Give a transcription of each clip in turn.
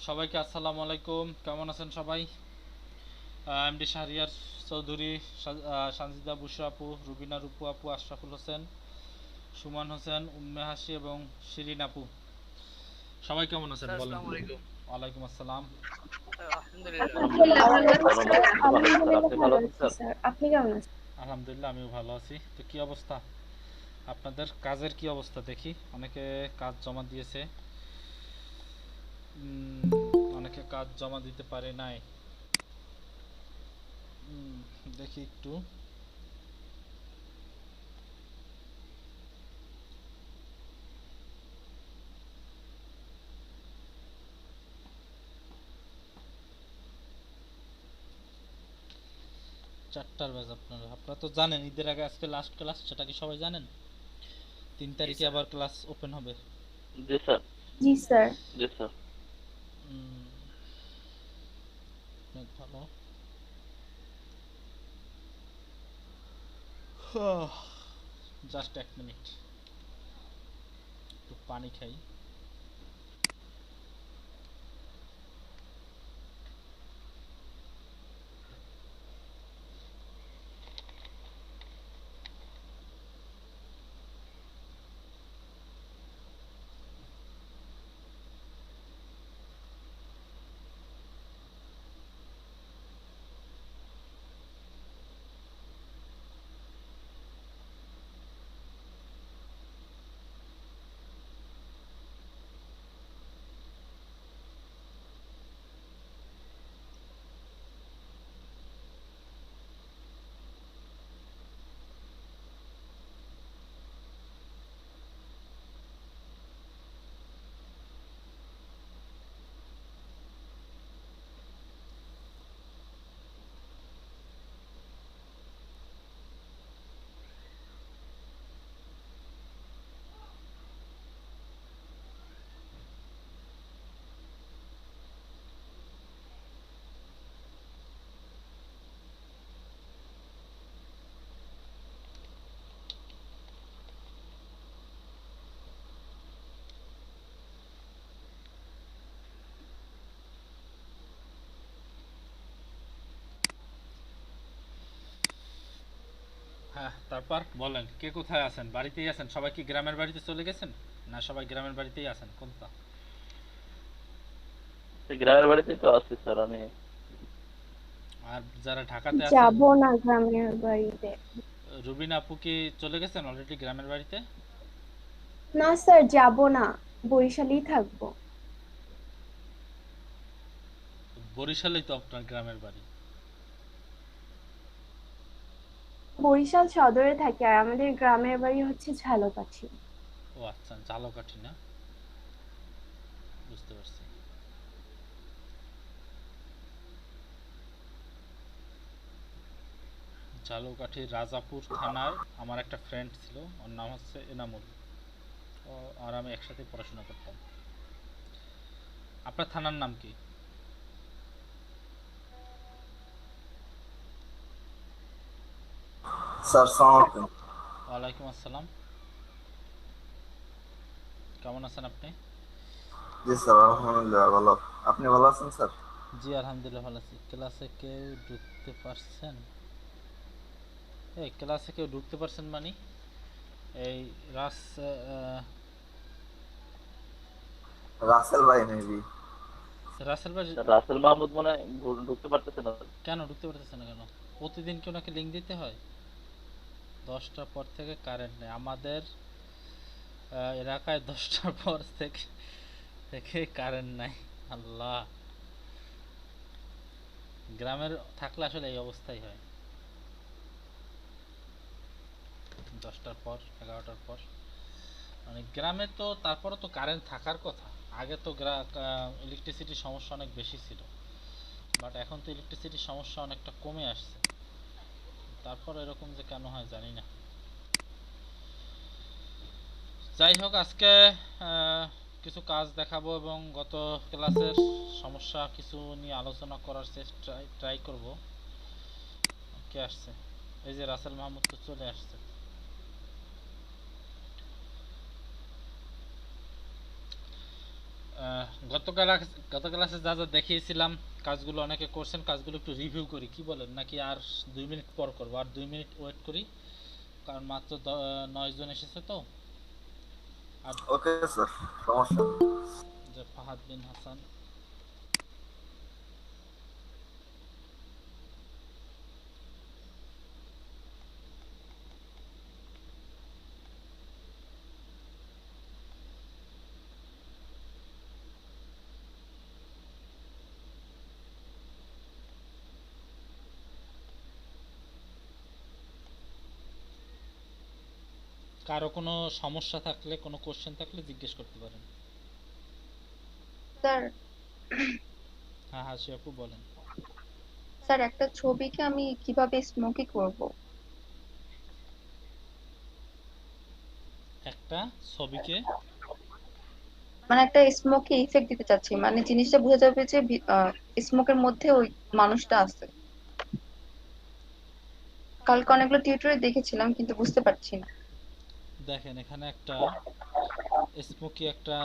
সবাইকে আসসালামু আলাইকুম। কেমন আছেন সবাই? এমডি শাহরিয়ার চৌধুরী, সানজিদা বুশরা আপু, রুবিনা রূপু আপু, আশরাফুল হোসেন, সুমন হোসেন, উম্মে হাসি এবং শিরিন আপু, সবাই কেমন আছেন স্যার বলেন? আসসালামু আলাইকুম। ওয়ালাইকুম আসসালাম। আলহামদুলিল্লাহ। আলহামদুলিল্লাহ ভালো ভালো আছি আছি স্যার। স্যার। আপনি ভালো স্যার? আলহামদুলিল্লাহ আপনি ভালো ভালো আছেন আছি স্যার? স্যার। আপনি কেমন আছেন? আলহামদুলিল্লাহ আমিও ভালো আছি। তো কি অবস্থা আপনাদের কাজের? কি অবস্থা দেখি? অনেকে কাজ জমা দিয়েছে, অনেকে কাজ জমা দিতে পারে নাই। দেখি একটু। 4টার ব্যাচ। আপনারা তো জানেন ঈদের আগে আজকে লাস্ট ক্লাস, সেটা কি সবাই জানেন? 3 তারিখে স্যার। আবার ক্লাস ওপেন হবে। জি স্যার। জি স্যার। জি স্যার। উম, অনেক ভালো। জাস্ট 1 মিনিট, একটু পানি খাই। হ্যাঁ, তারপর বলেন, কে কোথায় আছেন? বাড়িতেই আছেন? সবাই কি গ্রামের বাড়িতে চলে গেছেন, না সবাই গ্রামের বাড়িতেই আছেন? কোনটা? গ্রামের বাড়িতেই তো আছি স্যার আমি। আর যারা ঢাকাতে আছেন, যাব না গ্রামের বাড়িতে। রুবিন আপু কি চলে গেছেন অলরেডি গ্রামের বাড়িতে? না স্যার, যাব না। বরিশালেই থাকবো। বরিশালেই তো আপনার গ্রামের বাড়ি। বরিশাল সদরে থাকি, আর আমাদের গ্রামের বাড়ি হচ্ছে ঝালকাঠি। ও আচ্ছা, ঝালকাঠি না, বুঝতে পারছি। ঝালকাঠির রাজাপুর থানায় আমার একটা ফ্রেন্ড ছিল, ওর নাম হচ্ছে এনামুল। আর আমি একসাথে পড়াশোনা করতাম। আপনার থানার নাম কি? স্যার সালাম আলাইকুম। ওয়ালাইকুম আসসালাম। কেমন আছেন আপনি? জি স্যার, আলহামদুলিল্লাহ ভালো। আপনি ভালো আছেন স্যার? জি আলহামদুলিল্লাহ ভালো আছি। ক্লাসে কেউ ঢুকতে পারছেন? এই ক্লাসে কেউ ঢুকতে পারছেন মানে এই রাস রাসেল ভাই মেবি। রাসেল ভাই? স্যার রাসেল মাহমুদ মনে হয় ঢুকতে পারতেছে না। কেন ঢুকতে পারতেছে না কেন? প্রতিদিন কি ওনাকে লিঙ্ক দিতে হয়? 10টার পর থেকে কারেন্ট নেই আমাদের এলাকায়। 10টার পর থেকে থেকে কারেন্ট নাই। আল্লাহ, গ্রামের থাকলে আসলে এই অবস্থাই হয়। 10টার পর, 11টার পর, মানে গ্রামে তো তারপরে তো কারেন্ট থাকার কথা। আগে তো ইলেকট্রিসিটির সমস্যা অনেক বেশি ছিল, বাট এখন তো ইলেকট্রিসিটির সমস্যা অনেকটা কমে আসছে। তারপর এরকম যে কেন হয় জানি না। যাই হোক, আজকে কিছু কাজ দেখাবো এবং গত ক্লাসের সমস্যা কিছু নিয়ে আলোচনা করার চেষ্টা ট্রাই করব। কে আসছে? এই যে রাসেল মাহমুদ তো চলে আসছে। গত ক্লাসে যা যা দেখিয়েছিলাম কাজগুলো অনেকে করছেন, কাজগুলো একটু রিভিউ করি, কি বলেন? নাকি আর 2 মিনিট পর করবো? আর 2 মিনিট ওয়েট করি, কারণ মাত্র 9 জন এসেছে তো। আর ওকে স্যার, সমস্যা নেই। যে ফাহাদ বিন হাসান, কারো কোনো সমস্যা থাকলে, কোনো কোশ্চেন থাকলে জিজ্ঞেস করতে পারেন। স্যার হ্যাঁ হ্যাঁ, সে আপু বলেন। স্যার একটা ছবিকে আমি কিভাবে স্মোকি করব? একটা ছবিকে মানে একটা স্মোকি ইফেক্ট দিতে চাচ্ছি, মানে জিনিসটা বোঝা যাবে যে স্মোকের মধ্যে ওই মানুষটা আছে। কালকে অনেকগুলো টিউটোরিয়াল দেখেছিলাম কিন্তু বুঝতে পারছি না। দেখেন, এখানে একটা স্মোকি একটা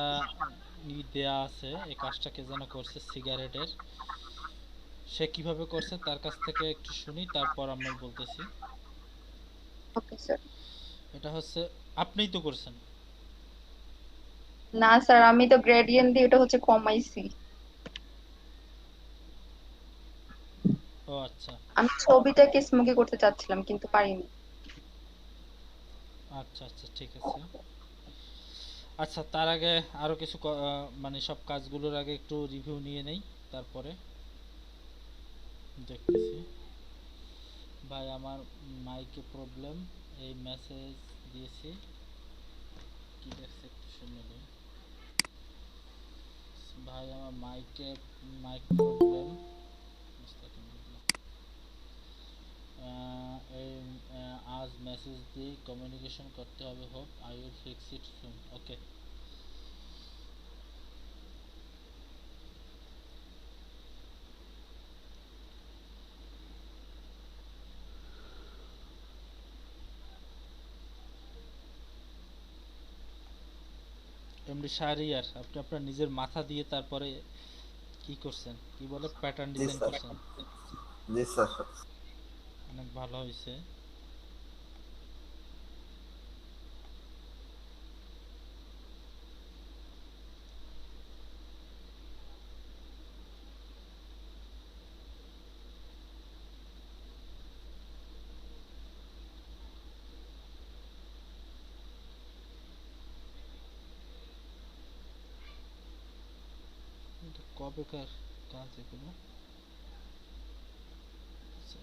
দেয়া আছে। এই কাজটা কে যেন করছে সিগারেটের, সে কিভাবে করছে তার কাছ থেকে একটু শুনি, তারপর আমি বলতেছি। Okay sir. এটা হচ্ছে আপনিই তো করছেন। না স্যার, আমি তো গ্রেডিয়েন্ট দিয়ে ওটা হচ্ছে কমাইছি। ও আচ্ছা আমি ছবিটাকে স্মোকি করতে চাচ্ছিলাম কিন্তু পারিনি। আচ্ছা আচ্ছা, ঠিক আছে। আচ্ছা, তার আগে আরো কিছু মানে সব কাজগুলোর আগে একটু রিভিউ নিয়ে নেই, তারপরে দেখতেছি। ভাই আমার মাইকে প্রবলেম, এই মেসেজ দিয়েছি, কি দেখছে একটু শুনে নিই। ভাই আমার মাইক প্রবলেম, এই আজ মেসেজ দিয়ে কমিউনিকেশন করতে হবে। Hope I will fix it soon. Okay, MD Shahriar, আপনি আপনার নিজের মাথা দিয়ে তারপরে কি করছেন, কি বলে প্যাটার্ন জি ডিজাইন স্যার, করছেন, জি স্যার। অনেক ভালো হয়েছে। কিন্তু কবেকার কাজ এগুলো?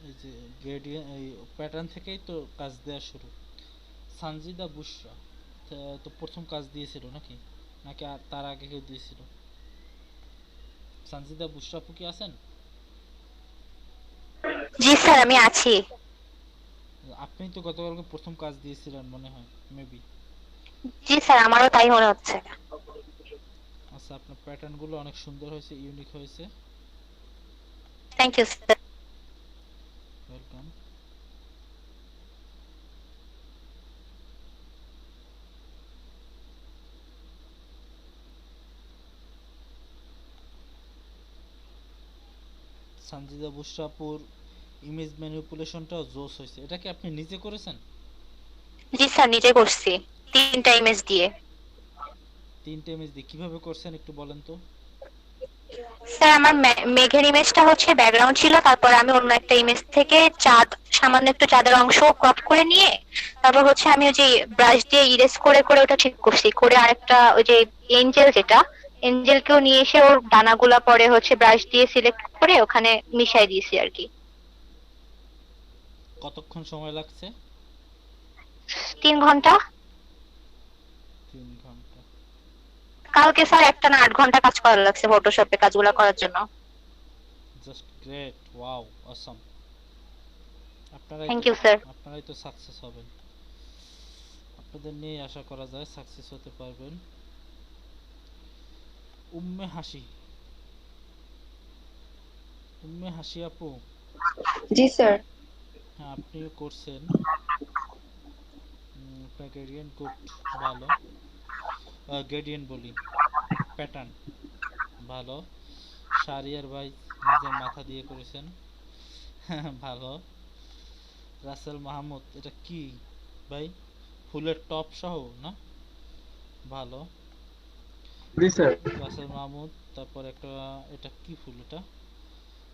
এই যে গ্রেডিয়েন্ট, এই প্যাটার্ন থেকেই তো কাজ দেওয়া শুরু। সানজিদা বুশরা তো প্রথম কাজ দিয়েছিল নাকি, নাকি তার আগে কেউ দিয়েছিল? সানজিদা বুশরা আপু কি আছেন? জি স্যার, আমি আছি। আপনি তো গতকালকে প্রথম কাজ দিয়েছিলেন মনে হয়, মেবি। জি স্যার, আমারও তাই মনে হচ্ছে। আচ্ছা, আপনার প্যাটার্ন গুলো অনেক সুন্দর হয়েছে, ইউনিক হয়েছে। Thank you sir. Welcome. Sanjida বুশরাপুর ইমেজ ম্যানিপুলেশনটাও জোস হয়েছে। এটা কি আপনি নিজে করেছেন? জি স্যার, নিজে করছি 3টা ইমেজ দিয়ে। 3টে ইমেজ দিয়ে কিভাবে করছেন একটু বলেন তো। স্যার আমার মেঘের ইমেজটা হচ্ছে ব্যাকগ্রাউন্ড ছিল, তারপর আমি অন্য একটা ইমেজ থেকে চাঁদ, সামান্য একটু চাঁদের অংশ ক্রপ করে নিয়ে তারপর হচ্ছে আমি ওই যে ব্রাশ দিয়ে ইরেজ করে করে ওটা ঠিক করছি, করে আরেকটা ওই যে এঞ্জেল, যেটা এঞ্জেলকেও নিয়ে এসে ওর ডানাগুলা পরে হচ্ছে ব্রাশ দিয়ে সিলেক্ট করে ওখানে মিশাই দিয়েছি আর কি। কতক্ষণ সময় লাগছে? 3 ঘন্টা। 3 ঘন্টা। কালকে স্যার একটা না 8 ঘন্টা কাজ করা লাগছে ফটোশপে কাজগুলো করার জন্য। Just great, wow, awesome. Thank you sir. আপনারাই তো সাকসেস হবেন, আপনাদের নিয়ে আশা করা যায় সাকসেস হতে পারবেন। উম্মে হাসি, উম্মে হাসি আপু। জি স্যার। হ্যাঁ, আপনিও করছেন, আপনার গ্রেডিয়েন্ট গুড, ভালো। গ্রেডিয়েন্ট বলি, প্যাটার্ন ভালো। শাহরিয়ার ভাই নিজের মাথা দিয়ে করেছেন। ভালো। রাসেল মাহমুদ, এটা কি ভাই? ফুলের টপ সহ না? ভালো। জি স্যার, রাসেল মাহমুদ, তারপর একটা, এটা কি ফুল? এটা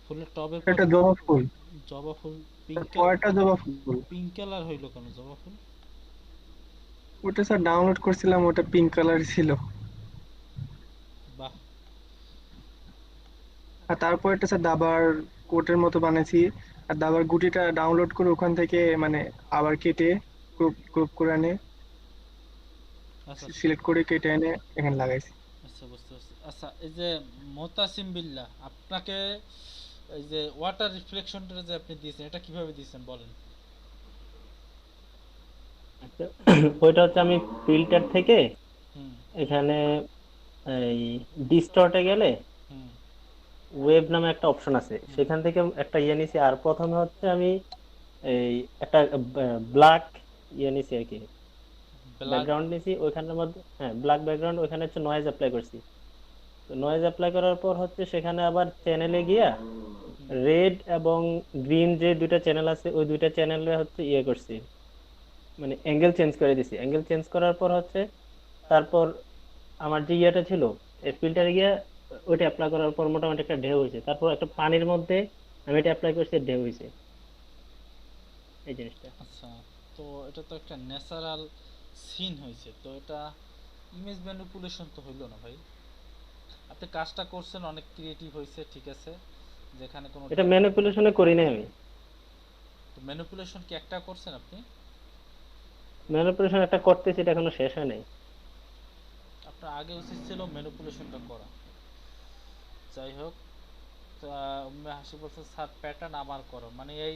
ফুলের টবের এটা জবা ফুল, জবা ফুল। পিঙ্ক কয়টা জবা ফুল? পিঙ্ক কালার হইলো কেন জবা ফুল? ওটা স্যার ডাউনলোড করছিলাম, ওটা পিঙ্ক কালার ছিল। বাহ। আর তারপর এটা স্যার দাবার কোটের মতো বানাইছি। আর দাবার গুটিটা ডাউনলোড করে ওখান থেকে মানে আবার কেটে ক্রপ ক্রপ করে এনে আচ্ছা সিলেক্ট করে কেটে এনে এখানে লাগাইছি। আচ্ছা, বুঝতে পারছি। আচ্ছা, এই যে মোতাসিম বিল্লাহ, আপনাকে এই যে ওয়াটার রিফ্লেকশনটা যে আপনি দিয়েছেন, এটা কিভাবে দিয়েছেন বলেন? আচ্ছা, ওইটা হচ্ছে আমি ফিল্টার থেকে হুম এখানে এই ডিস্টর্টে গেলে হুম ওয়েব নামে একটা অপশন আছে, সেখান থেকে একটা ইয়ে নিছি। আর প্রথমে হচ্ছে আমি এই একটা ব্ল্যাক ইয়ে নিছি আর কি, ব্ল্যাক। ব্যাকগ্রাউন্ড নিছি। ওইখানের মধ্যে হ্যাঁ ব্ল্যাক ব্যাকগ্রাউন্ড, ওইখানে হচ্ছে নয়েজ অ্যাপ্লাই করছি। তো নয়েজ অ্যাপ্লাই করার পর হচ্ছে সেখানে আবার চ্যানেলে গিয়া রেড এবং গ্রিন যে দুইটা চ্যানেল আছে, ওই দুইটা চ্যানেলে হচ্ছে ইয়ে করছি, মানে অ্যাঙ্গেল চেঞ্জ করে দিছি। অ্যাঙ্গেল চেঞ্জ করার পর হচ্ছে তারপর আমার যে ইয়েটা ছিল ফিল্টারে গিয়ে ওইটা অ্যাপ্লাই করার পর মোটামুটি একটা ঢেউ হয়েছে। তারপর একটা পানির মধ্যে আমি এটা অ্যাপ্লাই করছি, ঢেউ হয়েছে এই জিনিসটা। আচ্ছা, তো এটা তো একটা ন্যাচারাল সিন হয়েছে, তো এটা ইমেজ ম্যানিপুলেশন তো হইলো না ভাই। আপনি কাজটা করছেন, অনেক ক্রিয়েটিভ হয়েছে, ঠিক আছে, যেখানে কোনো এটা ম্যানিপুলেশনে করি নাই আমি। ম্যানিপুলেশন কি একটা করছেন আপনি? ম্যানিপুলেশন একটা করতেছি, এটা এখনো শেষ হয় নাই। আপনার আগে উচিত ছিল ম্যানিপুলেশনটা করা। যাই হোক, তা উম্মে হাসি বলছে স্যার প্যাটার্ন আমার করো, মানে এই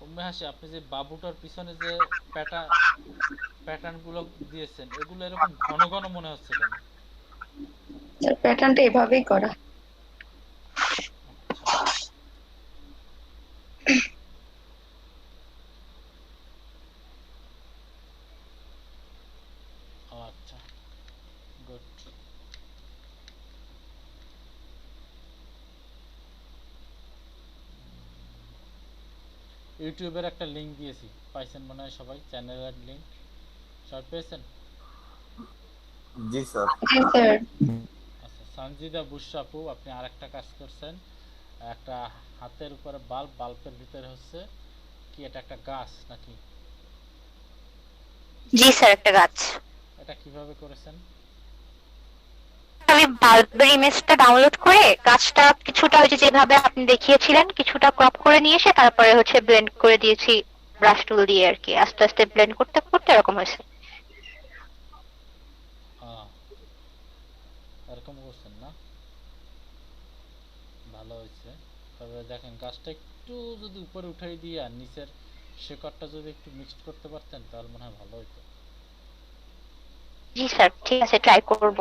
উম্মে হাসি, আপনি যে বাবুটার পিছনে যে প্যাটার্ন গুলো দিয়েছেন, এগুলো এরকম ঘন ঘন মনে হচ্ছে কেন? প্যাটার্নটা এভাবেই করা। আচ্ছা, গুড। ইউটিউবের একটা লিংক দিয়েছি, পাইছেন মনে হয় সবাই, চ্যানেলের লিংক সবাই পেয়েছেন? জি স্যার। জি স্যার। আচ্ছা, সঞ্জিদা বুশরা আপু, আপনি আরেকটা কাজ করছেন, একটা হাতের উপরে বাল্বের ভিতরে হচ্ছে কি, এটা একটা গাছ নাকি? জি স্যার, একটা গাছ। এটা কিভাবে করেছেন? আমি বাল্বের ইমেজটা ডাউনলোড করে গাছটা কিছুটা ওই যে যেভাবে আপনি দেখিয়েছিলেন কিছুটা ক্রপ করে নিয়ে এসে তারপরে হচ্ছে ব্লেন্ড করে দিয়েছি ব্রাশ টুল দিয়ে আর কি। আস্তে আস্তে ব্লেন্ড করতে করতে এরকম হয়েছে। এরকম করছেন না? ভালো হয়েছে। তবে দেখেন, গাছটা একটু যদি উপরে উঠাই দিয়ে আর নিচের শেকড়টা যদি একটু মিক্সড করতে পারতেন, তাহলে মনে হয় ভালো হতো। জি স্যার, ঠিক আছে, ট্রাই করব।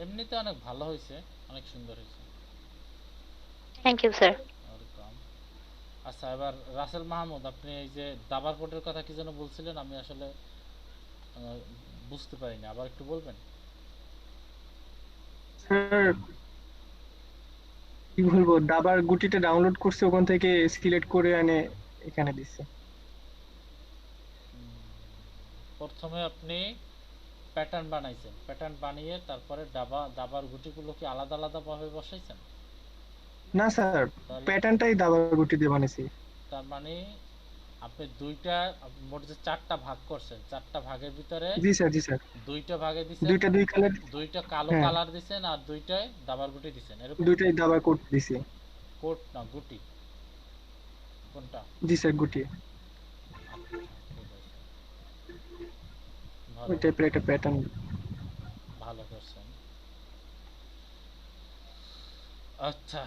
এমনিতে অনেক ভালো হয়েছে, অনেক সুন্দর হয়েছে। Thank you sir. ওয়েলকাম। আচ্ছা, এবার রাসেল মাহমুদ, আপনি এই যে দাবার কোটের কথা কি যেন বলছিলেন, আমি আসলে বুঝতে পারিনি, আবার একটু বলবেন? স্যার কি বলবো, দাবার গুটিটা ডাউনলোড করছে, ওখান থেকে সিলেক্ট করে এনে এখানে দিচ্ছে। প্রথমে আপনি প্যাটার্ন বানাইছেন, প্যাটার্ন বানিয়ে তারপরে দাবার গুটিগুলো কি আলাদা আলাদা ভাবে বসাইছেন? না স্যার, প্যাটার্নটাই দাবার গুটি দিয়ে বানিয়েছি। তার মানে আপনি মোট যে চারটা ভাগ করছেন, চারটা ভাগের ভিতরে জি স্যার, জি স্যার, দুইটা ভাগে দিছেন, দুই কালার, দুইটা কালো হ্যাঁ। কালার দিছেন আর দুইটায় দাবার গুটি দিছেন, এরকম? দুইটাই দাবার কোট দিছি। কোট না গুটি? কোনটা? জি স্যার, গুটি। আচ্ছা, ঠিক আছে, ভালো, ওই টাইপের একটা প্যাটার্ন। ভালো করছেন। আচ্ছা,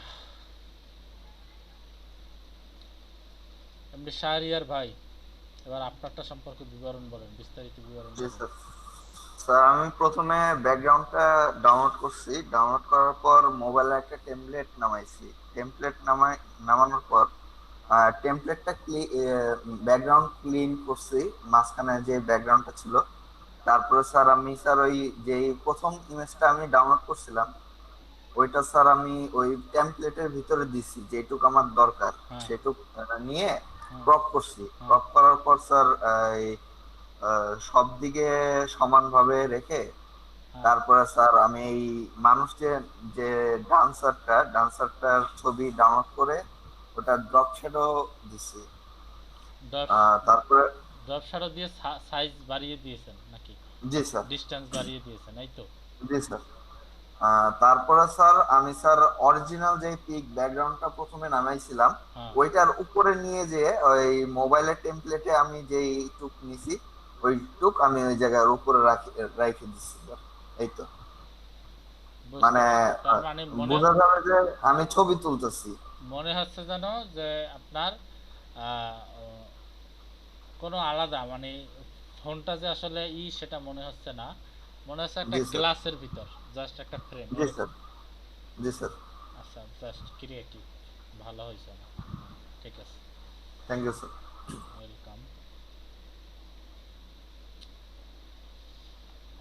এমনি শাহরিয়ার ভাই, এবার আপনারটা সম্পর্কে বিবরণ বলেন, বিস্তারিত বিবরণ জি বলেন। স্যার। স্যার আমি প্রথমে ব্যাকগ্রাউন্ডটা ডাউনলোড করছি, ডাউনলোড করার পর মোবাইলে একটা টেমপ্লেট নামাইছি। টেমপ্লেট নামানোর পর টেমপ্লেটটা ব্যাকগ্রাউন্ড ক্লিন করছি, মাঝখানে যে ব্যাকগ্রাউন্ডটা ছিল। তারপরে স্যার আমি ওই যে প্রথম ইমেজটা আমি ডাউনলোড করছিলাম, ওইটা স্যার আমি ওই টেমপ্লেটের ভিতরে দিছি যেটুকু আমার দরকার হ্যাঁ সেটুকু নিয়ে হ্যাঁ ক্রপ করছি। হ্যাঁ ক্রপ করার পর স্যার এই সব দিকে সমানভাবে রেখে হ্যাঁ তারপরে স্যার আমি এই মানুষের যে ডান্সারটার ছবি ডাউনলোড করে ওটা ড্রপ শ্যাডো দিছি। ড্রপ তারপরে ড্রপ শ্যাডো দিয়ে সাইজ বাড়িয়ে দিয়েছেন নাকি জি স্যার, ডিসটেন্স বাড়িয়ে দিয়েছেন এই তো? জি স্যার। তারপরে স্যার আমি স্যার অরিজিনাল যে পিক ব্যাকগ্রাউন্ডটা প্রথমে নামাইছিলাম হ্যাঁ ওইটার উপরে নিয়ে যে ওই মোবাইলের টেমপ্লেটে আমি যেই টুক নিছি ওই টুক আমি ওই জায়গার উপরে রাখি দিচ্ছি স্যার। এই তো বুঝতে মানে পারছি। তার মানে বোঝা যাবে যে আমি ছবি তুলতেছি। মনে হচ্ছে যেন যে আপনার আহ, ও, কোনো আলাদা মানে ফোনটা যে আসলে সেটা মনে হচ্ছে না, মনে হচ্ছে একটা জি স্যার, গ্লাসের ভিতর জাস্ট একটা ফ্রেম জি এরকম। স্যার, জি স্যার। আচ্ছা জাস্ট ক্রিয়েটিভ, ভালো হয়েছে না? ঠিক আছে, থ্যাংক ইউ স্যার। ওয়েলকাম।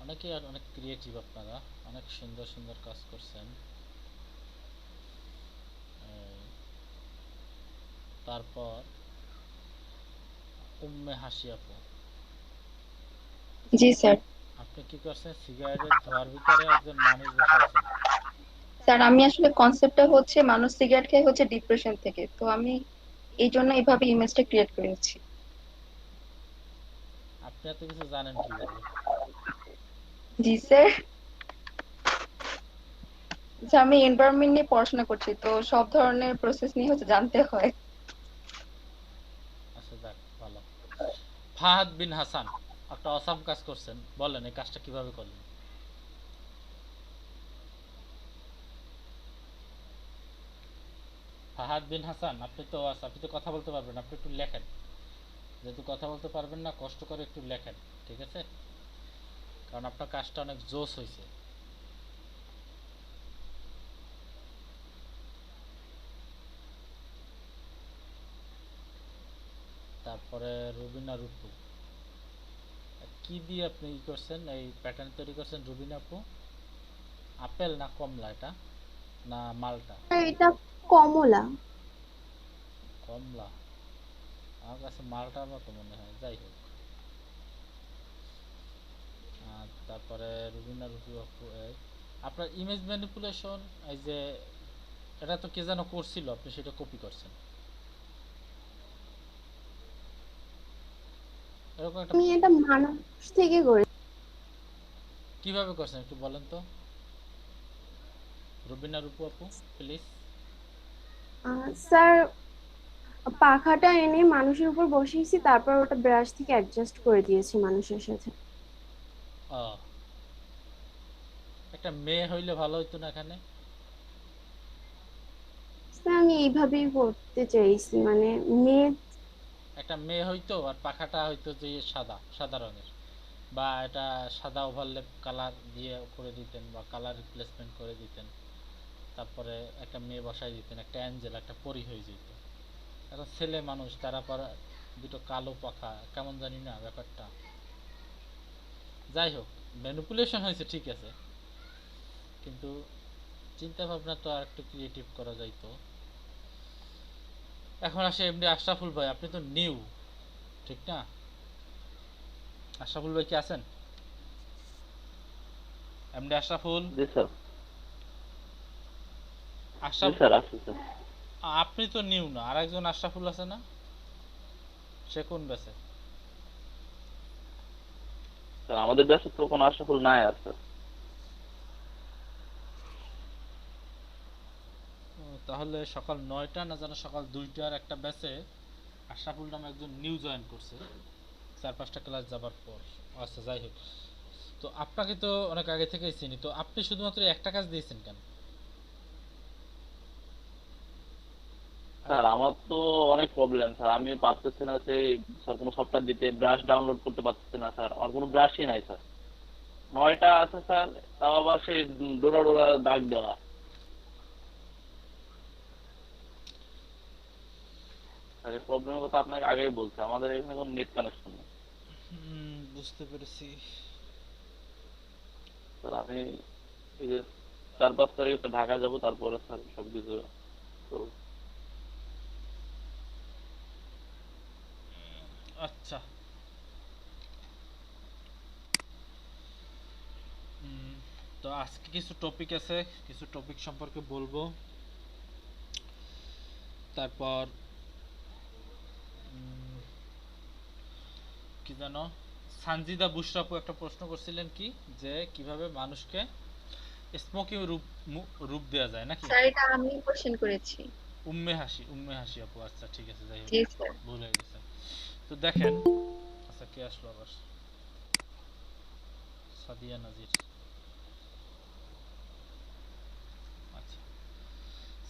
অনেকেই আর অনেক ক্রিয়েটিভ, আপনারা অনেক সুন্দর সুন্দর কাজ করছেন। এই, তারপর উম্মে হাসি আপু, জি স্যার। আপনি কি করছেন? সিগারেটের ধোয়ার ভিতরে একজন মানুষ বসাইছেন। স্যার আমি আসলে কনসেপ্টটা হচ্ছে মানুষ সিগারেট খেয়ে হচ্ছে ডিপ্রেশন থেকে, তো আমি এই জন্য এইভাবে ইমেজটা ক্রিয়েট করেছি। আপনি এত কিছু জানেন কিভাবে? জি স্যার। স্যার আমি এনভায়রনমেন্ট নিয়ে পড়াশোনা করছি, তো সব ধরনের প্রসেস নিয়ে হচ্ছে জানতে হয়। আচ্ছা যাক, ভালো। ফাহাদ বিন হাসান, একটা অসাম কাজ করছেন, বলেন এই কাজটা কিভাবে করলেন? ফাহাদ বিন হাসান, আপনি তো কথা বলতে পারবেন, আপনি একটু লেখেন। যেহেতু কথা বলতে পারবেন না, কষ্ট করে একটু লেখেন, ঠিক আছে? কারণ আপনার কাজটা অনেক জোস হয়েছে। তারপরে রুবিনা রুপু, কি দিয়ে আপনি করছেন এই প্যাটার্ন তৈরি করছেন রুবিনা আপু? আপেল না কমলা এটা, না মালটা? এটা কমলা। কমলা, আমার কাছে মালটার মতো মনে হয়, যাই হোক। তারপরে রুবিনা রুপু আপু, আপনার ইমেজ ম্যানিপুলেশন, এই যে এটা তো কে যেন করছিল, আপনি সেটা কপি করছেন, এরকম একটা। আমি এটা মানুষ থেকে করি। কিভাবে করছেন একটু বলেন তো রুবিনা রুপু আপু, প্লিজ। স্যার পাখাটা এনে মানুষের উপর বসিয়েছি, তারপর ওটা ব্রাশ থেকে অ্যাডজাস্ট করে দিয়েছি মানুষের সাথে। একটা মেয়ে হইলে ভালো হইতো না এখানে? স্যার আমি এইভাবেই করতে চাইছি, মানে মেয়ে। একটা মেয়ে হইতো আর পাখাটা হইতো যে সাদা সাদা রঙের, বা এটা সাদা ওভারলেপ কালার দিয়ে করে দিতেন, বা কালার রিপ্লেসমেন্ট করে দিতেন, তারপরে একটা মেয়ে বসাই দিতেন, একটা অ্যাঞ্জেল, একটা পরি হয়ে যেত। এখন ছেলে মানুষ, তারা পর দুটো কালো পাখা, কেমন জানি না ব্যাপারটা। যাই হোক, ম্যানিপুলেশন হয়েছে ঠিক আছে, কিন্তু চিন্তা ভাবনা তো আর একটু ক্রিয়েটিভ করা যাইতো। এখন আসে এমডি আশরাফুল ভাই, আপনি তো নিউ, ঠিক না? আশরাফুল ভাই কি আছেন? এমডি আশরাফুল? জি স্যার, জি আশরাফ, স্যার, আসছি স্যার। আপনি তো নিউ না, আরেকজন আশরাফুল আছে না? সে কোন ব্যাচে? স্যার আমাদের ব্যাচে তো কোনো আশরাফুল নাই আর স্যার। তাহলে সকাল 9টা না যেন সকাল 2টার একটা ব্যাচে আশরাফুল নামে একজন নিউ জয়েন করছে 4-5টা ক্লাস যাবার পর। আচ্ছা যাই হোক, তো আপনাকে তো অনেক আগে থেকেই চিনি, তো আপনি শুধুমাত্র একটা কাজ দিয়েছেন কেন? স্যার আমার তো অনেক প্রবলেম স্যার, আমি পারতেছি না যে স্যার কোনো সফটওয়্যার দিতে, ব্রাশ ডাউনলোড করতে পারতেছি না স্যার, আমার কোনো ব্রাশই নাই স্যার। 9টা আছে স্যার, তাও আবার সেই ডোরা ডোরা দাগ দেওয়া। স্যার এই প্রবলেমের কথা আপনাকে আগেই বলছি, আমাদের এখানে কোনো নেট কানেকশন নেই বুঝতে পেরেছি। স্যার। আমি এই যে 4-5 তারিখে তো ঢাকা যাব, তারপরে স্যার সবকিছু করবো। আচ্ছা, তো আজকে কিছু টপিক আছে, কিছু টপিক সম্পর্কে বলবো। তারপর কি জানো, সানজিদা বুশরাপু একটা প্রশ্ন করছিলেন কি, যে কিভাবে মানুষকে স্মোকি রূপ দেওয়া যায় নাকি? স্যার এটা আমি কোশ্চেন করেছি। উম্মে হাসি আপু, আচ্ছা ঠিক আছে, যাই হোক জি স্যার। ভুল হয়ে গেছে। তো দেখেন, আচ্ছা কে আসলো আবার? সাদিয়া নাজির। আচ্ছা,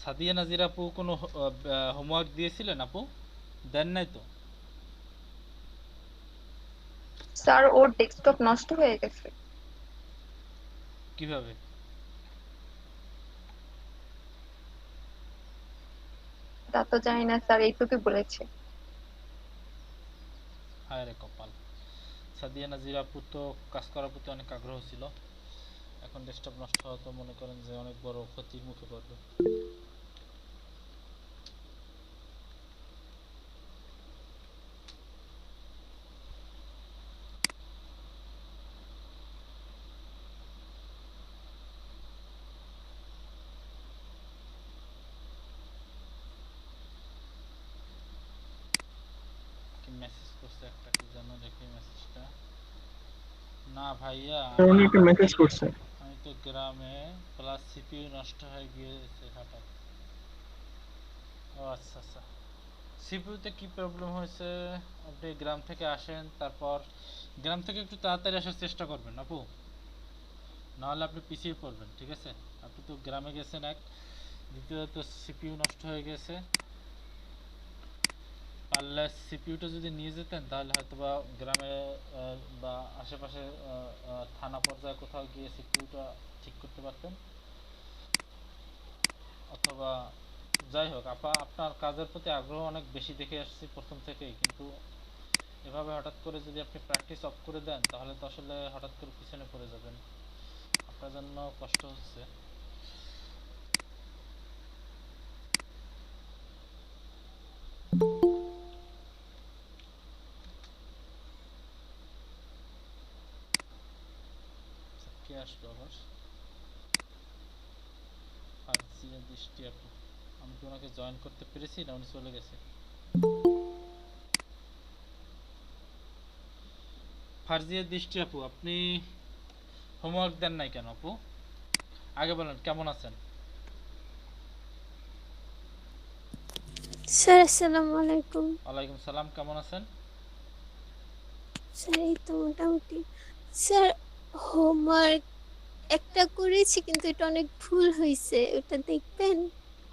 সাদিয়া নাজির আপু কোনো হোমওয়ার্ক দিয়েছিলেন আপু? দেন নাই তো? স্যার ওর ডেস্কটপ নষ্ট হয়ে গেছে। কিভাবে? তা তো জানি না স্যার, এইটুকুই বলেছে। হায় রে কপাল। সাদিয়া নাজির আপু তো কাজ করার প্রতি অনেক আগ্রহ ছিল, এখন ডেস্কটপ নষ্ট হওয়া তো মনে করেন যে অনেক বড় ক্ষতির মুখে পড়বে। কি মেসেজ করছে একটা, কি জানো দেখি মেসেজটা। না ভাইয়া, উনি একটা মেসেজ করছে। আমি তো গ্রামে, প্লাস সিপিইউ নষ্ট হয়ে গিয়েছে হঠাৎ। ও আচ্ছা আচ্ছা, সিপিইউতে কি প্রবলেম হয়েছে? আপনি গ্রাম থেকে আসেন, তারপর গ্রাম থেকে একটু তাড়াতাড়ি আসার চেষ্টা করবেন আপু, নাহলে আপনি পিছিয়ে পড়বেন, ঠিক আছে? আপনি তো গ্রামে গেছেন এক, দ্বিতীয়ত সিপিইউ নষ্ট হয়ে গেছে। পারলে সিপিইউটা যদি নিয়ে যেতেন তাহলে হয়তো বা গ্রামে বা আশেপাশে থানা পর্যায়ে কোথাও গিয়ে সিপিইউটা ঠিক করতে পারতেন। অথবা যাই হোক, আপা আপনার কাজের প্রতি আগ্রহ অনেক বেশি দেখে আসছি প্রথম থেকেই, কিন্তু এভাবে হঠাৎ করে যদি আপনি প্র্যাকটিস অফ করে দেন তাহলে তো আসলে হঠাৎ করে পিছনে পড়ে যাবেন, আপনার জন্য কষ্ট হচ্ছে। কে আসলো আবার? ফারজিয়া দৃষ্টি আপু, আমি কি ওনাকে জয়েন করতে পেরেছি না উনি চলে গেছে? ফারজিয়া দৃষ্টি আপু, আপনি হোমওয়ার্ক দেন নাই কেন আপু? আগে বলেন কেমন আছেন? স্যার আসসালামু আলাইকুম। ওয়ালাইকুম সালাম, কেমন আছেন? স্যার এই তো মোটামুটি। স্যার হোমওয়ার্ক একটা করেছি কিন্তু এটা অনেক ভুল হয়েছে, ওটা দেখবেন?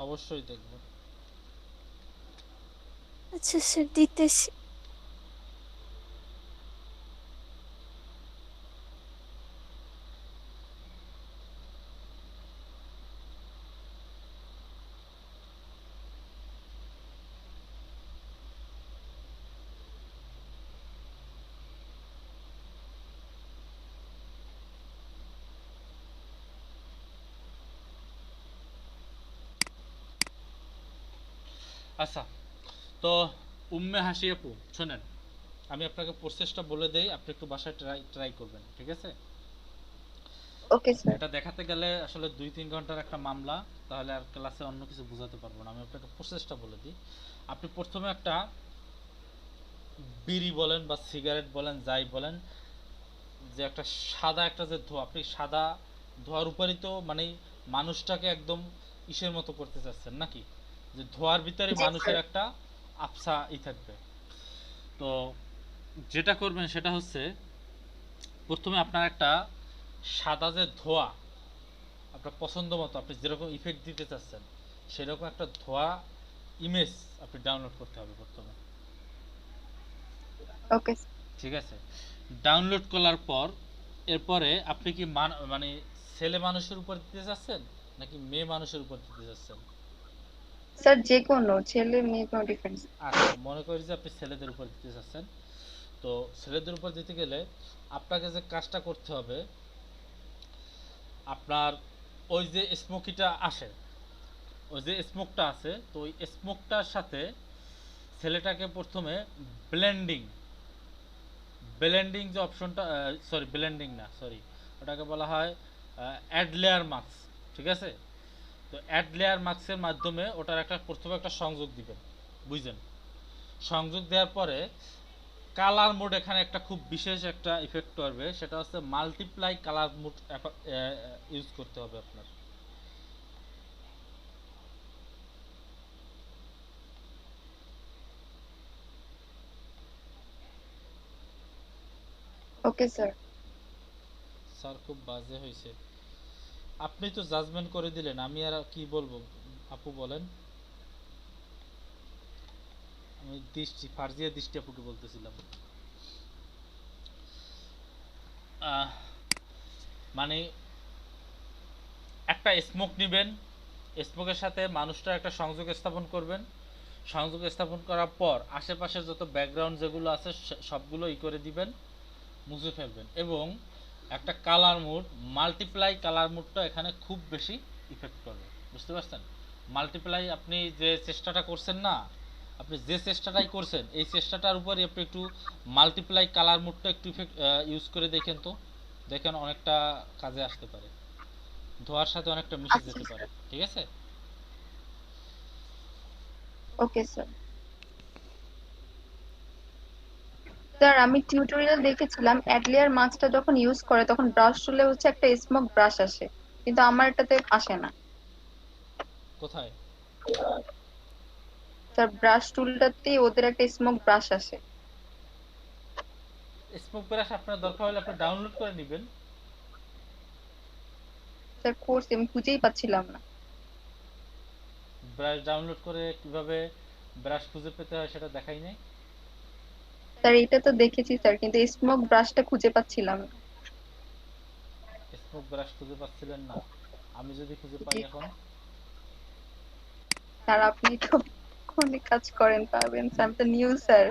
অবশ্যই দেখব। আচ্ছা স্যার দিতেছি। আচ্ছা, তো উম্মে হাসি আপু শোনেন, আমি আপনাকে প্রসেসটা বলে দেই, আপনি একটু বাসায় ট্রাই করবেন, ঠিক আছে? Okay sir. এটা দেখাতে গেলে আসলে 2-3 ঘন্টার একটা মামলা, তাহলে আর ক্লাসে অন্য কিছু বোঝাতে পারবো না। আমি আপনাকে প্রসেসটা বলে দিই। আপনি প্রথমে একটা বিড়ি বলেন বা সিগারেট বলেন, যাই বলেন, যে একটা সাদা একটা যে ধোঁয়া, আপনি সাদা ধোঁয়ার উপরই তো মানে মানুষটাকে একদম ইসের মতো করতে চাচ্ছেন নাকি, যে ধোঁয়ার ভিতরে জি মানুষের স্যার। একটা আবসা থাকবে। তো যেটা করবেন সেটা হচ্ছে, প্রথমে আপনার একটা সাদা যে ধোঁয়া, আপনার পছন্দ মতো আপনি যেরকম ইফেক্ট দিতে চাচ্ছেন সেরকম একটা ধোঁয়া ইমেজ আপনি ডাউনলোড করতে হবে প্রথমে, ওকে ঠিক আছে? ডাউনলোড করার পর এরপরে আপনি কি মানে ছেলে মানুষের উপর দিতে চাচ্ছেন নাকি মেয়ে মানুষের উপর দিতে চাচ্ছেন? স্যার, যে কোনো ছেলে মেয়ে কোনো ডিফারেন্স। আচ্ছা, মনে করি যে আপনি ছেলেদের উপর দিতে চাচ্ছেন। তো ছেলেদের উপর দিতে গেলে আপনাকে যে কাজটা করতে হবে, আপনার ওই যে স্মোকিটা আসে, ওই যে স্মোকটা আছে, তো ওই স্মোকটার সাথে ছেলেটাকে প্রথমে ব্লেন্ডিং ব্লেন্ডিং যে অপশনটা, সরি ব্লেন্ডিং না, সরি, ওটাকে বলা হয় অ্যাড লেয়ার মাস্ক, ঠিক আছে? তো অ্যাড লেয়ার মাস্কের মাধ্যমে ওটার একটা প্রথমে একটা সংযোগ দিবেন, বুঝছেন? সংযোগ দেওয়ার পরে কালার মোড এখানে একটা খুব বিশেষ একটা ইফেক্ট করবে, সেটা হচ্ছে মাল্টিপ্লাই কালার মোড ইউজ করতে হবে আপনার। Okay sir. স্যার খুব বাজে হয়েছে, আপনি তো জাজমেন্ট করে দিলেন, আমি আর কি বলবো? আপু বলেন। আমি দৃষ্টি ফার্জিয়া দৃষ্টি আপুকে বলতেছিলাম। মানে একটা স্মোক নেবেন, স্মোকের সাথে মানুষটার একটা সংযোগ স্থাপন করবেন, সংযোগ স্থাপন করার পর আশেপাশের যত ব্যাকগ্রাউন্ড যেগুলো আছে সবগুলো ই করে দিবেন, মুছে ফেলবেন, এবং একটা কালার মুড, মাল্টিপ্লাই কালার মুডটা এখানে খুব বেশি ইফেক্ট করবে, বুঝতে পারছেন? মাল্টিপ্লাই আপনি যে চেষ্টাটা করছেন না, আপনি যে চেষ্টাটাই করছেন এই চেষ্টাটার উপরে আপনি একটু মাল্টিপ্লাই কালার মুডটা একটু ইউজ করে দেখেন, তো দেখেন অনেকটা কাজে আসতে পারে, ধোয়ার সাথে অনেকটা মিশে যেতে পারে, ঠিক আছে? Okay sir. স্যার আমি টিউটোরিয়াল দেখেছিলাম অ্যাড লেয়ার মাস্কটা যখন ইউজ করে তখন ব্রাশ টুলে হচ্ছে একটা স্মোক ব্রাশ আসে, কিন্তু আমার এটাতে আসে না। কোথায়? স্যার ব্রাশ টুলটাতে ওদের একটা স্মোক ব্রাশ আসে। স্মোক ব্রাশ আপনার দরকার হলে আপনি ডাউনলোড করে নেবেন। স্যার কোর্স আমি খুঁজেই পাচ্ছিলাম না। ব্রাশ ডাউনলোড করে কিভাবে ব্রাশ খুঁজে পেতে হয় সেটা দেখাই নাই। স্যার এটা তো দেখেছি স্যার, কিন্তু স্মোক ব্রাশটা খুঁজে পাচ্ছিলাম না। স্মোক ব্রাশ খুঁজে পাচ্ছিলেন না? আমি যদি খুঁজে পাই এখন? স্যার আপনি তো অনেক কাজ করেন, পাবেন স্যার, আমি তো নিউ স্যার।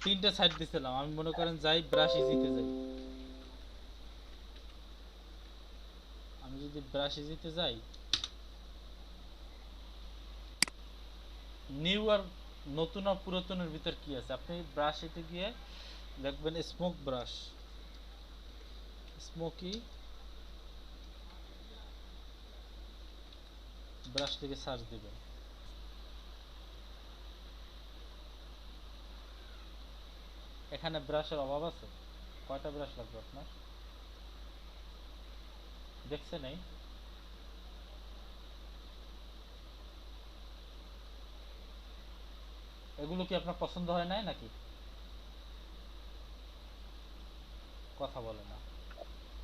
3টে সাইড দিছিলাম, আমি মনে করেন যাই ব্রাশ ইজিতে যাই, আমি যদি ব্রাশ ইজিতে যাই, নিউ আর নতুন আর পুরাতনের ভিতর কি আছে, আপনি ব্রাশ এতে গিয়ে দেখবেন স্মোক ব্রাশ, স্মোকি ব্রাশ থেকে সার্চ দিবেন। এখানে ব্রাশের অভাব আছে, কয়টা ব্রাশ লাগবে আপনার দেখছেন? এই এগুলো কি আপনার পছন্দ হয় নাই নাকি? কথা বলে না।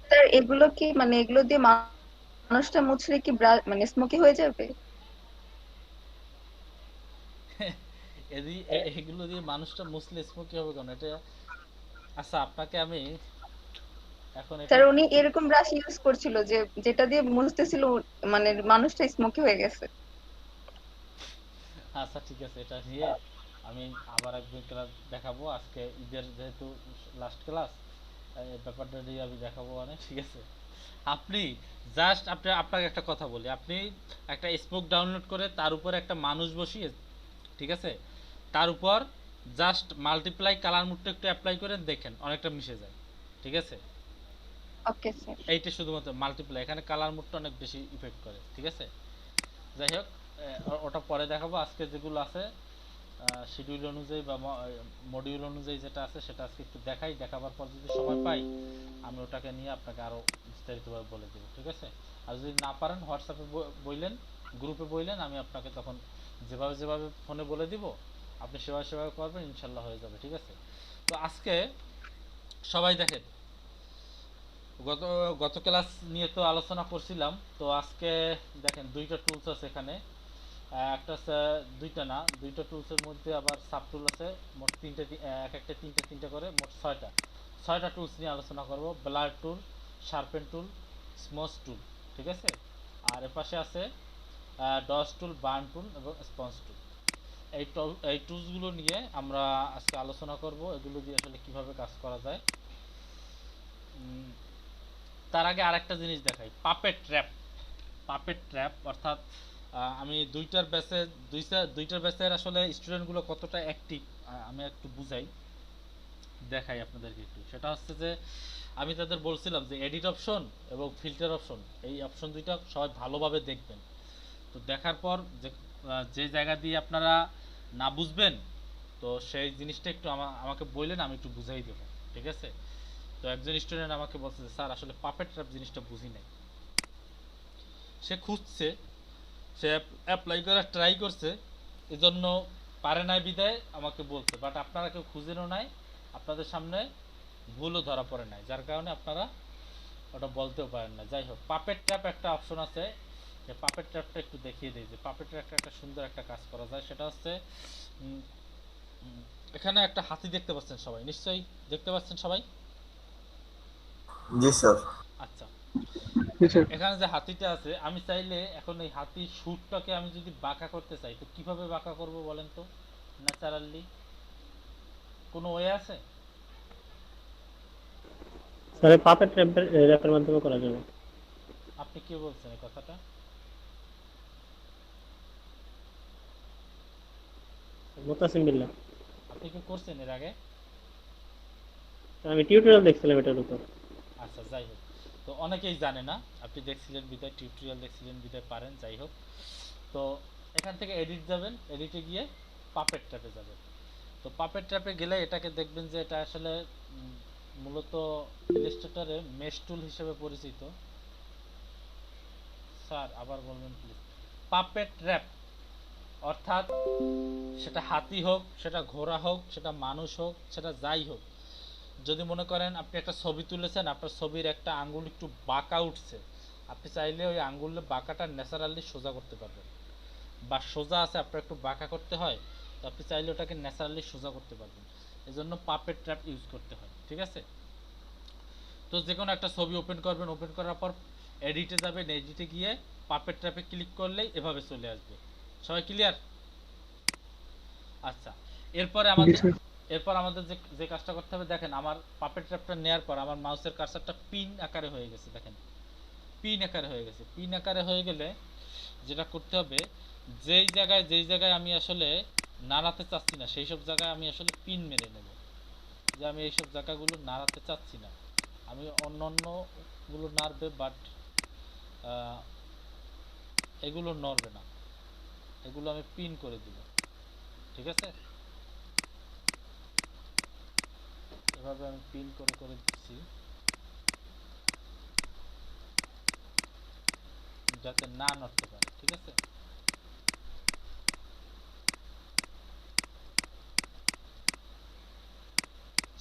স্যার এগুলো কি মানে এগুলো দিয়ে মানুষটা মুছলে কি মানে স্মোকি হয়ে যাবে? এগুলো দিয়ে মানুষটা মুছলে স্মোকি হবে কেন? এটা আচ্ছা আপনাকে আমি এখন এটা, স্যার উনি এরকম ব্রাশ ইউজ করছিল যে যেটা দিয়ে মুছতেছিল মানে মানুষটা স্মোকি হয়ে গেছে। আচ্ছা ঠিক আছে, এটা নিয়ে আমি আবার একদিন ক্লাস দেখাবো, আজকে ঈদের যেহেতু লাস্ট ক্লাস, ব্যাপারটা নিয়ে আমি দেখাবো, মানে ঠিক আছে? আপনি জাস্ট আপনাকে একটা কথা বলি, আপনি একটা স্মোক ডাউনলোড করে তার উপর একটা মানুষ বসিয়ে, ঠিক আছে, তার উপর জাস্ট মাল্টিপ্লাই কালার মুডটা একটু অ্যাপ্লাই করে দেখেন, অনেকটা মিশে যায়, ঠিক আছে? Okay sir. এইটা শুধুমাত্র মাল্টিপ্লাই, এখানে কালার মুডটা অনেক বেশি ইফেক্ট করে, ঠিক আছে? যাই হোক, ওটা পরে দেখাবো, আজকে যেগুলো আছে শিডিউল অনুযায়ী বা মডিউল অনুযায়ী যেটা আছে সেটা আজকে একটু দেখাই, দেখাবার পর যদি সময় পাই আমি ওটাকে নিয়ে আপনাকে আরো বিস্তারিতভাবে বলে দেবো, ঠিক আছে? আর যদি না পারেন হোয়াটসঅ্যাপে বললেন, গ্রুপে বললেন, আমি আপনাকে তখন যেভাবে যেভাবে ফোনে বলে দিব আপনি সেভাবে সেভাবে করবেন, ইনশাল্লাহ হয়ে যাবে, ঠিক আছে? তো আজকে সবাই দেখেন, গত গত ক্লাস নিয়ে তো আলোচনা করছিলাম, তো আজকে দেখেন দুইটা টুলস আছে এখানে, একটা আছে, দুইটা না, দুইটা টুলসের মধ্যে আবার সাব টুল আছে, মোট তিনটে, এক একটা তিনটে করে, মোট ছয়টা টুলস নিয়ে আলোচনা করব। ব্লার টুল, শার্পেন টুল, স্মচ টুল, ঠিক আছে? আর এর পাশে আছে ডস টুল, বার্ন টুল এবং স্পঞ্জ টুল। এই টুলসগুলো নিয়ে আমরা আজকে আলোচনা করব, এগুলো দিয়ে আসলে কিভাবে কাজ করা যায়। তার আগে আরেকটা জিনিস দেখাই, পাপেট ট্র্যাপ। পাপেট ট্র্যাপ অর্থাৎ আমি দুইটার ব্যাচের আসলে স্টুডেন্টগুলো কতটা অ্যাক্টিভ আমি একটু বুঝাই, দেখাই আপনাদেরকে একটু। সেটা হচ্ছে যে আমি তাদের বলছিলাম যে এডিট অপশন এবং ফিল্টার অপশন, এই অপশন দুইটা সবাই ভালোভাবে দেখবেন। তো দেখার পর যে জায়গা দিয়ে আপনারা না বুঝবেন, তো সেই জিনিসটা একটু আমাকে বললেন, আমি একটু বুঝাই দেবো, ঠিক আছে? তো একজন স্টুডেন্ট আমাকে বলছে যে স্যার আসলে পাপেট ট্র্যাপ জিনিসটা বুঝি নাই। সে খুঁজছে, সে অ্যাপ্লাই করার ট্রাই করছে, এজন্য পারে নাই বিদায় আমাকে বলছে। বাট আপনারা কেউ খুঁজেনও নাই, আপনাদের সামনে ভুলও ধরা পড়ে নাই, যার কারণে আপনারা ওটা বলতেও পারেন না। যাই হোক, পাপেট ট্র্যাপ একটা অপশন আছে, যে পাপেট ট্র্যাপটা একটু দেখিয়ে দিই যে পাপেট ট্র্যাপটা একটা সুন্দর একটা কাজ করা যায়। সেটা হচ্ছে এখানে একটা হাতি দেখতে পাচ্ছেন সবাই, নিশ্চয়ই দেখতে পাচ্ছেন সবাই? জি স্যার। আচ্ছা, এখানে যে হাতিটা আছে, আমি চাইলে এখন এই হাতির শুটটাকে আমি যদি বাঁকা করতে চাই, তো কিভাবে বাঁকা করব বলেন তো? ন্যাচারালি কোনো ওয়ে আছে? স্যার পাপেট র‍্যাপের মাধ্যমে করা যাবে। আপনি কি বলছেন এই কথাটা? মুতাসিম বিল্লাহ। আপনি কি করছেন এর আগে? আমি টিউটোরিয়াল দেখছিলাম এটার উপর। আচ্ছা, যাই হোক, তো অনেকেই জানে না, আপনি দেখছিলেন বিদায়, টিউটোরিয়াল দেখছিলেন বিদায় পারেন। যাই হোক, তো এখান থেকে এডিট যাবেন, এডিটে গিয়ে পাপেট ট্র্যাপে যাবেন। তো পাপেট ট্র্যাপে গেলে এটাকে দেখবেন যে এটা আসলে মূলত ইলাস্ট্রেটরে মেশ টুল হিসেবে পরিচিত। স্যার আবার বলবেন প্লিজ। পাপেট ট্র্যাপ অর্থাৎ সেটা হাতি হোক, সেটা ঘোড়া হোক, সেটা মানুষ হোক, সেটা যাই হোক, যদি মনে করেন আপনি একটা ছবি তুলেছেন, আপনার ছবির একটা আঙ্গুল একটু বাঁকা উঠছে, আপনি চাইলে ওই আঙ্গুলের বাঁকাটা ন্যাচারালি সোজা করতে পারবেন। বা সোজা আছে, আপনার একটু বাঁকা করতে হয়, তো আপনি চাইলে ওটাকে ন্যাচারালি সোজা করতে পারবেন। এজন্য পাপেট ট্র্যাপ ইউজ করতে হয়, ঠিক আছে? তো যে কোনো একটা ছবি ওপেন করবেন, ওপেন করার পর এডিটে যাবেন, এডিটে গিয়ে পাপেট ট্র্যাপে ক্লিক করলেই এভাবে চলে আসবে। সবাই ক্লিয়ার? আচ্ছা, এরপর আমাদের যে কাজটা করতে হবে, দেখেন আমার পাপেট ট্র্যাপটা নেওয়ার পর আমার মাউসের কার্সারটা পিন আকারে হয়ে গেছে। দেখেন পিন আকারে হয়ে গেছে। পিন আকারে হয়ে গেলে যেটা করতে হবে, যেই জায়গায় আমি আসলে নাড়াতে চাচ্ছি না, সেই সব জায়গায় আমি আসলে পিন মেরে নেব, যে আমি এইসব জায়গাগুলো নাড়াতে চাচ্ছি না, আমি অন্যগুলো নাড়বে, বাট এগুলো নড়বে না, এগুলো আমি পিন করে দিব, ঠিক আছে? এভাবে আমি পিন করে দিচ্ছি, যাতে না নড়তে পারে, ঠিক আছে?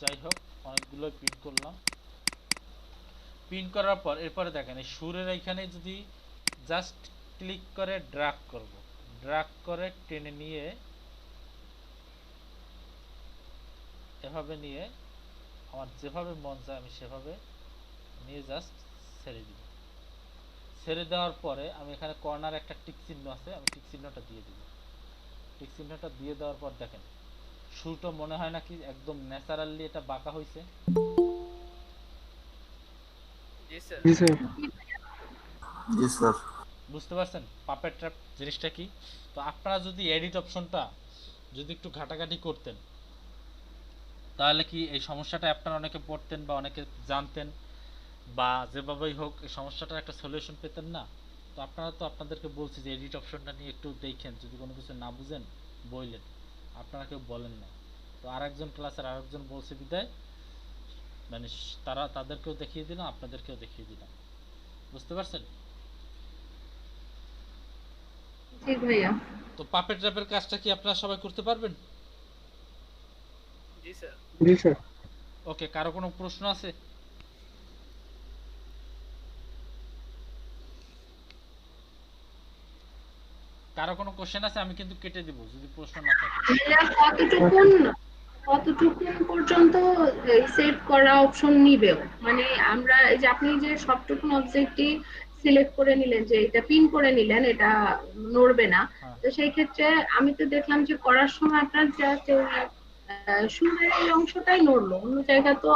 যাই হোক, অনেকগুলো পিন করলাম। পিন করার পর এরপরে দেখেন এই সুরের এইখানে যদি জাস্ট ক্লিক করে ড্র্যাগ করব, ড্র্যাগ করে টেনে নিয়ে এভাবে নিয়ে আমার যেভাবে মন চায় আমি সেভাবে নিয়ে জাস্ট ছেড়ে দিব। ছেড়ে দেওয়ার পরে আমি এখানে কর্নার একটা টিক চিহ্ন আছে, আমি টিক চিহ্নটা দিয়ে দিব। টিক চিহ্নটা দিয়ে দেওয়ার পর দেখেন সুরটা মনে হয় নাকি একদম ন্যাচারালি এটা বাঁকা হয়েছে? জি স্যার। জি স্যার। জি স্যার। বুঝতে পারছেন পাপেট ট্র্যাপ জিনিসটা কি? তো আপনারা যদি এডিট অপশনটা যদি একটু ঘাটাঘাটি করতেন, তাহলে কি এই সমস্যাটা আপনারা অনেকে পড়তেন বা অনেকে জানতেন, বা যেভাবেই হোক এই সমস্যাটার একটা সলিউশন পেতেন না? তো আপনারা তো আপনাদেরকে বলছি যে এডিট অপশনটা নিয়ে একটু দেখেন, যদি কোনো কিছু না বুঝেন বললেন, আপনারা কেউ বলেন না। তো আরেকজন ক্লাসের আরেকজন বলছে বিদায়, মানে তাদেরকেও দেখিয়ে দিলাম, আপনাদেরকেও দেখিয়ে দিলাম। বুঝতে পারছেন? জি ভাইয়া। তো পাপেট ট্র্যাপের কাজটা কি আপনারা সবাই করতে পারবেন? জি স্যার। জি স্যার। ওকে, কারো কোনো প্রশ্ন আছে? কারো কোনো কোশ্চেন আছে? আমি কিন্তু কেটে দিব যদি প্রশ্ন না থাকে। কতটুকুন পর্যন্ত সেভ করা অপশন নিবেও, মানে আমরা এই যে আপনি যে সবটুকুন অবজেক্টই সিলেক্ট করে নিলেন, যে এটা পিন করে নিলেন, এটা নড়বে না, তো সেই ক্ষেত্রে আমি তো দেখলাম যে করার সময় আপনার জাস্ট সুরের এই অংশটাই নড়লো, অন্য জায়গা তো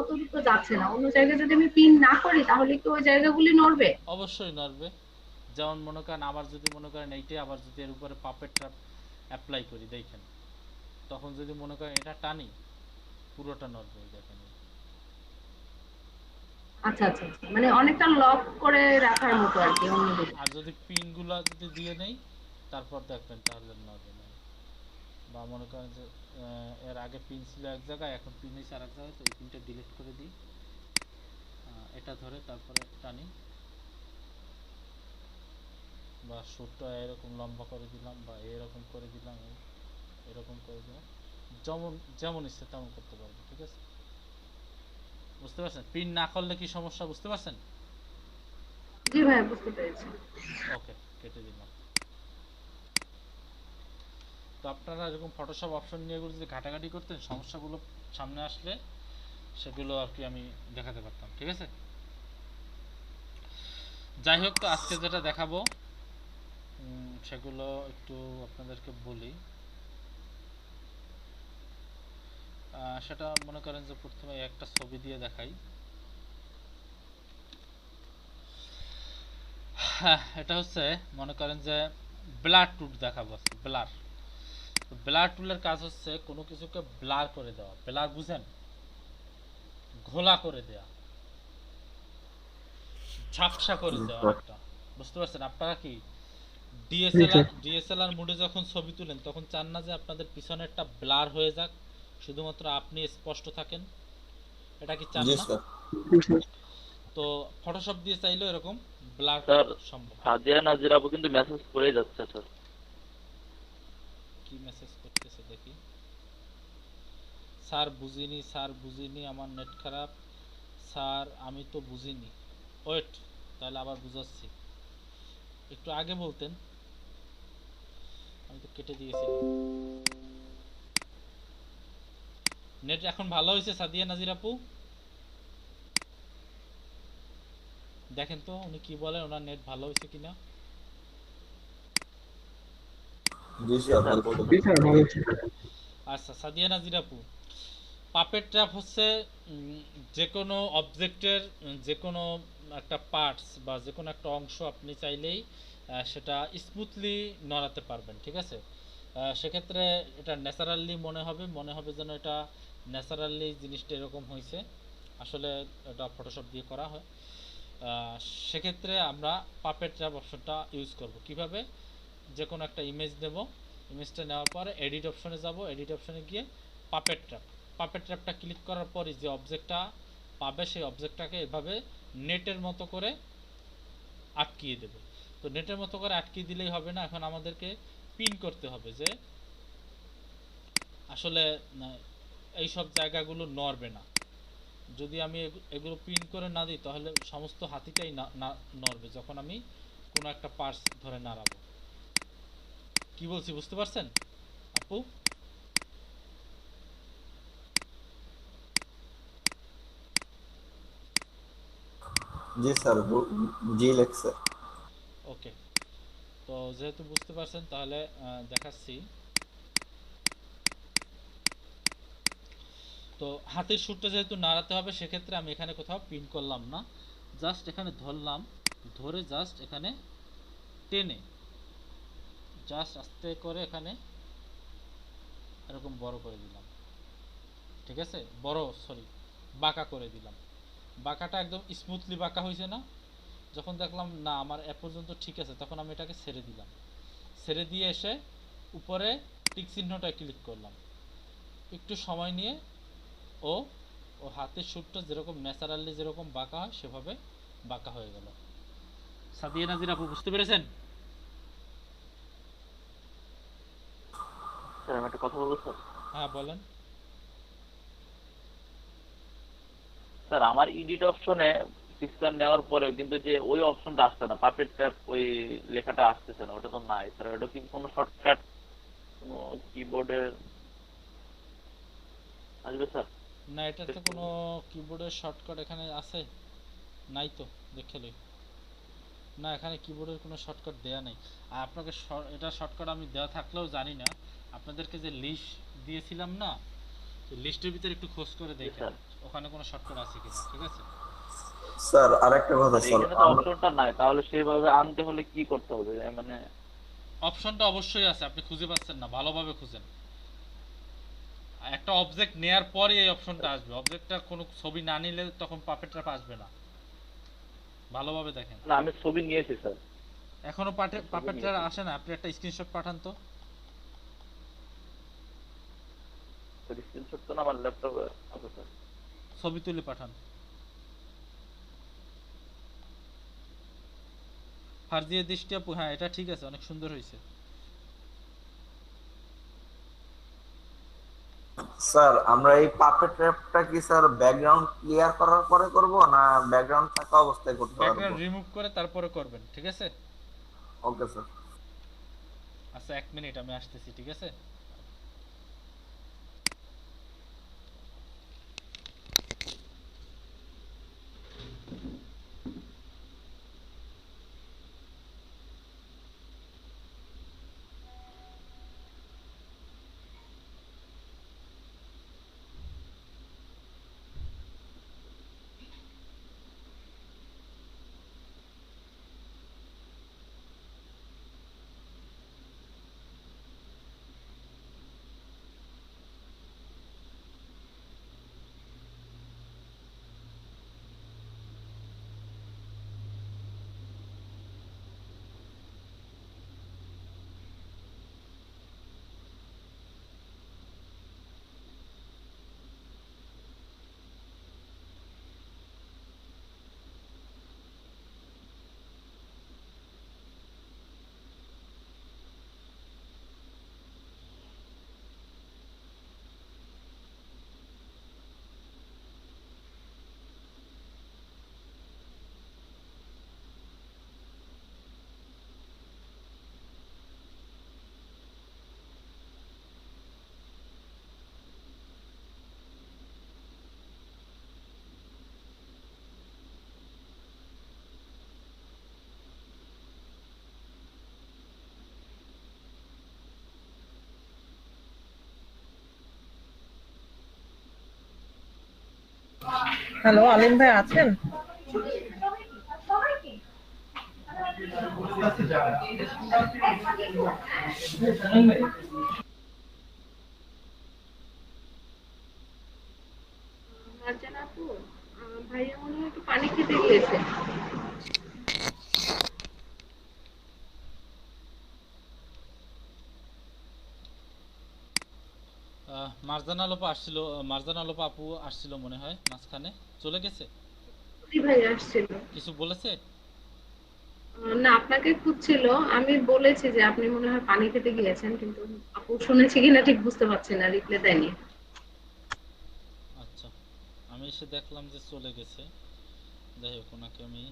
অতটুকু যাচ্ছে না, অন্য জায়গায় যদি আমি পিন না করি তাহলে কি ওই জায়গাগুলি নড়বে? অবশ্যই নড়বে। যেমন মনে করেন আবার যদি মনে করেন এইটাই আবার যদি এর উপরে পাপেট ট্র্যাপ অ্যাপ্লাই করি দেখেন, তখন যদি মনে করেন এটা টানি পুরোটা নড়বে, এই দেখেন। আচ্ছা আচ্ছা আচ্ছা, মানে অনেকটা লক করে রাখার মতো আর কি অন্যদিকে। আর যদি পিনগুলো যদি দিয়ে নেই তারপর দেখবেন তাহলে নড়বে না। বা মনে করেন যে এর আগে পিন ছিল এক জায়গায়, এখন পিন হয়েছে আর এক জায়গায়, তো এই পিনটা ডিলিট করে দিই, এটা ধরে তারপরে টানি, বা সুরটা এরকম লম্বা করে দিলাম বা এরকম করে দিলাম, এরকম করে দিলাম, যেমন যেমন ইচ্ছে তেমন করতে পারবো। ঠিক আছে, বুঝতে পারছেন? পিন না করলে কি সমস্যা বুঝতে পারছেন? জি ভাই, বুঝতে পেরেছি। ওকে, কেটে দিলাম। তো আপনারা এরকম ফটোশপ অপশন নিয়ে যদি ঘাটাঘাটি করতেন, সমস্যাগুলো সামনে আসলে সেগুলো আর কি আমি দেখাতে পারতাম। ঠিক আছে, যাই হোক, তো আজকে যেটা দেখাবো সেগুলো একটু আপনাদেরকে বলি। সেটা মনে করেন যে প্রথমে একটা ছবি দিয়ে দেখাই। হ্যাঁ, এটা হচ্ছে মনে করেন যে ব্লার টুল দেখাবো আজকে। ব্লার টুলের কাজ হচ্ছে কোনো কিছুকে ব্লার করে দেওয়া। ব্লার বুঝেন? ঘোলা করে দেওয়া, ঝাপসা করে দেওয়া একটা। বুঝতে পারছেন? আপনারা কি ডিএসএলআর মোডে যখন ছবি তুলেন তখন চান না যে আপনাদের পিছনেরটা ব্লার হয়ে যাক, শুধুমাত্র আপনি স্পষ্ট থাকেন? এটা কি চান না? তো ফটোশপ দিয়ে চাইলেও এরকম ব্লার সম্ভব। সাদিয়া নাজির আপু কিন্তু মেসেজ করে যাচ্ছে স্যার। কি মেসেজ করতেছে দেখি। স্যার বুঝিনি, আমার নেট খারাপ স্যার, আমি তো বুঝিনি। ওয়েট, তাহলে আবার বুঝাচ্ছি, একটু আগে বলতেন, আমি তো কেটে দিয়েছিলাম। নেট এখন ভালো হয়েছে সাদিয়া নাজির আপু? দেখেন তো উনি কি বলেন, ওনার নেট ভালো হয়েছে কিনা। আচ্ছা সাদিয়া নাজির আপু, পাপেট ট্র্যাপ হচ্ছে যে কোনো অবজেক্টের যে কোনো একটা পার্টস বা যে কোনো একটা অংশ আপনি চাইলেই সেটা স্মুথলি নড়াতে পারবেন। ঠিক আছে, সেক্ষেত্রে এটা ন্যাচারালি মনে হবে যেন এটা ন্যাচারালি জিনিসটা এরকম হয়েছে, আসলে এটা ফটোশপ দিয়ে করা হয়। সেক্ষেত্রে আমরা পাপেট ট্র্যাপ অপশনটা ইউজ করব। কিভাবে? যে কোনো একটা ইমেজ নেব, ইমেজটা নেওয়ার পরে এডিট অপশনে যাব, এডিট অপশনে গিয়ে পাপেট ট্র্যাপটা ক্লিক করার পরে যে অবজেক্টটা পাবে সেই অবজেক্টটাকে এভাবে নেটের মতো করে আটকিয়ে দেবে। তো নেটের মতো করে আটকিয়ে দিলেই হবে না, এখন আমাদেরকে পিন করতে হবে যে আসলে এই সব জায়গাগুলো নড়বে না। যদি আমি এগুলো পিন করে না দিই তাহলে সমস্ত হাতিটাই নড়বে যখন আমি কোনো একটা পার্টস ধরে নাড়াবো। কি বলছি বুঝতে পারছেন আপু? জি স্যার, জি লেখছে। ওকে, তো যেহেতু বুঝতে পারছেন তাহলে দেখাচ্ছি। তো হাতের সুরটা যেহেতু নাড়াতে হবে সেক্ষেত্রে আমি এখানে কোথাও পিন করলাম না, জাস্ট এখানে ধরলাম, ধরে জাস্ট এখানে টেনে জাস্ট আস্তে করে এখানে এরকম বড় করে দিলাম। ঠিক আছে, বাঁকা করে দিলাম। বাঁকাটা একদম স্মুথলি বাঁকা হয়েছে না? যখন দেখলাম না আমার এ পর্যন্ত ঠিক আছে, তখন আমি এটাকে ছেড়ে দিলাম। ছেড়ে দিয়ে এসে উপরে টিক চিহ্নটা ক্লিক করলাম। একটু সময় নিয়ে ও হাতের সুরটা যেরকম ন্যাচারালি যেরকম বাঁকা হয় সেভাবে বাঁকা হয়ে গেল। সাদিয়া নাজির আপু বুঝতে পেরেছেন? স্যার আমি একটা কথা বলবো স্যার? হ্যাঁ বলেন। স্যার আমার এডিট অপশনে পিকচার নেওয়ার পরে কিন্তু যে ওই অপশনটা আসছে না, পাপেট ট্র্যাপ ওই লেখাটা আসতেছে না, ওটা তো নাই স্যার। ওটা কি কোনো শর্টকাট কোনো কিবোর্ডের আসবে স্যার? না, এটা তো কোনো কিবোর্ডের শর্টকাট এখানে আছে নাই তো, দেখে লই। না, এখানে কিবোর্ডের কোনো শর্টকাট দেয়া নেই। আর আপনাকে এটা শর্টকাট আমি দেওয়া থাকলেও জানি না। আপনাদেরকে যে লিস্ট দিয়েছিলাম না, তো লিস্টের ভিতরে একটু খোঁজ করে দেখেন স্যার। ওখানে কোনো শর্টকাট আছে কিনা, ঠিক আছে? স্যার আরেকটা কথা আর স্যার, এখানে তো অপশনটা নাই, তাহলে সেইভাবে আনতে হলে কি করতে হবে মানে? অপশনটা অবশ্যই আছে, আপনি খুঁজে পাচ্ছেন না, ভালোভাবে খুঁজেন। একটা অবজেক্ট নেয়ার পরই এই অপশনটা আসবে, অবজেক্টটার কোনো ছবি না নিলে তখন পাপেট ট্র্যাপ আসবে না, ভালোভাবে দেখেন। না আমি ছবি নিয়েছি স্যার। এখনো পাপেট ট্র্যাপ আসে না, আপনি একটা স্ক্রিনশট পাঠান তো। স্ক্রিনশট তো না আমার ল্যাপটপে আছে স্যার। ছবি তুলে পাঠান। ফারজিয়া দৃষ্টি আপু, হ্যাঁ এটা ঠিক আছে, অনেক সুন্দর হয়েছে। স্যার আমরা এই পাপেট ট্র্যাপটা কি স্যার ব্যাকগ্রাউন্ড ক্লিয়ার করার পরে করব না ব্যাকগ্রাউন্ড থাকা অবস্থায় করতে পারবো? ব্যাকগ্রাউন্ড রিমুভ করে তারপরে করবেন, ঠিক আছে? Okay sir. আচ্ছা 1 মিনিট আমি আসতেছি, ঠিক আছে? হ্যালো, আলিম ভাই আছেন? মার্জানা আপু, ভাইয়া মনে হয় একটু পানি খেতে গিয়েছে। মারজানা লোপা আসছিল, মারজানা লোপা আপু আসছিল মনে হয়, মাঝখানে চলে গেছে। জি ভাই আসছিল। কিছু বলেছে? না আপনাকে খুঁজছিল, আমি বলেছি যে আপনি মনে হয় পানি খেতে গিয়েছেন, কিন্তু আপু শুনেছি কিনা ঠিক বুঝতে পারছি না, রিপ্লাই দেয়নি। আচ্ছা আমি এসে দেখলাম যে চলে গেছে, যাই হোক ওনাকে আমি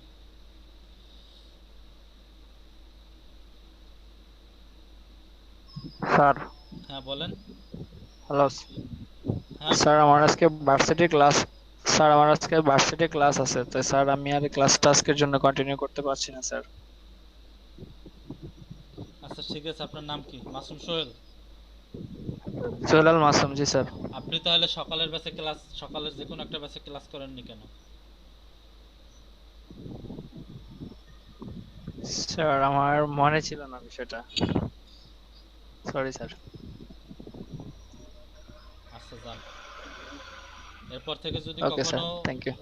স্যার। হ্যাঁ বলেন। হ্যালো হ্যাঁ স্যার, আমার আজকে ভার্সিটি ক্লাস, স্যার আমার আজকে ভার্সিটি ক্লাস আছে, তো স্যার আমি আর ক্লাসটা আজকের জন্য কন্টিনিউ করতে পারছি না স্যার। আচ্ছা ঠিক আছে, আপনার নাম কি? মাসুম সোহেল? সোহেল আল মাসুম, জি স্যার। আপনি তাহলে সকালের ব্যাচে ক্লাস, সকালের যে কোনো একটা ব্যাচে ক্লাস করেননি কেন? স্যার আমার মনে ছিল না বিষয়টা, সরি স্যার। আচ্ছা যান, এরপর থেকে যদি ওকে স্যার, কখনো থ্যাংক ইউ।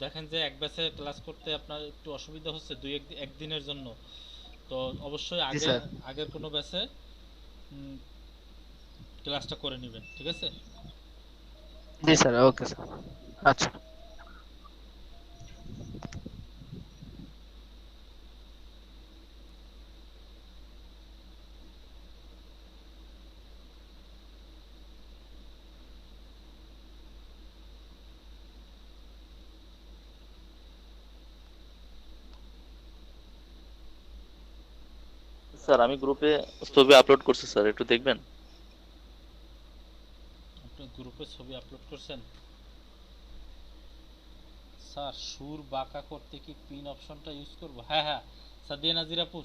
দেখেন যে এক ব্যাচে ক্লাস করতে আপনার একটু অসুবিধা হচ্ছে একদিনের জন্য, তো অবশ্যই জি আগে স্যার। আগের কোনো ব্যাচে ক্লাসটা করে নেবেন, ঠিক আছে? জি স্যার, ওকে স্যার। আচ্ছা স্যার আমি গ্রুপে ছবি আপলোড করছি স্যার, একটু দেখবেন। আপনি গ্রুপে ছবি আপলোড করছেন? স্যার সুর বাঁকা করতে কি পিন অপশনটা ইউজ করব? হ্যাঁ হ্যাঁ সাদিয়া নাজির আপু,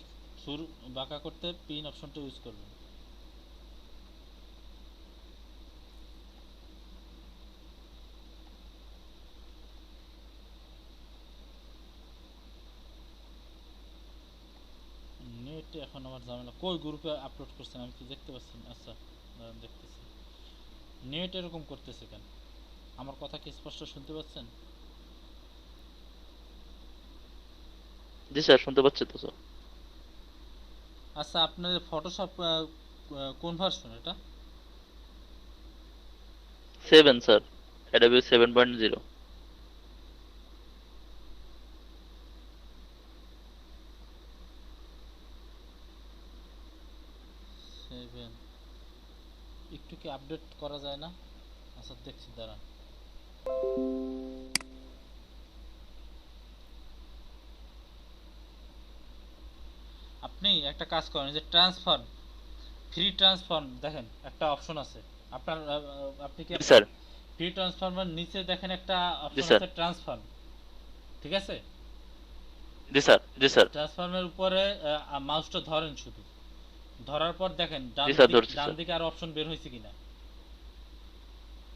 সুর বাঁকা করতে পিন অপশনটা ইউজ করবেন। নেট এখন আমার ঝামেলা। কই গ্রুপে আপলোড করছেন আমি কি দেখতে পাচ্ছি না? আচ্ছা দাঁড়ান দেখতেছি। নেট এরকম করতেছে কেন? আমার কথা কি স্পষ্ট শুনতে পাচ্ছেন? জি স্যার, শুনতে পাচ্ছি তো স্যার। আচ্ছা আপনার ফটোশপ কোন ভার্সন এটা? 7 স্যার, Adobe 7.0। 7 একটু কি আপডেট করা যায় না? আচ্ছা দেখছি দাঁড়ান। আপনি একটা কাজ করেন, যে ট্রান্সফার, ফ্রি ট্রান্সফার দেখেন একটা অপশন আছে আপনার, আপনি কি জি স্যার। ফ্রি ট্রান্সফারমার নিচে দেখেন একটা জি অপশন স্যার। আছে ট্রান্সফার, ঠিক আছে? জি স্যার। জি স্যার। ট্রান্সফার্মের উপরে মাউসটা ধরেন, শুধু ধরার পর দেখেন জি স্যার, ধরছি ডান স্যার। দিকে আর অপশন বের হয়েছে কিনা।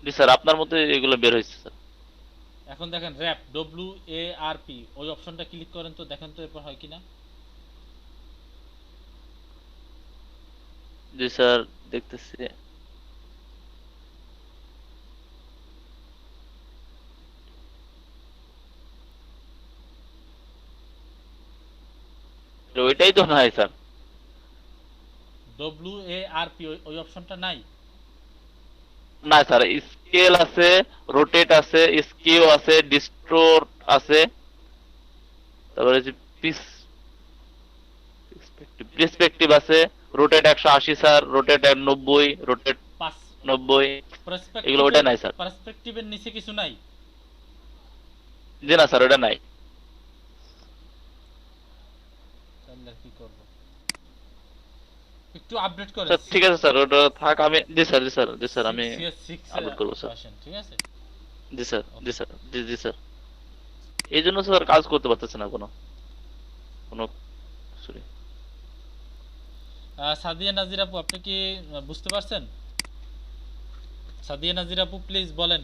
জি স্যার, আপনার মতে এগুলো বের হয়েছে স্যার। এখন দেখেন র‍্যাপ WARP ওই অপশনটা ক্লিক করেন তো, দেখেন তো এরপর হয় কিনা। জি স্যার, দেখতেছি। ওইটাই তো নাই স্যার। WARP ওই অপশনটা নাই। না স্যার, স্কেল আছে, রোটেট আছে, স্কিউ আছে, ডিস্টোর্ট আছে, তারপরে যে পার্সপেক্টিভ আছে, রোটেট 180 স্যার, রোটেট 90, রোটেট 90, এগুলো ওটা নাই স্যার। পার্সপেক্টিভের নিচে কিছু নাই। জি না স্যার, ওটা নাই। তাহলে কি করব? একটু আপডেট করেন। স্যার ঠিক আছে স্যার, ওটা থাক। আমি জি স্যার, জি স্যার, জি স্যার, আমি CS6 আপলোড করব স্যার। আসেন, ঠিক আছে? জি স্যার, জি স্যার, জি জি স্যার। এই জন্য স্যার কাজ করতে পারতেছে না কোনো সরি। সাদিয়া নাজির আপু, আপনি কি বুঝতে পারছেন? সাদিয়া নাজির আপু প্লিজ বলেন।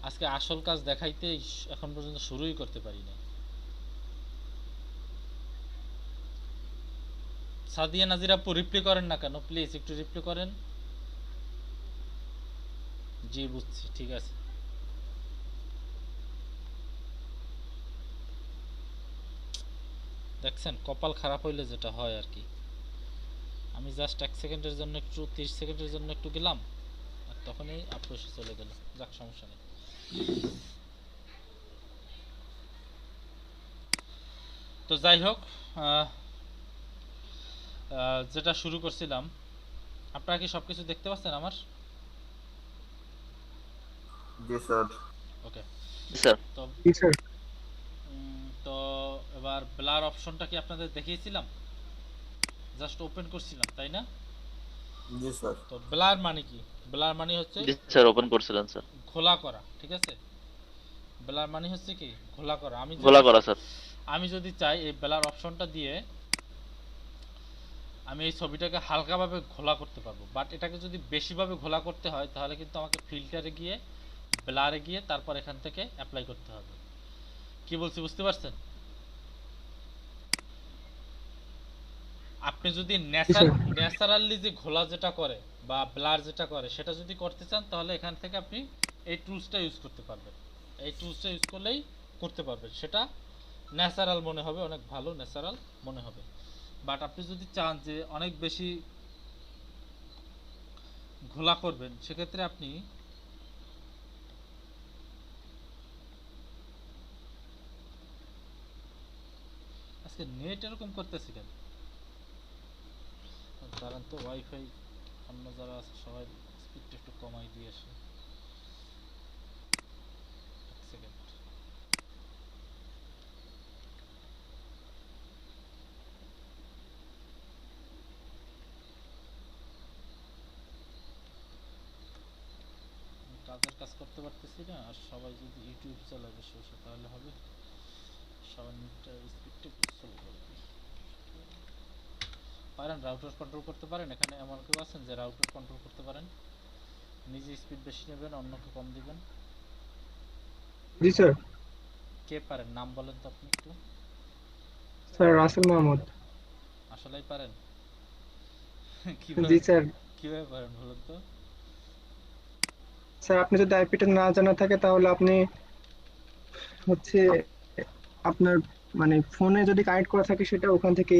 আজকে আসল কাজ দেখাইতে এখন পর্যন্ত শুরুই করতে পারি না। সাদিয়া নাজির আপু রিপ্লাই করেন না কেন? প্লিজ একটু রিপ্লাই করেন। জি বুঝছি, ঠিক আছে। দেখছেন কপাল খারাপ হইলে যেটা হয় আর কি। আমি জাস্ট 1 সেকেন্ডের জন্য একটু 30 সেকেন্ডের জন্য একটু গেলাম, আর তখনই আপলোসে চলে গেল। যাক, সমস্যা নেই। তো যাই হোক, যেটা শুরু করছিলাম, আপনারা কি সবকিছু দেখতে পাচ্ছেন আমার? জি স্যার। ওকে জি স্যার। জি স্যার। তো এবার ব্লার অপশনটা কি আপনাদের দেখিয়েছিলাম? জাস্ট ওপেন করছিলাম, তাই না? জি স্যার। তো ব্লার মানে কি? ব্লার মানে হচ্ছে জি স্যার, ওপেন করছিলেন স্যার। ঘোলা করা, ঠিক আছে? ব্লার মানে হচ্ছে কি ঘোলা করা। ঘোলা করা স্যার। আমি যদি চাই এই ব্লার অপশনটা দিয়ে আমি এই ছবিটাকে হালকাভাবে ঘোলা করতে পারবো, বাট এটাকে যদি বেশিভাবে ঘোলা করতে হয় তাহলে কিন্তু আমাকে ফিল্টারে গিয়ে, ব্লারে গিয়ে তারপর এখান থেকে অ্যাপ্লাই করতে হবে। কি বলছি বুঝতে পারছেন? আপনি যদি ন্যাচারালি যে ঘোলা যেটা করে বা ব্লার যেটা করে সেটা যদি করতে চান, তাহলে এখান থেকে আপনি এই টুলসটা ইউজ করতে পারবেন। এই টুলসটা ইউজ করলেই করতে পারবেন, সেটা ন্যাচারাল মনে হবে, অনেক ভালো ন্যাচারাল মনে হবে। বাট আপনি যদি চান যে অনেক বেশি ঘোলা করবেন, সেক্ষেত্রে আপনি আজকে নেট এরকম করতেছি কেন? কারণ তো ওয়াইফাই অন্য যারা আছে সবাই স্পিডটা একটু কমাই দিয়ে আসে। এক সেকেন্ড। কাজের কাজ করতে পারতেছি না, আর সবাই যদি ইউটিউব চালায় বসে বসে তাহলে হবে? সবার নেটটা স্পিডটা একটু স্লো করে দিই। পারেন রাউটার কন্ট্রোল করতে পারেন? এখানে এমন কেউ আছেন যে রাউটার কন্ট্রোল করতে পারেন? নিজে স্পিড বেশি নেবেন, অন্যকে কম দিবেন? জি স্যার। কে পারেন? নাম বলেন তো আপনি একটু। স্যার রাসেল মাহমুদ। আসলেই পারেন? জি কিভাবে স্যার। কিভাবে পারেন বলুন তো? স্যার আপনি যদি আইপিটা না জানা থাকে তাহলে আপনি হচ্ছে আপনার মানে ফোনে যদি কানেক্ট করা থাকে সেটা ওখান থেকে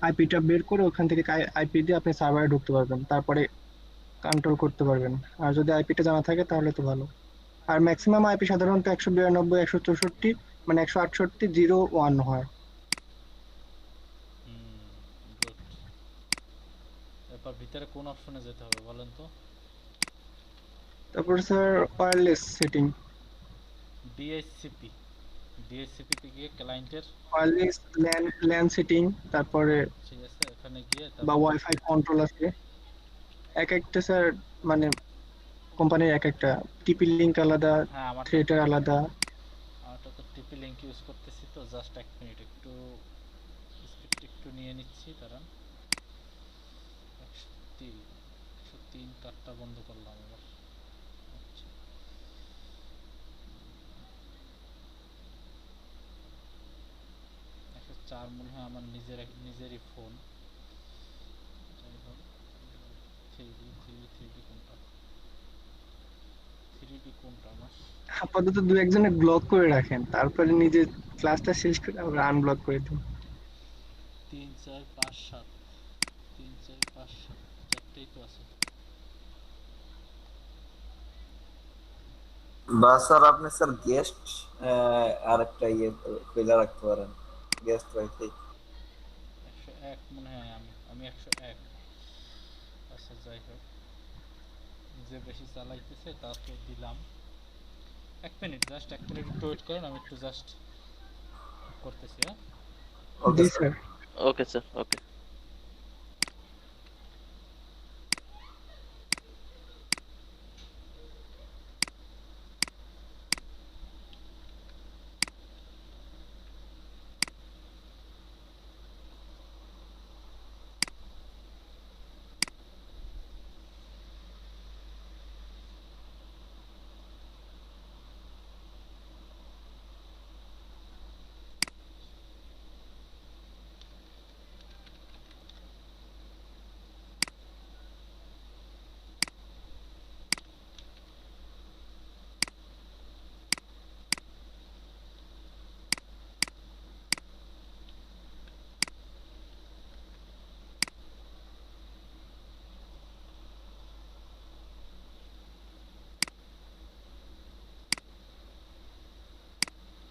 আইপিটা বের করে ওখান থেকে আইপি দিয়ে আপনি সার্ভারে ঢুকতে পারবেন, তারপরে কন্ট্রোল করতে পারবেন। আর যদি আইপিটা জানা থাকে তাহলে তো ভালো। আর ম্যাক্সিমাম আইপি সাধারণত 192 164 মানে 168.0.1 হয়। গুড। এরপর ভিতরে কোন অপশনে যেতে হবে বলেন তো? তারপর স্যার ওয়্যারলেস সেটিং, ডিএইচসিপি তে গিয়ে ক্লায়েন্টের ওয়্যারলেস ল্যান সেটিং, তারপরে ঠিক আছে এখানে গিয়ে বা তারপর ওয়াইফাই কন্ট্রোল আছে এক একটা স্যার, মানে কোম্পানির এক একটা টিপি লিংক আলাদা, হ্যাঁ আমারটা থ্রেটার আলাদা। তো টিপি লিংক ইউজ করতেছি, তো জাস্ট 1 মিনিট একটু স্ক্রিপ্ট একটু নিয়ে নিচ্ছি কারণ 103 কার্ডটা বন্ধ করলাম আবার। আচ্ছা 104 মনে হয় আমার নিজেরই ফোন। যাই হোক 3D কোনটা? 3D কোনটা আমার? আপাতত দু একজনে ব্লক করে রাখেন, তারপরে নিজে ক্লাসটা শেষ করে আবার আনব্লক করে দিন। 3 4 5 7 3 4 5 7 চারটেই তো আছে। বা স্যার আপনি স্যার গেস্ট আরেকটা ইয়ে খুলে রাখতে পারেন, গেস্ট ওয়াইফাই। 101 মনে হয় আমি 101। আচ্ছা যাই হোক, যে বেশি চালাইতেছে তাকে দিলাম। 1 মিনিট, জাস্ট 1 মিনিট একটু ওয়েট করেন, আমি একটু জাস্ট করতেছি। হ্যাঁ ওকে জি স্যার। স্যার। ওকে স্যার, ওকে।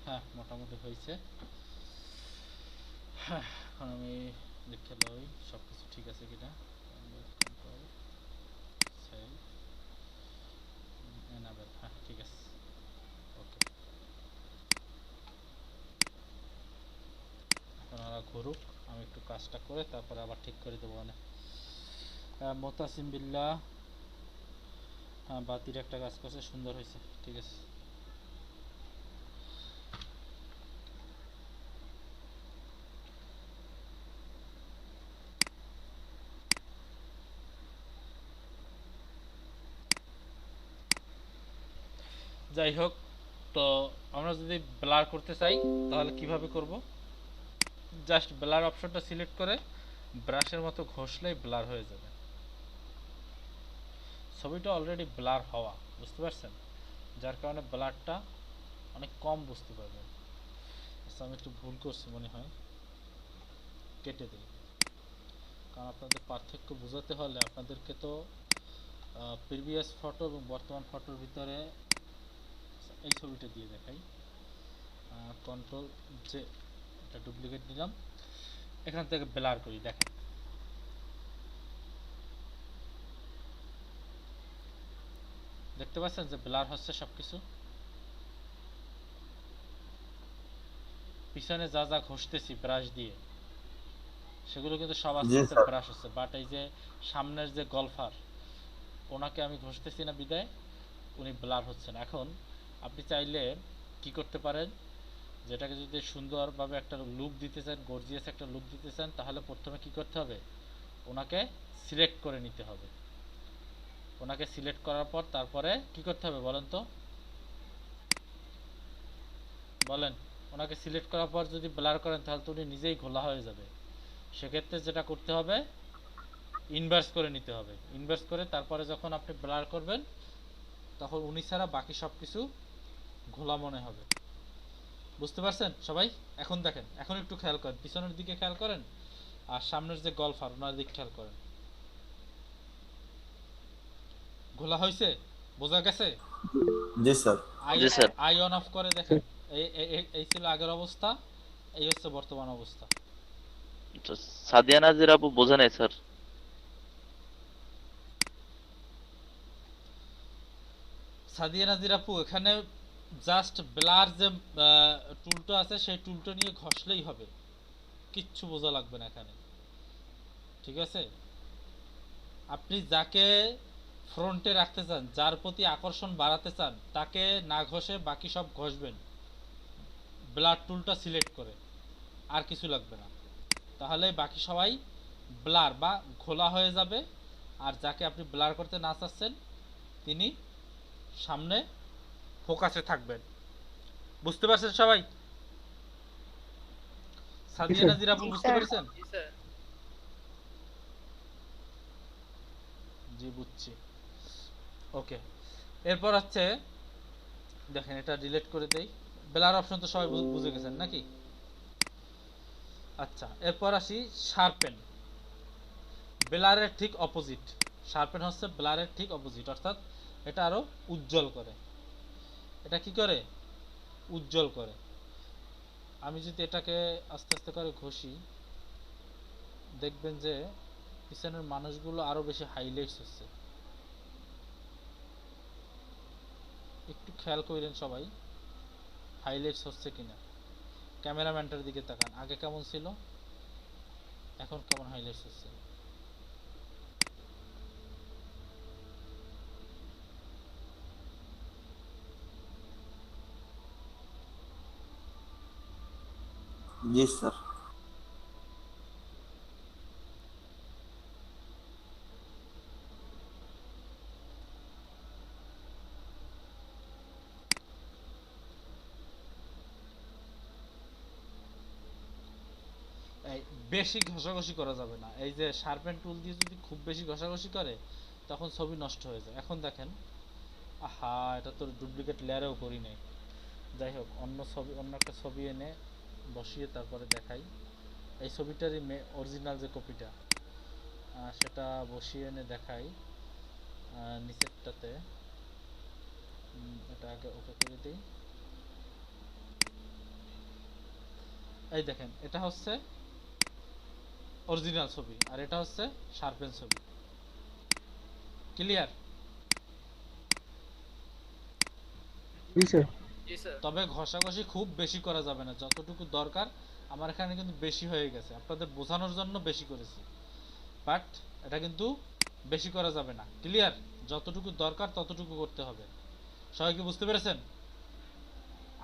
হ্যাঁ মোটামুটি হয়েছে। এখন আমি দেখে লই সবকিছু ঠিক আছে কিনা। কন্ট্রোল সেভ এনাবেল, হ্যাঁ ঠিক আছে, ওকে। এখন ওরা ঘুরুক, আমি একটু কাজটা করে তারপরে আবার ঠিক করে দেবো। মানে মোতাসিম বিল্লাহ, হ্যাঁ বাতির একটা কাজ করছে, সুন্দর হয়েছে, ঠিক আছে। যাই হোক, তো আমরা যদি ব্লার করতে চাই তাহলে কিভাবে করব? জাস্ট ব্লার অপশনটা সিলেক্ট করে ব্রাশের মতো ঘষলেই ব্লার হয়ে যাবে। ছবিটা অলরেডি ব্লার হওয়া, বুঝতে পারছেন, যার কারণে ব্লারটা অনেক কম বুঝতে পারবেন। আচ্ছা আমি একটু ভুল করছি মনে হয়, কেটে দিই, কারণ আপনাদের পার্থক্য বোঝাতে হলে আপনাদেরকে তো প্রিভিয়াস ফটো এবং বর্তমান ফটোর ভিতরে এই ছবিটা দিয়ে দেখাই। কন্ট্রোল যে এটা ডুপ্লিকেট নিলাম, এখান থেকে ব্লার করি, দেখেন দেখতে পাচ্ছেন যে ব্লার হচ্ছে সবকিছু। পিছনে যা যা ঘষতেছি ব্রাশ দিয়ে সেগুলো কিন্তু সব আস্তে আস্তে ব্রাশ হচ্ছে, বাট এই যে সামনের যে গলফার ওনাকে আমি ঘষতেছি না বিদায় উনি ব্লার হচ্ছে না। এখন আপনি চাইলে কি করতে পারেন, যেটাকে যদি সুন্দরভাবে একটা লুক দিতে চান, গর্জিয়াস একটা লুক দিতে চান, তাহলে প্রথমে কি করতে হবে, ওনাকে সিলেক্ট করে নিতে হবে। ওনাকে সিলেক্ট করার পর তারপরে কি করতে হবে বলেন তো, বলেন, ওনাকে সিলেক্ট করার পর যদি ব্লার করেন তাহলে তো উনি নিজেই ঘোলা হয়ে যাবে। সেক্ষেত্রে যেটা করতে হবে, ইনভার্স করে নিতে হবে। ইনভার্স করে তারপরে যখন আপনি ব্লার করবেন তখন উনি ছাড়া বাকি সব কিছু ঘোলা মনে হবে। বুঝতে পারছেন সবাই? এখন দেখেন, এখন একটু খেয়াল করেন, পিছনের দিকে খেয়াল করেন আর সামনের যে গলফার ওনার দিকে খেয়াল করেন। ঘোলা হয়েছে? বোঝা গেছে? জি স্যার। জি স্যার। আই অন অফ করে দেখেন। এই ছিল আগের অবস্থা, এই হচ্ছে বর্তমান অবস্থা। সাদিয়া নাজির আপু বোঝে নাই স্যার। সাদিয়া নাজির আপু, এখানে জাস্ট ব্লার যে টুলটা আছে সেই টুলটা নিয়ে ঘষলেই হবে, কিচ্ছু বোঝা লাগবে না এখানে। ঠিক আছে? আপনি যাকে ফ্রন্টে রাখতে চান, যার প্রতি আকর্ষণ বাড়াতে চান, তাকে না ঘষে বাকি সব ঘষবেন ব্লার টুলটা সিলেক্ট করে, আর কিছু লাগবে না। তাহলে বাকি সবাই ব্লার বা ঘোলা হয়ে যাবে। আর যাকে আপনি ব্লার করতে না চাচ্ছেন তিনি সামনে ফোকাসে থাকবেন। বুঝতে পারছেন সবাই? সাদিয়া নাজির আপু বুঝতে পেরেছেন? জি স্যার। জি বুঝছি। ওকে, এরপর হচ্ছে দেখেন, এটা ডিলিট করে দেই। ব্লার অপশন তো সবাই বুঝে গেছেন নাকি? আচ্ছা, এরপর আসি শার্পেন। ব্লারের ঠিক অপোজিট। শার্পেন হচ্ছে ব্লারের ঠিক অপোজিট, অর্থাৎ এটা আরো উজ্জ্বল করে। এটা কি করে? উজ্জ্বল করে। আমি যদি এটাকে আস্তে আস্তে করে ঘষি, দেখবেন যে পিছনের মানুষগুলো আরো বেশি হাইলাইটস হচ্ছে। একটু খেয়াল করেন সবাই, হাইলাইটস হচ্ছে কিনা। ক্যামেরাম্যানটার দিকে তাকান, আগে কেমন ছিল, এখন কেমন হাইলাইটস হচ্ছে। জি স্যার। বেশি ঘষাঘষি করা যাবে না। এই যে শার্পেন টুল দিয়ে যদি খুব বেশি ঘষাঘষি করে তখন ছবি নষ্ট হয়ে যায়। এখন দেখেন, আহা, এটা তো ডুপ্লিকেট লেয়ারেও করি নাই। যাই হোক, অন্য একটা ছবি এনে বসিয়ে তারপরে দেখাই। এই ছবিটারই অরিজিনাল যে কপিটা সেটা বসিয়ে এনে দেখাই নিচেরটাতে। এটা আগে ওকে করে দিই। এই দেখেন, এটা হচ্ছে অরিজিনাল ছবি আর এটা হচ্ছে শার্পেন ছবি। ক্লিয়ার? তবে ঘষাঘষি খুব বেশি করা যাবে না, যতটুকু দরকার। আমার এখানে কিন্তু বেশি হয়ে গেছে, আপনাদের বোঝানোর জন্য বেশি করেছি, বাট এটা কিন্তু বেশি করা যাবে না। ক্লিয়ার? যতটুকু দরকার ততটুকু করতে হবে। সবাই কি বুঝতে পেরেছেন?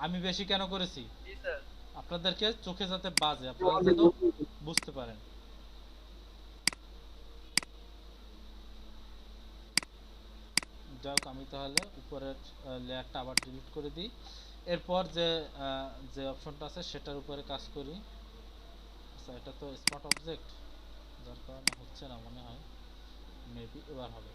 আমি বেশি কেন করেছি? জি স্যার। আপনাদেরকে চোখে যাতে বাজে, আপনারা যাতে বুঝতে পারেন। যাক, আমি তাহলে উপরের লেয়ারটা আবার ডিলিট করে দিই। এরপর যে অপশনটা আছে সেটার উপরে কাজ করি। আচ্ছা, এটা তো স্মার্ট অবজেক্ট, যার কারণে হচ্ছে না মনে হয়। মেবি এবার হবে।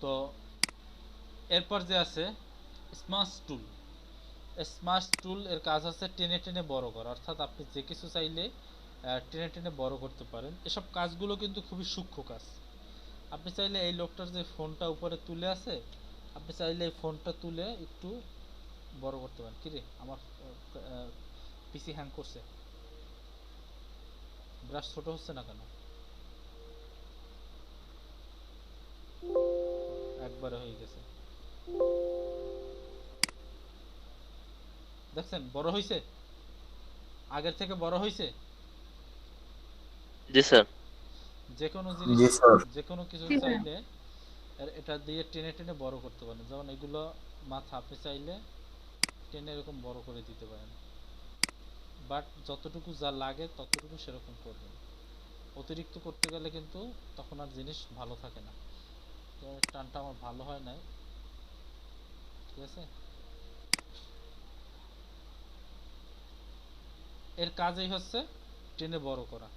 তো এরপর যে আছে স্মার্ট টুল। স্মার্ট টুল এর কাজ হচ্ছে টেনে টেনে বড় করা, অর্থাৎ আপনি যে কিছু চাইলে টেনে টেনে বড় করতে পারেন। এসব কাজগুলো কিন্তু খুবই সূক্ষ্ম কাজ। আপনি চাইলে এই লোকটার যে ফোনটা উপরে তুলে আছে, আপনি চাইলে এই ফোনটা তুলে একটু বড় করতে পারেন। কিরে, আমার পিসি হ্যাং করছে, ব্রাশ ছোট হচ্ছে না কেন? একবারে হয়ে গেছে, দেখছেন বড় হইছে, আগের থেকে বড় হইছে। জি স্যার। যে কোনো জিনিস, জি স্যার। যে কোনো কিছু চাইলে এটা দিয়ে টেনে টেনে বড় করতে পারেন। যেমন এগুলো মাথা, আপনি চাইলে টেনে এরকম বড় করে দিতে পারেন, বাট যতটুকু যা লাগে ততটুকু সেরকম করবেন। অতিরিক্ত করতে গেলে কিন্তু তখন আর জিনিস ভালো থাকে না। তো টানটা আমার ভালো হয় নাই, ঠিক আছে। এর কাজই হচ্ছে টেনে বড় করা।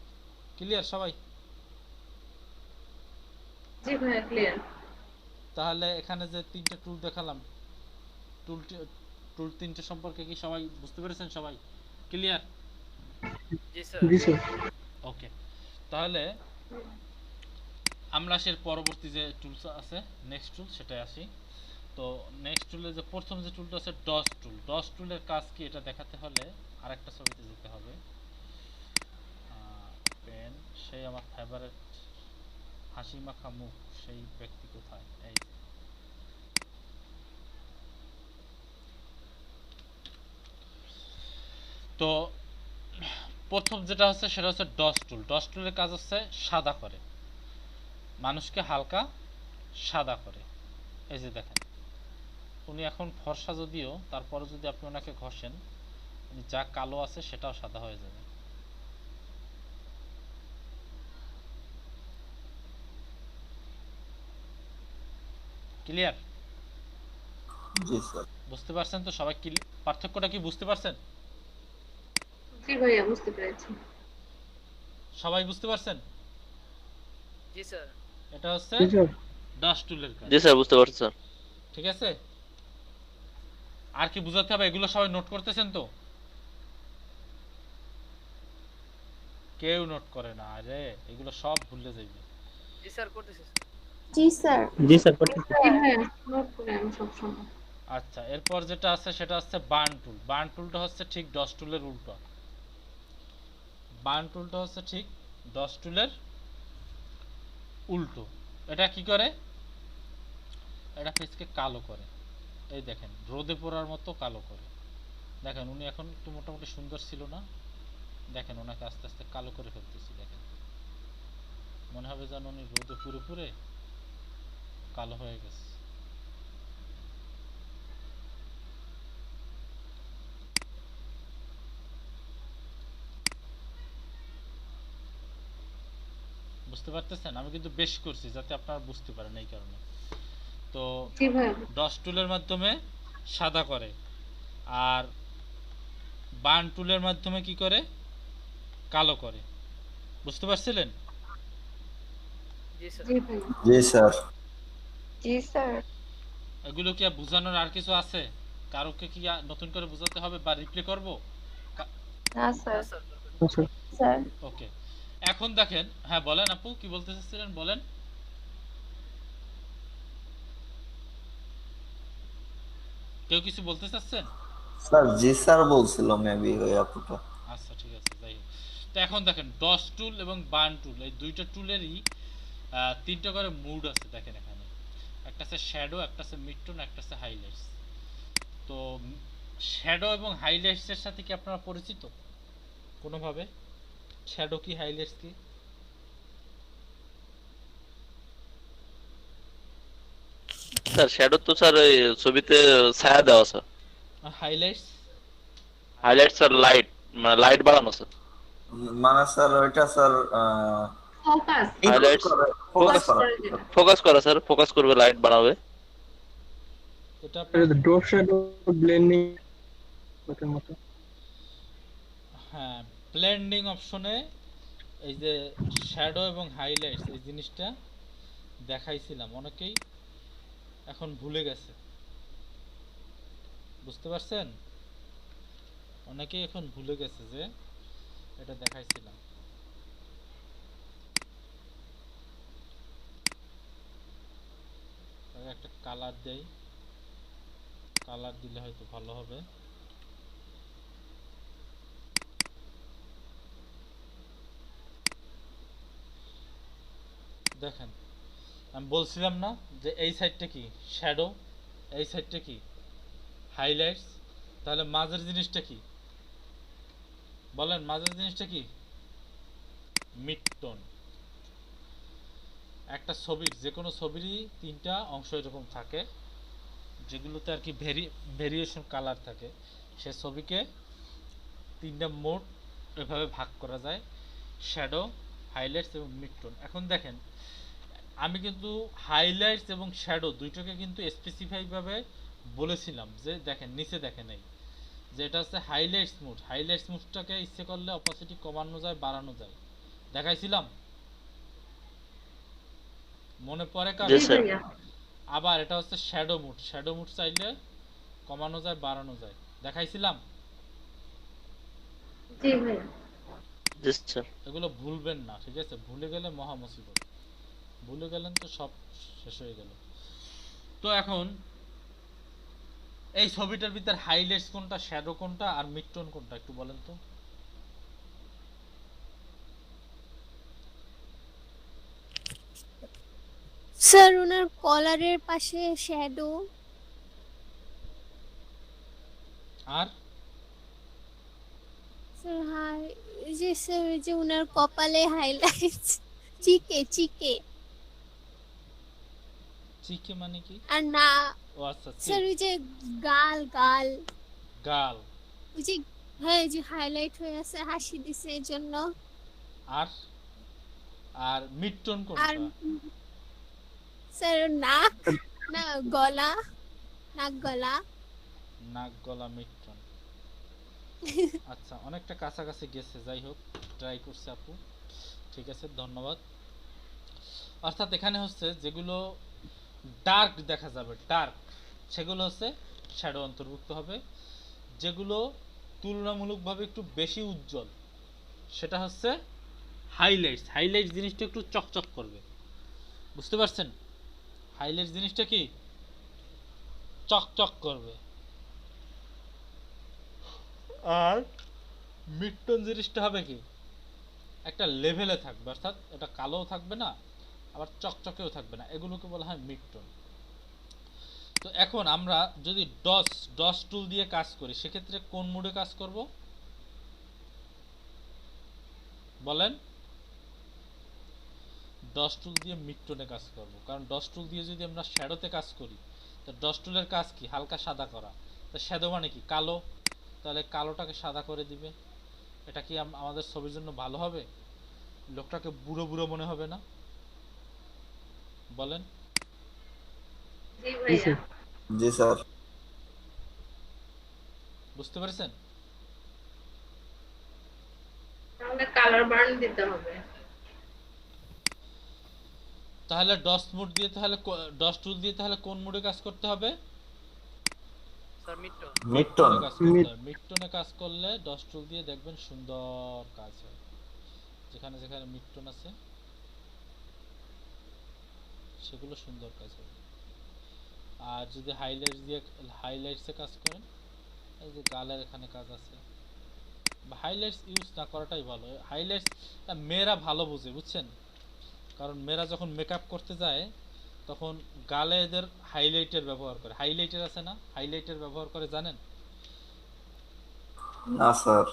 ক্লিয়ার সবাই? জি ভাইয়া ক্লিয়ার। তাহলে এখানে যে তিনটা টুল দেখালাম, টুল তিনটে সম্পর্কে কি সবাই বুঝতে পেরেছেন? সবাই ক্লিয়ার? জি স্যার। জি স্যার। ওকে, তাহলে আমরা আসি পরবর্তী যে টুলস আছে, নেক্সট টুল সেটাই আসি। তো নেক্সট টুলে যে প্রথম যে টুলটা আছে ডস টুল। ডস টুলের কাজ কি এটা দেখাতে হলে আরেকটা ছবিতে যেতে হবে। পেন, সেই আমার ফেভারিট হাসি মাখা মুখ, সেই ব্যক্তি কোথায়? এই তো প্রথম যেটা হচ্ছে সেটা হচ্ছে ডস টুল। ডস টুলের কাজ হচ্ছে সাদা করে, মানুষকে হালকা সাদা করে। এই যে দেখেন, উনি এখন ফর্সা যদিও, তারপরে যদি আপনি ওনাকে ঘষেন, উনি যা কালো আছে সেটাও সাদা হয়ে যাবে। ক্লিয়ার? জি স্যার। বুঝতে পারছেন তো সবাই? পার্থক্যটা কি বুঝতে পারছেন? জি ভাইয়া বুঝতে পেরেছি। সবাই বুঝতে পারছেন? জি স্যার। এটা হচ্ছে জি স্যার। ডস টুলের কাজ। জি স্যার, বুঝতে পারছি স্যার। ঠিক আছে, আর কি বুঝাতে হবে? এগুলো সবাই নোট করতেছেন তো? কেউ নোট করে না, আরে এগুলো সব ভুলে যাইবে। জি স্যার করতেছি। জি স্যার। জি স্যার করতেছি। জি ভাইয়া নোট করে আমি সব সময়। আচ্ছা, এরপর যেটা আছে সেটা হচ্ছে বার্ন টুল। বার্ন টুলটা হচ্ছে ঠিক ডস টুলের উল্টো। বার্ন টুলটা হচ্ছে ঠিক ডস টুলের উল্টো। এটা কি করে? এটা ফেসকে কালো করে। এই দেখেন, রোদে পোড়ার মতো কালো করে। দেখেন উনি এখন একটু মোটামুটি সুন্দর ছিল না? দেখেন ওনাকে আস্তে আস্তে কালো করে ফেলতেছি। দেখেন মনে হবে যেন উনি রোদে পুরে পুরে কালো হয়ে গেছে। বুঝতে পারতেছেন? আমি কিন্তু বেশ করছি যাতে আপনারা বুঝতে পারেন, এই কারণে। তো জি ভাইয়া। ডস টুলের মাধ্যমে সাদা করে, আর বার্ন টুলের মাধ্যমে কি করে? কালো করে। বুঝতে পারছিলেন? জি স্যার। জি ভাইয়া। জি স্যার। জি স্যার। এগুলো কি বোঝানোর আর কিছু আছে? কারোকে কি নতুন করে বোঝাতে হবে বা রিপ্লে করব? না স্যার। আচ্ছা। স্যার ওকে, এখন দেখেন। হ্যাঁ বলেন আপু, কি বলতে চাচ্ছিলেন বলেন। কেউ কিছু বলতে চাচ্ছেন? স্যার জি স্যার বলছিল মেবি ওই আপুটা। আচ্ছা ঠিক আছে, যাই হোক। তো এখন দেখেন ডস টুল এবং বার্ন টুল, এই দুইটা টুলেরই তিনটা করে মুড আছে। দেখেন এখানে একটা আছে শ্যাডো, একটা আছে মিডটোন, একটা আছে হাইলাইটস। তো শ্যাডো এবং হাইলাইটস এর সাথে কি আপনারা পরিচিত কোনোভাবে? শ্যাডো কি, হাইলাইটস কি? স্যার শ্যাডো তো স্যার ওই ছবিতে ছায়া দেওয়া sir. Highlights? Highlight sir light, মানে লাইট বাড়ানো স্যার। মানে স্যার ওইটা স্যার ফোকাস। হাইলাইটস ফোকাস করা। ফোকাস করা স্যার, ফোকাস করবে, লাইট বাড়াবে। এটা ড্রপ শ্যাডো ব্লেন্ডিং ওটার মতো। হ্যাঁ, ব্লেন্ডিং অপশনে এই যে শ্যাডো এবং হাইলাইটস এই জিনিসটা দেখাইছিলাম, অনেকেই এখন ভুলে গেছে। বুঝতে পারছেন? অনেকেই এখন ভুলে গেছে যে এটা দেখাইছিলাম। একটা কালার দেই, কালার দিলে হয়তো ভালো হবে। দেখেন আমি বলছিলাম না যে এই সাইডটা কি শ্যাডো, এই সাইডটা কি হাইলাইটস, তাহলে মাঝের জিনিসটা কি বলেন? মাঝের জিনিসটা কি? মিডটোন। একটা ছবির, যে কোনো ছবিরই তিনটা অংশ এরকম থাকে যেগুলোতে আর কি ভেরিয়েশন কালার থাকে। সে ছবিকে তিনটা মোড এভাবে ভাগ করা যায়, শ্যাডো, হাইলাইটস এবং মিডটোন। এখন দেখেন আমি কিন্তু হাইলাইটস এবং শ্যাডো দুইটাকে কিন্তু স্পেসিফাই ভাবে বলেছিলাম যে দেখেন নিচে দেখেন এই যে এটা হচ্ছে হাইলাইটস মোড। হাইলাইটস মোডটাকে ইচ্ছে করলে অপাসিটি কমানো যায় বাড়ানো যায়, দেখাইছিলাম মনে পড়ে কার? জি ভাইয়া। আবার এটা হচ্ছে শ্যাডো মোড। শ্যাডো মোড চাইলে কমানো যায় বাড়ানো যায়, দেখাইছিলাম। জি ভাইয়া। জি স্যার। এগুলো ভুলবেন না, ঠিক আছে? ভুলে গেলে মহা মুসিবত। ভুলে গেলেন তো সব শেষ হয়ে গেল। তো এখন এই ছবিটার ভিতর হাইলাইটস কোনটা, শ্যাডো কোনটা আর মিডটোন কোনটা একটু বলেন তো। স্যার ওনার কলারের পাশে শ্যাডো। আর স্যার হাই এই যে স্যার এই যে ওনার কপালে হাইলাইটস চিকে চিকে। চিকে মানে কি? আর না ও আচ্ছা স্যার ওই যে গাল গাল গাল। ওই যে হ্যাঁ এই যে হাইলাইট হয়ে আছে হাসি দিছে এর জন্য। আর আর মিডটোন আর কোনটা? স্যার নাক না গলা, নাক গলা। নাক গলা মিডটোন। আচ্ছা অনেকটা কাছাকাছি গেছে, যাই হোক ট্রাই করছে আপু, ঠিক আছে ধন্যবাদ। অর্থাৎ এখানে হচ্ছে যেগুলো ডার্ক দেখা যাবে ডার্ক সেগুলো হচ্ছে শ্যাডো অন্তর্ভুক্ত হবে, যেগুলো তুলনামূলকভাবে একটু বেশি উজ্জ্বল সেটা হচ্ছে হাইলাইটস। হাইলাইটস জিনিসটা একটু চকচক করবে, বুঝতে পারছেন? হাইলাইটস জিনিসটা কি চকচক করবে। আর মিডটোন জিনিসটা হবে কি একটা লেভেলে থাকবে, অর্থাৎ এটা কালোও থাকবে না আবার চকচকেও থাকবে না, এগুলোকে বলা হয় মিডটোন। তো এখন আমরা যদি ডস টুল দিয়ে কাজ করি সেক্ষেত্রে কোন মোডে কাজ করব বলেন? ডস টুল দিয়ে মিডটোনে কাজ করব, কারণ ডস টুল দিয়ে যদি আমরা শ্যাডোতে কাজ করি তো ডস টুলের কাজ কি হালকা সাদা করা। তো শ্যাডো মানে কি কালো, তাহলে কালোটাকে সাদা করে দিবে। এটা কি আমাদের ছবির জন্য ভালো হবে? লোকটাকে বুড়ো বুড়ো মনে হবে না? বলেন। জি ভাইয়া। জি স্যার। বুঝতে পেরেছেন? তাহলে কালার বার্ন দিতে হবে। তাহলে ডস মোড দিয়ে তাহলে ডস টুল দিয়ে তাহলে কোন মোডে কাজ করতে হবে? Sir midtone. মিডটোন। কাজ করতে হবে। মিডটোনে কাজ করলে ডস টুল দিয়ে দেখবেন সুন্দর কাজ হয়। যেখানে যেখানে মিডটোন আছে সেগুলো সুন্দর কাজ হবে। আর যদি হাইলাইটসে কাজ করেন, এই যে গালের এখানে কাজ আছে, হাইলাইটস ইউজ না করাটাই ভালো। হাইলাইটস মেয়েরা ভালো বুঝে, বুঝছেন? কারণ মেয়েরা যখন মেকআপ করতে যায় তখন গালে এদের হাইলাইটার ব্যবহার করে। হাইলাইটার আছে না, হাইলাইটার ব্যবহার করে জানেন? না স্যার।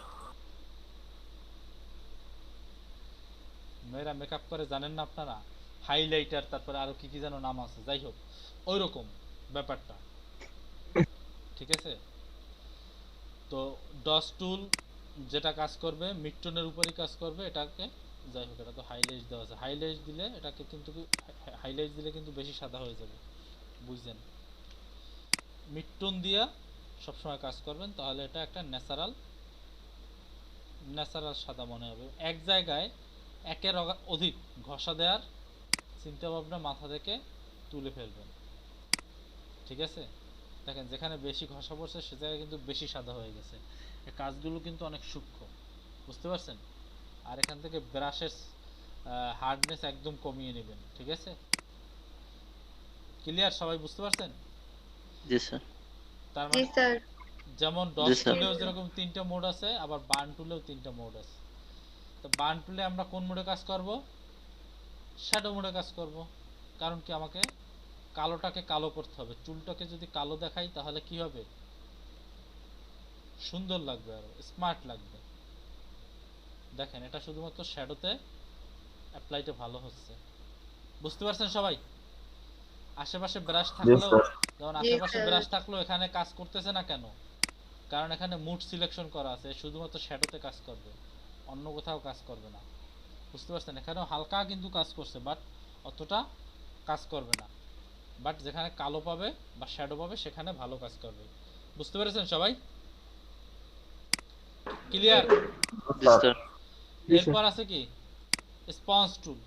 মেয়েরা মেকআপ করে জানেন না আপনারা? হাইলাইটার, তারপরে আরো কি কি যেন নাম আছে, যাই হোক ওই রকম ব্যাপারটা, ঠিক আছে? তো ডস টুল যেটা কাজ করবে মিডটোনের উপরই কাজ করবে, এটাকে যাই হোক এটা তো হাইলাইট দেওয়া আছে, হাইলাইট দিলে এটাকে কিন্তু হাইলাইট দিলে কিন্তু বেশি সাদা হয়ে যাবে, বুঝছেন? মিডটোন দিয়া সবসময় কাজ করবেন, তাহলে এটা একটা ন্যাচারাল সাদা মনে হবে। এক জায়গায় একের অধিক ঘষা দেওয়ার চিন্তা ভাবনা মাথা থেকে তুলে ফেলবেন, ঠিক আছে? দেখেন যেখানে বেশি ঘষা পড়ছে সে জায়গায় কিন্তু বেশি সাদা হয়ে গেছে। এই কাজগুলো কিন্তু অনেক সূক্ষ্ম, বুঝতে পারছেন? আর এখান থেকে ব্রাশের হার্ডনেস একদম কমিয়ে নেবেন, ঠিক আছে? ক্লিয়ার? সবাই বুঝতে পারছেন? জি স্যার। তার জি মানে স্যার। যেমন ডস টুলেও যেরকম 3টা মোড আছে, আবার বার্ন টুলেও 3টা মোড আছে। তো বার্ন টুলে আমরা কোন মোডে কাজ করব? শ্যাডো মোডে কাজ করব। কারণ কি আমাকে কালোটাকে কালো করতে হবে। চুলটাকে যদি কালো দেখাই তাহলে কি হবে? সুন্দর লাগবে, আরো স্মার্ট লাগবে। দেখেন এটা শুধুমাত্র শ্যাডোতে অ্যাপ্লাইটা ভালো হচ্ছে, বুঝতে পারছেন সবাই? আশেপাশে ব্রাশ থাকলেও, যেমন আশেপাশে ব্রাশ থাকলেও এখানে কাজ করতেছে না কেন? কারণ এখানে মুড সিলেকশন করা আছে, শুধুমাত্র শ্যাডোতে কাজ করবে, অন্য কোথাও কাজ করবে না, বুঝতে পারছেন? এখানেও হালকা কিন্তু কাজ করছে, বাট অতটা কাজ করবে না, বাট যেখানে কালো পাবে বা শ্যাডো পাবে সেখানে ভালো কাজ করবে। বুঝতে পেরেছেন সবাই? ক্লিয়ার? এরপর আছে কি স্পঞ্জ টুল।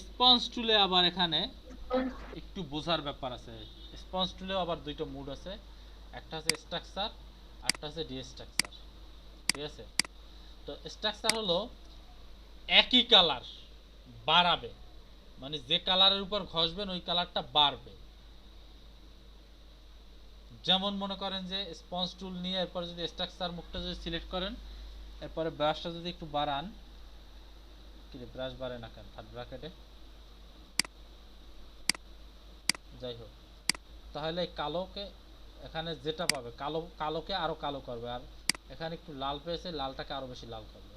স্পঞ্জ টুলে আবার এখানে একটু বোঝার ব্যাপার আছে। স্পঞ্জ টুলেও আবার দুইটা মুড আছে, একটা আছে স্ট্রাকচার, একটা আছে ডিস্ট্রাকচার। ঠিক আছে? তো স্ট্রাকচার হলো একই কালার বাড়াবে, মানে যে কালারের উপর ঘষবেন ওই কালারটা বাড়বে। যেমন মনে করেন যে স্পঞ্জ টুল নিয়ে এরপর যদি স্ট্রাকচার মুখটা যদি সিলেক্ট করেন, এরপরে ব্রাশটা যদি একটু বাড়ান, কি রে ব্রাশ বাড়ে না কেন থার্ড ব্র্যাকেটে, যাই হোক, তাহলে কালোকে এখানে যেটা পাবে কালোকে আরো কালো করবে, আর এখানে একটু লাল পেয়েছে লালটাকে আরো বেশি লাল করবে।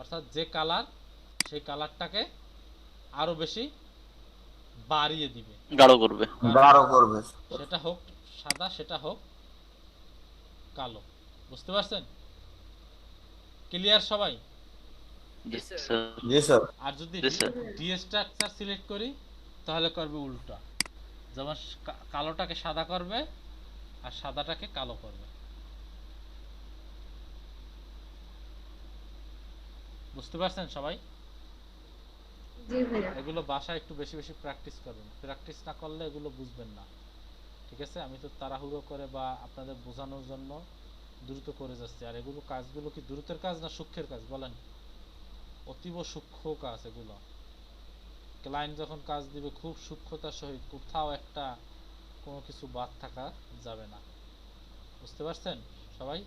অর্থাৎ যে কালার সেই কালারটাকে আরো বেশি বাড়িয়ে দিবে, গাঢ় করবে। সেটা হোক সাদা, সেটা হোক কালো। বুঝতে পারছেন? ক্লিয়ার সবাই? জি স্যার। আর যদি ডিস্ট্রাকচার সিলেক্ট করি তাহলে করবে উল্টা, যেমন কালোটাকে সাদা করবে আর সাদাটাকে কালো করবে। বুঝতে পারছেন সবাই? জি ভাইয়া। এগুলো বাসায় একটু বেশি বেশি প্র্যাকটিস করবেন, প্র্যাকটিস না করলে এগুলো বুঝবেন না। ঠিক আছে? আমি তো তাড়াহুড়ো করে বা আপনাদের বোঝানোর জন্য দ্রুত করে যাচ্ছি, আর এগুলো কাজগুলো কি দ্রুতের কাজ না সূক্ষ্মের কাজ বলেন? অতীব সূক্ষ্ম কাজ এগুলো। ক্লায়েন্ট যখন কাজ দিবে খুব সূক্ষ্মতার সহিত, কোথাও একটা কোনো কিছু বাদ থাকা যাবে না। বুঝতে পারছেন সবাই?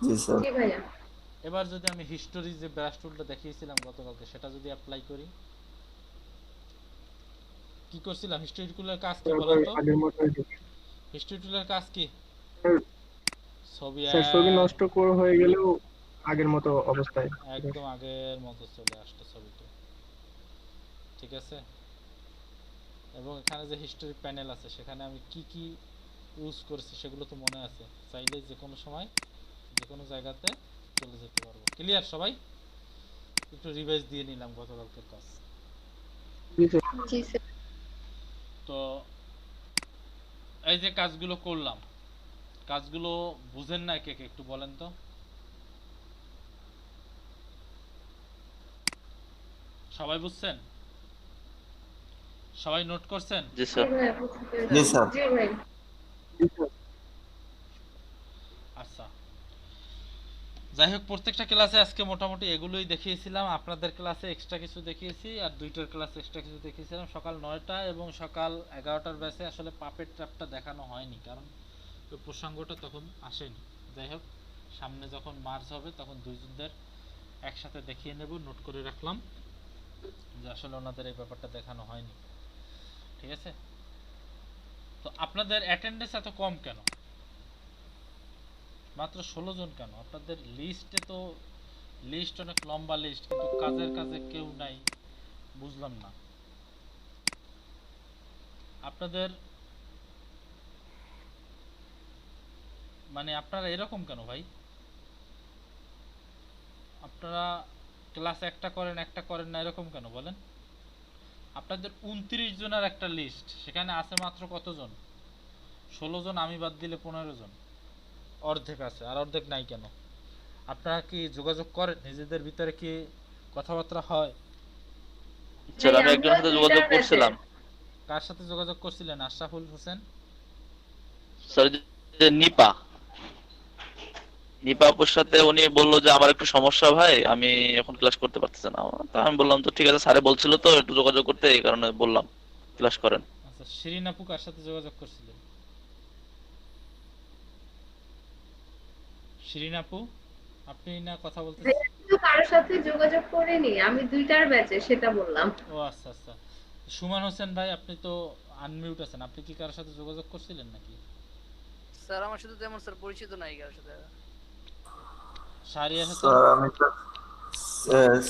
জি স্যার। জি ভাইয়া। এবার যদি আমি হিস্টোরি যে ব্রাশ টুলটা দেখিয়েছিলাম গতকালকে, সেটা যদি অ্যাপ্লাই করি, কি করছিলাম? হিস্টোরি টুলের কাজ কি বলেন তো? হিস্টোরি টুলের কাজ কি? ছবি নষ্ট করে হয়ে গেলেও আগের মতো অবস্থায় একদম আগের মতো চলে আসতো ছবিটা। ঠিক আছে? এবং এখানে যে হিস্টোরি প্যানেল আছে সেখানে আমি কি কি ইউজ করেছি সেগুলো তো মনে আছে, চাইলে যে কোনো সময় যে কোনো জায়গাতে চলে যেতে পারবো। ক্লিয়ার সবাই? একটু রিভাইজ দিয়ে নিলাম গতকালকের কাজ। তো এই যে কাজগুলো করলাম, কাজগুলো বুঝেন না কে কে একটু বলেন তো? সবাই বুঝছেন? সবাই নোট করছেন? জি স্যার। জি স্যার। জি ভাই। আচ্ছা, যাই হোক, প্রত্যেকটা ক্লাসে আজকে মোটামুটি এগুলোই দেখিয়েছিলাম। আপনাদের ক্লাসে এক্সট্রা কিছু দেখিয়েছি, আর দুইটার ক্লাসে এক্সট্রা কিছু দেখিয়েছিলাম। সকাল 9টা এবং সকাল 11টার ব্যাচে আসলে পাপেট ট্র্যাপটা দেখানো হয়নি, কারণ ওই প্রসঙ্গটা তখন আসেনি। যাই হোক, সামনে যখন মার্চ হবে তখন দুইজনদের একসাথে দেখিয়ে নেব। নোট করে রাখলাম যে আসলে ওনাদের এই ব্যাপারটা দেখানো হয়নি। ঠিক আছে? তো আপনাদের অ্যাটেন্ডেন্স এত কম কেন? মাত্র 16 জন কেন? আপনাদের লিস্টে তো লিস্ট অনেক লম্বা লিস্ট, কিন্তু কাজের কাজে কেউ নাই, বুঝলাম না। আপনাদের মানে আপনারা এরকম কেন ভাই? আপনারা ক্লাস একটা করেন না, এরকম কেন বলেন? আপনাদের 29 জনের একটা লিস্ট, সেখানে আছে মাত্র কতজন? 16 জন, আমি বাদ দিলে 15 জন, অর্ধেক আছে। আর অর্ধেক নাই কেন? আপনারা কি যোগাযোগ করেন? নিজেদের ভিতরে কি কথাবার্তা হয়? স্যার আমি একজনের সাথে যোগাযোগ করছিলাম। কার সাথে যোগাযোগ করছিলেন? আশরাফুল হোসেন স্যার, যে নিপা আপুর সাথে উনি বললো যে আমার একটু সমস্যা ভাই, আমি এখন ক্লাস করতে পারতেছি না। তো আমি বললাম তো ঠিক আছে, স্যারে বলছিল তো একটু যোগাযোগ করতে, এই কারণে বললাম ক্লাস করেন। আচ্ছা, শিরিন আপু কার সাথে যোগাযোগ করছিলেন? শিরিন আপু, আপনি না কথা বলতেছেন? কারোর সাথে যোগাযোগ করিনি, আমি দুইটার ব্যাচে, সেটা বললাম। ও আচ্ছা আচ্ছা। সুমন হোসেন ভাই, আপনি তো আনমিউট আছেন, আপনি কি কারোর সাথে যোগাযোগ করছিলেন নাকি? স্যার আমার সাথে তেমন স্যার পরিচিত নাই কারোর সাথে। শাহরিয়ার হোসেন? স্যার আমি তো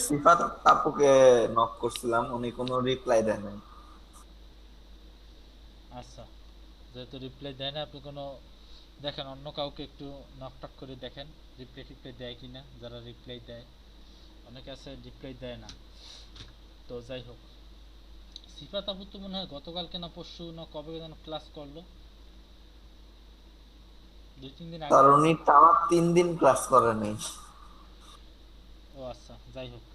সিফাত আপুকে নক করছিলাম, উনি কোনো রিপ্লাই দেন নাই। আচ্ছা, যেহেতু রিপ্লাই দেয় না, আপনি কোনো দেখেন অন্য কাউকে একটু নক টক করে দেখেন রিপ্লাই দেয় কিনা। যারা রিপ্লাই দেয় অনেকে আছে রিপ্লাই দেয় না। তো যাই হোক, সিফাত আপু তো মনে হয় গতকালকে না পরশু না কবে যেন ক্লাস করলো, 2-3 দিন আগে। স্যার উনি টানা 3 দিন ক্লাস করেনি। ও আচ্ছা, যাই হোক।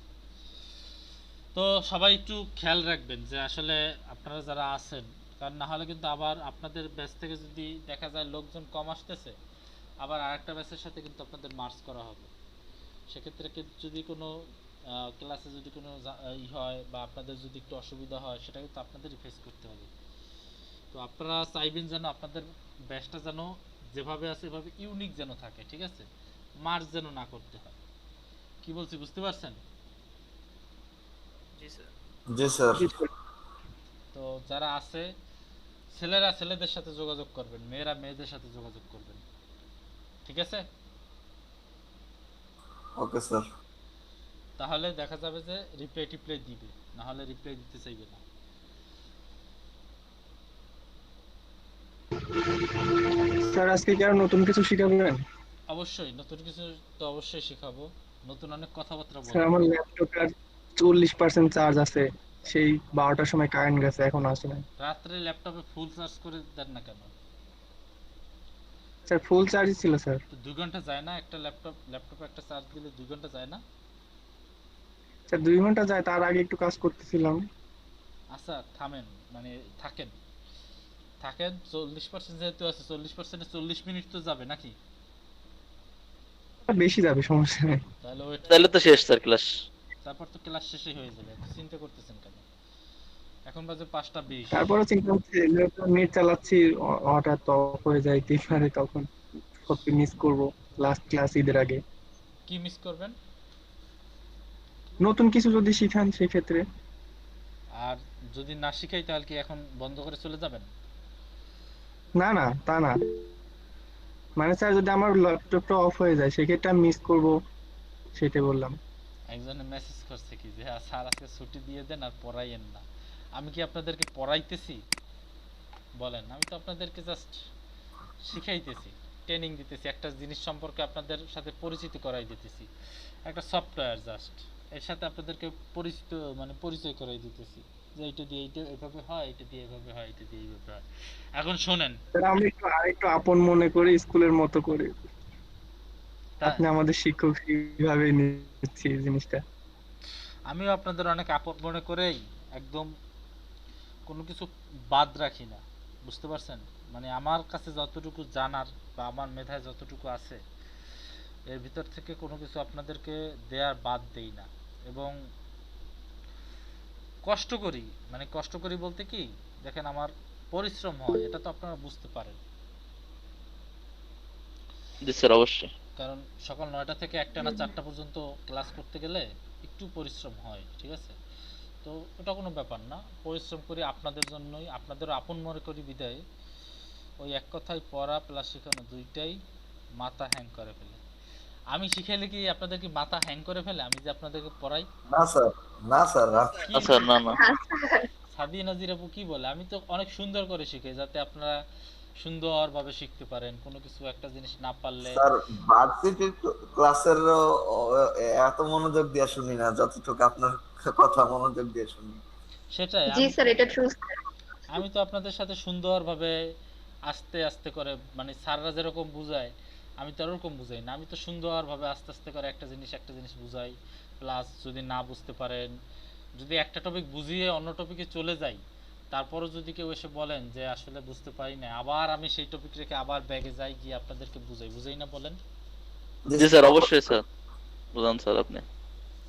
তো সবাই একটু খেয়াল রাখবেন যে আসলে আপনারা যারা আছেন, কারণ না হলে কিন্তু আবার আপনাদের ব্যাচ থেকে যদি দেখা যায় লোকজন কম আসতেছে, আবার আরেকটা ব্যাচের সাথে কিন্তু আপনাদের মার্চ করা হবে। সেক্ষেত্রে যদি কোনো ক্লাসে যদি কোনো হয় বা আপনাদের যদি একটু অসুবিধা হয়, সেটা কিন্তু আপনাদেরই ফেস করতে হবে। তো আপনারা চাইবেন যেন আপনাদের ব্যাচটা যেন যেভাবে আছে এভাবে ইউনিক যেন থাকে, ঠিক আছে? মার্চ যেন না করতে হয়। কি বলছি বুঝতে পারছেন? জি স্যার। জি স্যার। তো যারা আছে, ছেলেরা ছেলেদের সাথে যোগাযোগ করবেন, মেয়েরা মেয়েদের সাথে যোগাযোগ করবেন, ঠিক আছে? Okay sir. তাহলে দেখা যাবে যে রিপ্লাই দিবে, না হলে রিপ্লাই দিতে চাইবে না। স্যার আজকে কি আর নতুন কিছু শিখাবেন? অবশ্যই নতুন কিছু তো অবশ্যই শেখাবো, নতুন অনেক কথাবার্তা স্যার বলবো। আমার ল্যাপটপে 40% চার্জ আছে, সেই 12টার সময় কারেন্ট গেছে, এখন আসে না। রাত্রে ল্যাপটপে ফুল চার্জ করে দেন না কেন? স্যার ফুল চার্জই ছিল স্যার। তো 2 ঘন্টা যায় না একটা ল্যাপটপে একটা চার্জ দিলে 2 ঘন্টা যায় না? স্যার 2 ঘন্টা যায়, তার আগে একটু কাজ করতেছিলাম। আচ্ছা থামেন, মানে থাকেন 40% যেহেতু আছে, 40%-এ 40 মিনিট তো যাবে নাকি? বেশি যাবে, সমস্যা নেই। তাহলে তো শেষ স্যার ক্লাস। তারপর তো ক্লাস শেষই হয়ে যাবে, এত চিন্তা করতেছেন কেন? এখন বাজে 5:20। তারপরও চিন্তা হচ্ছে, নেট চালাচ্ছি হঠাৎ অফ হয়ে যায়, পারে তখন কপি মিস করব লাস্ট ক্লাস ঈদের আগে। কি মিস করবেন? নতুন কিছু যদি শিখান সেক্ষেত্রে। আর যদি না শিখাই তাহলে কি এখন বন্ধ করে চলে যাবেন? না না, তা না, মানে স্যার যদি আমার ল্যাপটপটা অফ হয়ে যায় সেক্ষেত্রে আমি মিস করব, সেটাই বললাম। একজনে মেসেজ করছে কি যে স্যার আজকে ছুটি দিয়ে দেন আর পড়াইয়েন না। আমি কি আপনাদেরকে পড়াইতেছি? বলেন, আমি তো আপনাদেরকে জাস্ট শিখাইতেছি, ট্রেনিং দিতেছি, একটা জিনিস সম্পর্কে আপনাদের সাথে পরিচিত করাই দিতেছি, একটা সফটওয়্যার জাস্ট এর সাথে আপনাদেরকে পরিচয় করাই দিতেছি যে এইটা দিয়ে এইটা এভাবে হয়, এটা দিয়ে এভাবে হয়, এটা দিয়ে এইভাবে হয়। এখন শোনেন, আমি একটু আপন মনে করি, স্কুলের মতো করে আপনি আমাদের শিক্ষক, সেইভাবে নিচ্ছি জিনিসটা। আমিও আপনাদের অনেক আপন মনে করেই একদম কোনো কিছু বাদ রাখি না, বুঝতে পারছেন? মানে আমার কাছে যতটুকু জানার বা আমার মেধায় যতটুকু আছে এর ভিতর থেকে কোনো কিছু আপনাদেরকে দেওয়ার বাদ দেই না। এবং কষ্ট করি বলতে কি, দেখেন আমার পরিশ্রম হয়, এটা তো আপনারা বুঝতে পারেন। জি স্যার অবশ্যই। কারণ সকাল 9টা থেকে একটানা 4টা পর্যন্ত ক্লাস করতে গেলে একটু পরিশ্রম হয়, ঠিক আছে? তো ওটা কোনো ব্যাপার না, পরিশ্রম করি আপনাদের জন্যই, আপনাদেরও আপন মনে করি বিদায়। ওই এক কথায় পড়া প্লাস শেখানো দুইটাই মাথা হ্যাং করে ফেলে। আমি শিখাইলে কি আপনাদের কি মাথা হ্যাং করে ফেলে? আমি যে আপনাদেরকে পড়াই? না স্যার, না স্যার, না স্যার, না না। সাদি নাজির আপু কি বলে, আমি তো অনেক সুন্দর করে শিখাই যাতে আপনারা সুন্দরভাবে শিখতে পারেন, কোনো কিছু একটা জিনিস না পারলে। স্যার ভার্সিটি ক্লাসের এত মনোযোগ দিয়ে শুনি না যতটুকু আপনার কথা মনোযোগ দিয়ে শুনি। সেটাই। জি স্যার, এটা ট্রু। আমি তো আপনাদের সাথে সুন্দরভাবে আস্তে আস্তে করে, মানে স্যাররা যেরকম বুঝায় আমি তো ওরকম বুঝাই না, আমি তো সুন্দরভাবে আস্তে আস্তে করে একটা জিনিস বুঝাই। প্লাস যদি না বুঝতে পারেন, যদি একটা টপিক বুঝিয়ে অন্য টপিকে চলে যাই, তারপরও যদি কেউ এসে বলেন যে আসলে বুঝতে পারি না, আবার আমি সেই টপিক রেখে আবার ব্যাগে যাই, গিয়ে আপনাদেরকে বুঝাই না বলেন? জি স্যার অবশ্যই স্যার, বুঝান স্যার আপনি।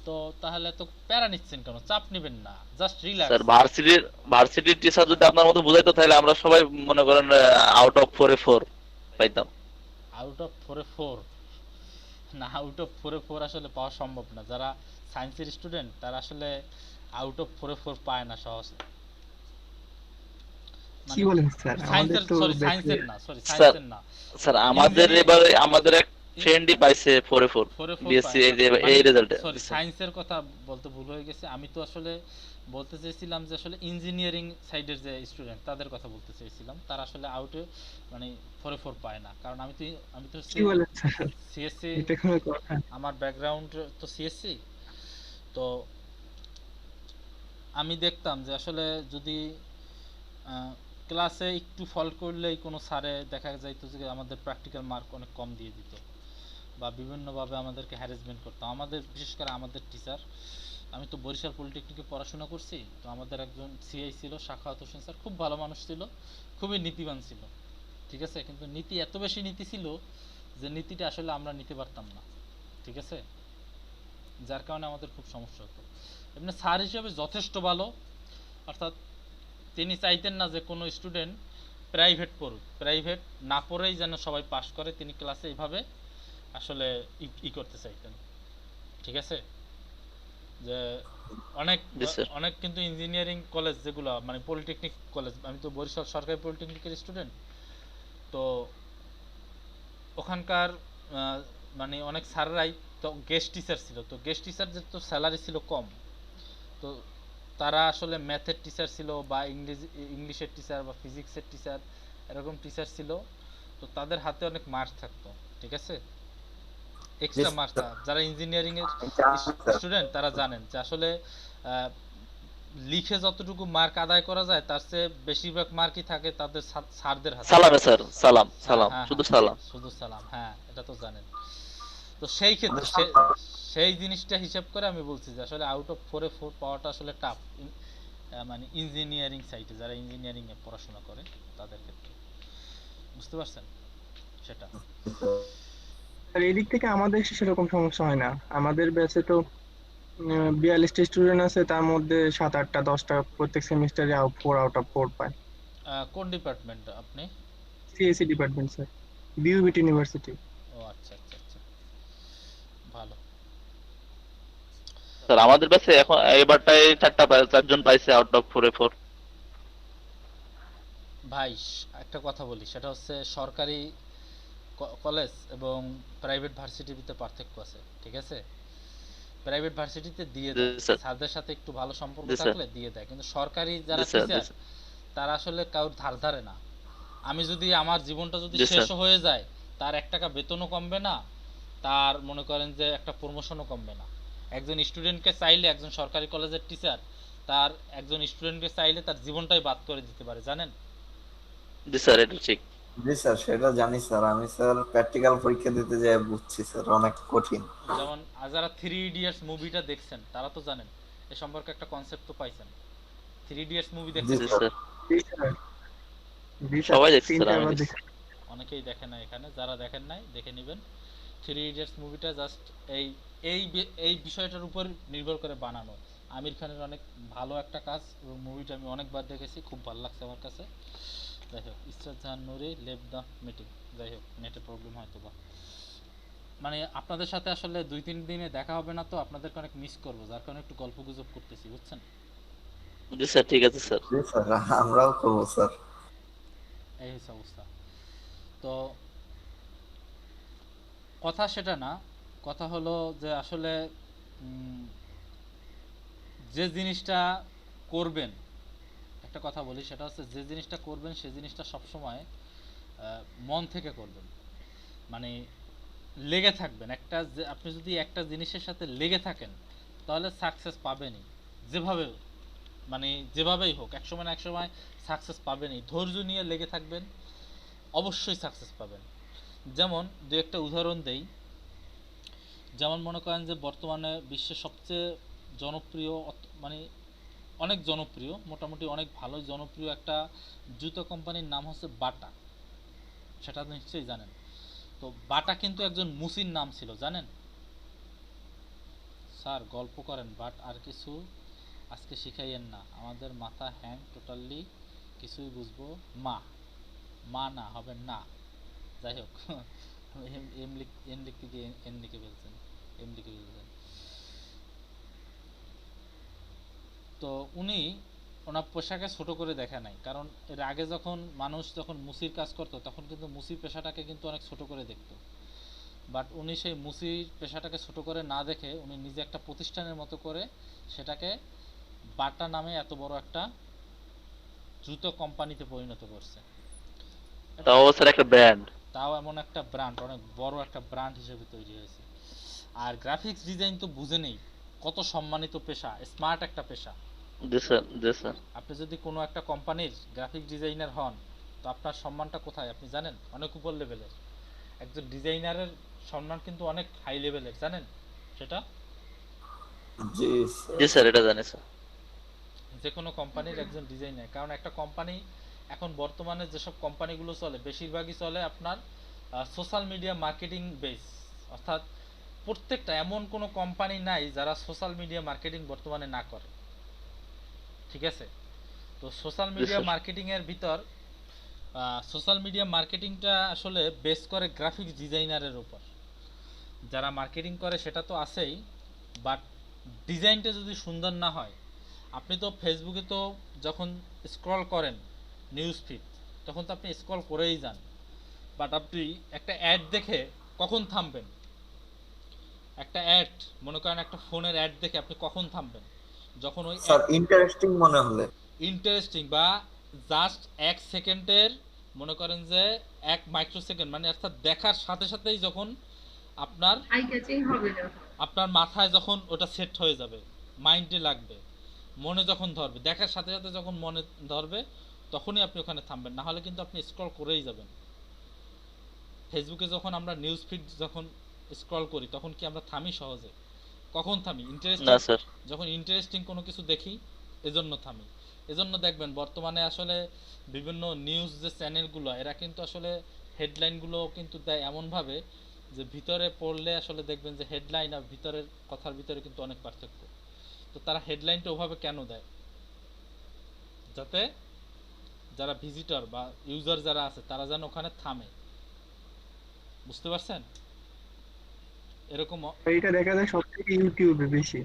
তো তাহলে তো প্যারা নিচ্ছেন কেন? চাপ নেবেন না, জাস্ট রিল্যাক্স। স্যার ভার্সিটির টিচার যদি আপনার মতো বুঝাইতো তাহলে আমরা সবাই মনে করেন আউট অফ 4 পাইতাম। আউট অফ 4 না, আউট অফ 4 আসলে পাওয়া সম্ভব না। যারা সায়েন্সের স্টুডেন্ট তারা আসলে আউট অফ 4 পায় না সহজে। কি বলেন স্যার? আমাদের তো সায়েন্সের না। স্যার আমাদের এবারে আমাদের এক ফ্রেন্ডই পাইছে 4 বিএসসি এই রেজাল্টে। সরি, সায়েন্সের কথা বলতে ভুল হয়ে গেছে। আমি তো আসলে বলতে চাইছিলাম যে আসলে ইঞ্জিনিয়ারিং সাইডের যে স্টুডেন্ট তাদের কথা বলতে চাইছিলাম। তারা আসলে আউটে মানে 4 পায় না, কারণ আমি তো কি বলেন স্যার? সিএসসি, এটা কোনো কথা? আমার ব্যাকগ্রাউন্ড তো সিএসসি। তো আমি দেখতাম যে আসলে যদি ক্লাসে একটু ফল্ট করলেই কোনো স্যারে দেখা যাইতো যে আমাদের প্র্যাকটিক্যাল মার্ক অনেক কম দিয়ে দিত বা বিভিন্নভাবে আমাদেরকে হ্যারাসমেন্ট করতো। আমাদের বিশেষ করে আমাদের টিচার, আমি তো বরিশাল পলিটেকনিকে পড়াশোনা করছি, তো আমাদের একজন সিআই ছিল সাখাওয়াত হোসেন স্যার, খুব ভালো মানুষ ছিল, খুবই নীতিবান ছিল, ঠিক আছে। কিন্তু নীতি এত বেশি নীতি ছিল যে নীতিটা আসলে আমরা নিতে পারতাম না, ঠিক আছে, যার কারণে আমাদের খুব সমস্যা হতো। এমনি স্যার হিসেবে যথেষ্ট ভালো, অর্থাৎ তিনি চাইতেন না যে কোনো স্টুডেন্ট প্রাইভেট পড়ুক, প্রাইভেট না পড়েই যেন সবাই পাশ করে, তিনি ক্লাসে এইভাবে আসলে করতে চাইতেন, ঠিক আছে। যে অনেক অনেক কিন্তু ইঞ্জিনিয়ারিং কলেজ যেগুলো মানে পলিটেকনিক কলেজ, আমি তো বরিশাল সরকারি পলিটেকনিকের স্টুডেন্ট, তো ওখানকার মানে অনেক স্যাররাই তো গেস্ট টিচার ছিল, তো গেস্ট টিচারদের তো স্যালারি ছিল কম, তো তারা আসলে ম্যাথের টিচার ছিল বা ইংলিশের টিচার বা ফিজিক্সের টিচার, এরকম টিচার ছিল, তো তাদের হাতে অনেক মার্ক থাকতো, ঠিক আছে, এক্সট্রা মার্ক। যারা ইঞ্জিনিয়ারিং এর স্টুডেন্ট তারা জানেন যে আসলে লিখে যতটুকু মার্ক আদায় করা যায় তার চেয়ে বেশিরভাগ মার্কই থাকে তাদের স্যারদের হাতে। সালাম স্যার, সালাম সালাম, শুধু সালাম, শুধু সালাম, হ্যাঁ এটা তো জানেন। তো সেই ক্ষেত্রে সেই জিনিসটা হিসাব করে আমি বলছি যে আসলে আউট অফ 4 এ 4 পাওয়াটা আসলে টাফ, মানে ইঞ্জিনিয়ারিং সাইটে যারা ইঞ্জিনিয়ারিং এ পড়াশোনা করে তাদের ক্ষেত্রে, বুঝতে পারছেন সেটা। আর এই দিক থেকে আমাদের সেরকম সমস্যা হয় না, আমাদের ব্যাচে তো 42টা স্টুডেন্ট আছে, তার মধ্যে 7, 8টা 10টা প্রত্যেক সেমিস্টারে 4 আউট অফ 4 পায়। কোন ডিপার্টমেন্ট আপনি? CSC department sir, BUBT university. ও আচ্ছা আচ্ছা আচ্ছা, ভালো। স্যার আমাদের ব্যাচে এখন এবারটাই 4জন পাইছে আউট অফ 4 এ 4। ভাই একটা কথা বলি, সেটা হচ্ছে সরকারি কলেজ এবং প্রাইভেট ভার্সিটির ভিতরে পার্থক্য আছে, ঠিক আছে। প্রাইভেট ভার্সিটিতে দিয়ে দেয়, স্যারদের সাথে একটু ভালো সম্পর্ক থাকলে দিয়ে দেয়, কিন্তু সরকারি যারা টিচার তারা আসলে কারোর ধার ধারে না। আমি যদি আমার জীবনটা যদি শেষ হয়ে যায়, তার 1 টাকা বেতনও কমবে না, তার মনে করেন যে একটা প্রমোশনও কমবে না। একজন স্টুডেন্টকে চাইলে, একজন সরকারি কলেজের টিচার তার একজন স্টুডেন্টকে চাইলে তার জীবনটাই বাদ করে দিতে পারে, জানেন? জি স্যার, এটা ঠিক। জি স্যার, সেটা জানি স্যার, আমি স্যার প্র্যাকটিক্যাল পরীক্ষা দিতে যাই বুঝছি স্যার অনেক কঠিন। যেমন যারা 3 ইডিয়টস মুভিটা দেখছেন তারা তো জানেন এ সম্পর্কে একটা কনসেপ্ট তো পাইছেন। 3 ইডিয়টস মুভি দেখছেন? জি স্যার, সবাই দেখছে স্যার, আমি দেখছি। অনেকেই দেখেন না এখানে, যারা দেখেন নাই দেখে নেবেন। 3 ইডিয়টস মুভিটা জাস্ট এই বিষয়টার উপর নির্ভর করে বানানো। আমির খানের অনেক ভালো একটা কাজ, মুভিটা আমি অনেকবার দেখেছি, খুব ভালো লাগছে আমার কাছে। যাই হোক, ইসরাত জাহান নুরি লেভ দ্য মিটিং, যাই হোক নেটের প্রবলেম হয়তো বা, মানে আপনাদের সাথে আসলে 2-3 দিনে দেখা হবে না, তো আপনাদেরকে অনেক মিস করবো, যার কারণে একটু গল্প গুজব করতেছি, বুঝছেন? জি স্যার, ঠিক আছে স্যার। জি স্যার, আমরাও করবো স্যার। এই হচ্ছে অবস্থা। তো কথা সেটা না, কথা হলো যে আসলে যে জিনিসটা করবেন, একটা কথা বলি, সেটা হচ্ছে যে জিনিসটা করবেন সেই জিনিসটা সবসময় মন থেকে করবেন, মানে লেগে থাকবেন। আপনি যদি একটা জিনিসের সাথে লেগে থাকেন তাহলে সাকসেস পাবেনই, যেভাবেই হোক একসময় না একসময় সাকসেস পাবেনই। ধৈর্য নিয়ে লেগে থাকবেন, অবশ্যই সাকসেস পাবেন। যেমন দু একটা উদাহরণ দেই, যেমন মনে করেন যে বর্তমানে বিশ্বের সবচেয়ে জনপ্রিয়, মানে অনেক জনপ্রিয়, মোটামুটি অনেক ভালো জনপ্রিয় একটা জুতো কোম্পানির নাম হচ্ছে বাটা, সেটা নিশ্চয়ই জানেন। তো বাটা কিন্তু একজন মুসির নাম ছিল, জানেন? স্যার গল্প করেন বাট আর কিছু আজকে শিখাইয়েন না, আমাদের মাথা হ্যাং টোটালি, কিছুই বুঝবো মা না হবে না। যাই হোক, এম লিখতে গিয়ে এন লিখে ফেলছেন, এম লিখে ফেলছেন। তো উনি ওনার পোশাকে ছোট করে দেখে নাই, কারণ এর আগে মানুষ যখন মুসির কাজ করতো তখন কিন্তু মুসির পেশাটাকে কিন্তু অনেক ছোট করে দেখতো, বাট উনি সেই মুসির পেশাটাকে ছোট করে না দেখে উনি নিজে একটা প্রতিষ্ঠানের মতো করে সেটাকে বাটা নামে এত বড় একটা জুতো কোম্পানিতে পরিণত করছে। তাও স্যার একটা ব্র্যান্ড, তাও এমন একটা ব্র্যান্ড, অনেক বড় একটা ব্র্যান্ড হিসেবে তৈরি হয়েছে। আর গ্রাফিক্স ডিজাইন তো বুঝে নেই, কত সম্মানিত পেশা, স্মার্ট একটা পেশা। জি স্যার, জি স্যার। আপনি যদি কোনো একটা কোম্পানির গ্রাফিক ডিজাইনার হন, তো আপনার সম্মানটা কোথায় আপনি জানেন? অনেক উপর লেভেলের। একজন ডিজাইনারের সম্মান কিন্তু অনেক হাই লেভেলের, জানেন সেটা? জি জি স্যার, এটা জানি স্যার। যে কোনো কোম্পানির একজন ডিজাইনার, কারণ একটা কোম্পানি এখন বর্তমানে যেসব কোম্পানিগুলো চলে বেশিরভাগই চলে আপনার সোশ্যাল মিডিয়া মার্কেটিং বেস, অর্থাৎ প্রত্যেকটা, এমন কোনো কোম্পানি নাই যারা সোশ্যাল মিডিয়া মার্কেটিং বর্তমানে না করে, ঠিক আছে? তো সোশ্যাল মিডিয়া মার্কেটিং এর ভিতর সোশ্যাল মিডিয়া মার্কেটিংটা আসলে বেস করে গ্রাফিক্স ডিজাইনারের উপর। যারা মার্কেটিং করে সেটা তো আছেই, বাট ডিজাইনটা যদি সুন্দর না হয়, আপনি তো ফেসবুকে তো যখন স্ক্রল করেন নিউজ ফিড, তখন তো আপনি স্ক্রল করেই যান, বাট আপনি একটা অ্যাড দেখে কখন থামবেন? একটা অ্যাড, মনে করেন একটা ফোনের অ্যাড দেখে আপনি কখন থামবেন? যখন ওই স্যার ইন্টারেস্টিং মনে হলে। ইন্টারেস্টিং বা জাস্ট 1 সেকেন্ডের, মনে করেন যে 1 মাইক্রোসেকেন্ড, মানে অর্থাৎ দেখার সাথে সাথেই যখন আপনার আই ক্যাচিং হবে না, আপনার মাথায় যখন ওটা সেট হয়ে যাবে, মাইন্ডে লাগবে, মনে যখন ধরবে, দেখার সাথে সাথে যখন মনে ধরবে, তখনই আপনি ওখানে থামবেন, না হলে কিন্তু আপনি স্ক্রল করেই যাবেন। ফেসবুকে যখন আমরা নিউজ ফিড যখন স্ক্রল করি, তখন কি আমরা থামি সহজে? কখন থামি? ইন্টারেস্টিং, না স্যার। যখন ইন্টারেস্টিং কোনো কিছু দেখি, এজন্য থামি। এজন্য দেখবেন বর্তমানে আসলে বিভিন্ন নিউজ যে চ্যানেলগুলো, এরা কিন্তু আসলে হেডলাইনগুলো কিন্তু দেয় এমনভাবে যে ভিতরে পড়লে আসলে দেখবেন যে হেডলাইন আর ভিতরের কথার ভিতরে কিন্তু অনেক পার্থক্য। তো তারা হেডলাইনটা ওভাবে কেন দেয়? যাতে যারা ভিজিটর বা ইউজার যারা আছে তারা যেন ওখানে থামে, বুঝতে পারছেন? এরকম এইটা দেখা যায় সবথেকে ইউটিউবে বেশি।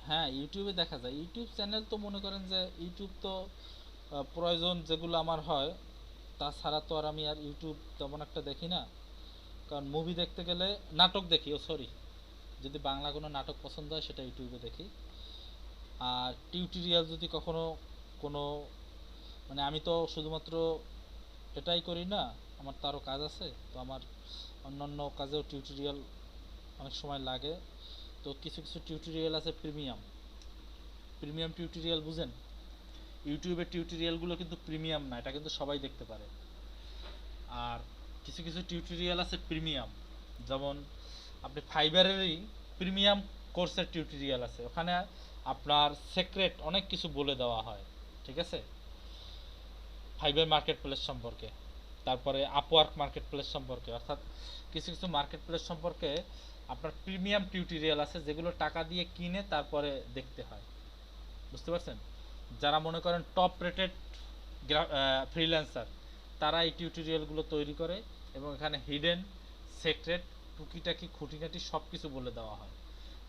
হ্যাঁ, ইউটিউবে দেখা যায়। ইউটিউব চ্যানেল তো মনে করেন যে ইউটিউব তো প্রয়োজন যেগুলো আমার হয়, তাছাড়া তো আর আমি আর ইউটিউব তেমন একটা দেখি না। কারণ মুভি দেখতে গেলে, নাটক দেখি, সরি, যদি বাংলা কোনো নাটক পছন্দ হয় সেটা ইউটিউবে দেখি। আর টিউটোরিয়াল যদি কখনো কোনো, মানে আমি তো শুধুমাত্র এটাই করি না, আমার তো আরও কাজ আছে, তো আমার অন্যান্য কাজেও টিউটোরিয়াল অনেক সময় লাগে। তো কিছু কিছু টিউটোরিয়াল আছে প্রিমিয়াম টিউটোরিয়াল, বুঝেন? ইউটিউবের টিউটোরিয়ালগুলো কিন্তু প্রিমিয়াম না, এটা কিন্তু সবাই দেখতে পারে। আর কিছু কিছু টিউটোরিয়াল আছে প্রিমিয়াম, যেমন আপনি ফাইবারেরই প্রিমিয়াম কোর্সের টিউটোরিয়াল আছে, ওখানে আপনার সিক্রেট অনেক কিছু বলে দেওয়া হয়, ঠিক আছে? ফাইবার মার্কেট প্লেস সম্পর্কে, তারপরে আপওয়ার্ক মার্কেট প্লেস সম্পর্কে, অর্থাৎ কিছু কিছু মার্কেট প্লেস সম্পর্কে আপনার প্রিমিয়াম টিউটোরিয়াল আছে যেগুলো টাকা দিয়ে কিনে তারপরে দেখতে হয়, বুঝতে পারছেন? যারা মনে করেন টপ রেটেড ফ্রিল্যান্সার, তারা এই টিউটোরিয়ালগুলো তৈরি করে এবং এখানে হিডেন সিক্রেট টুকিটাকি খুঁটিনাটি সব কিছু বলে দেওয়া হয়।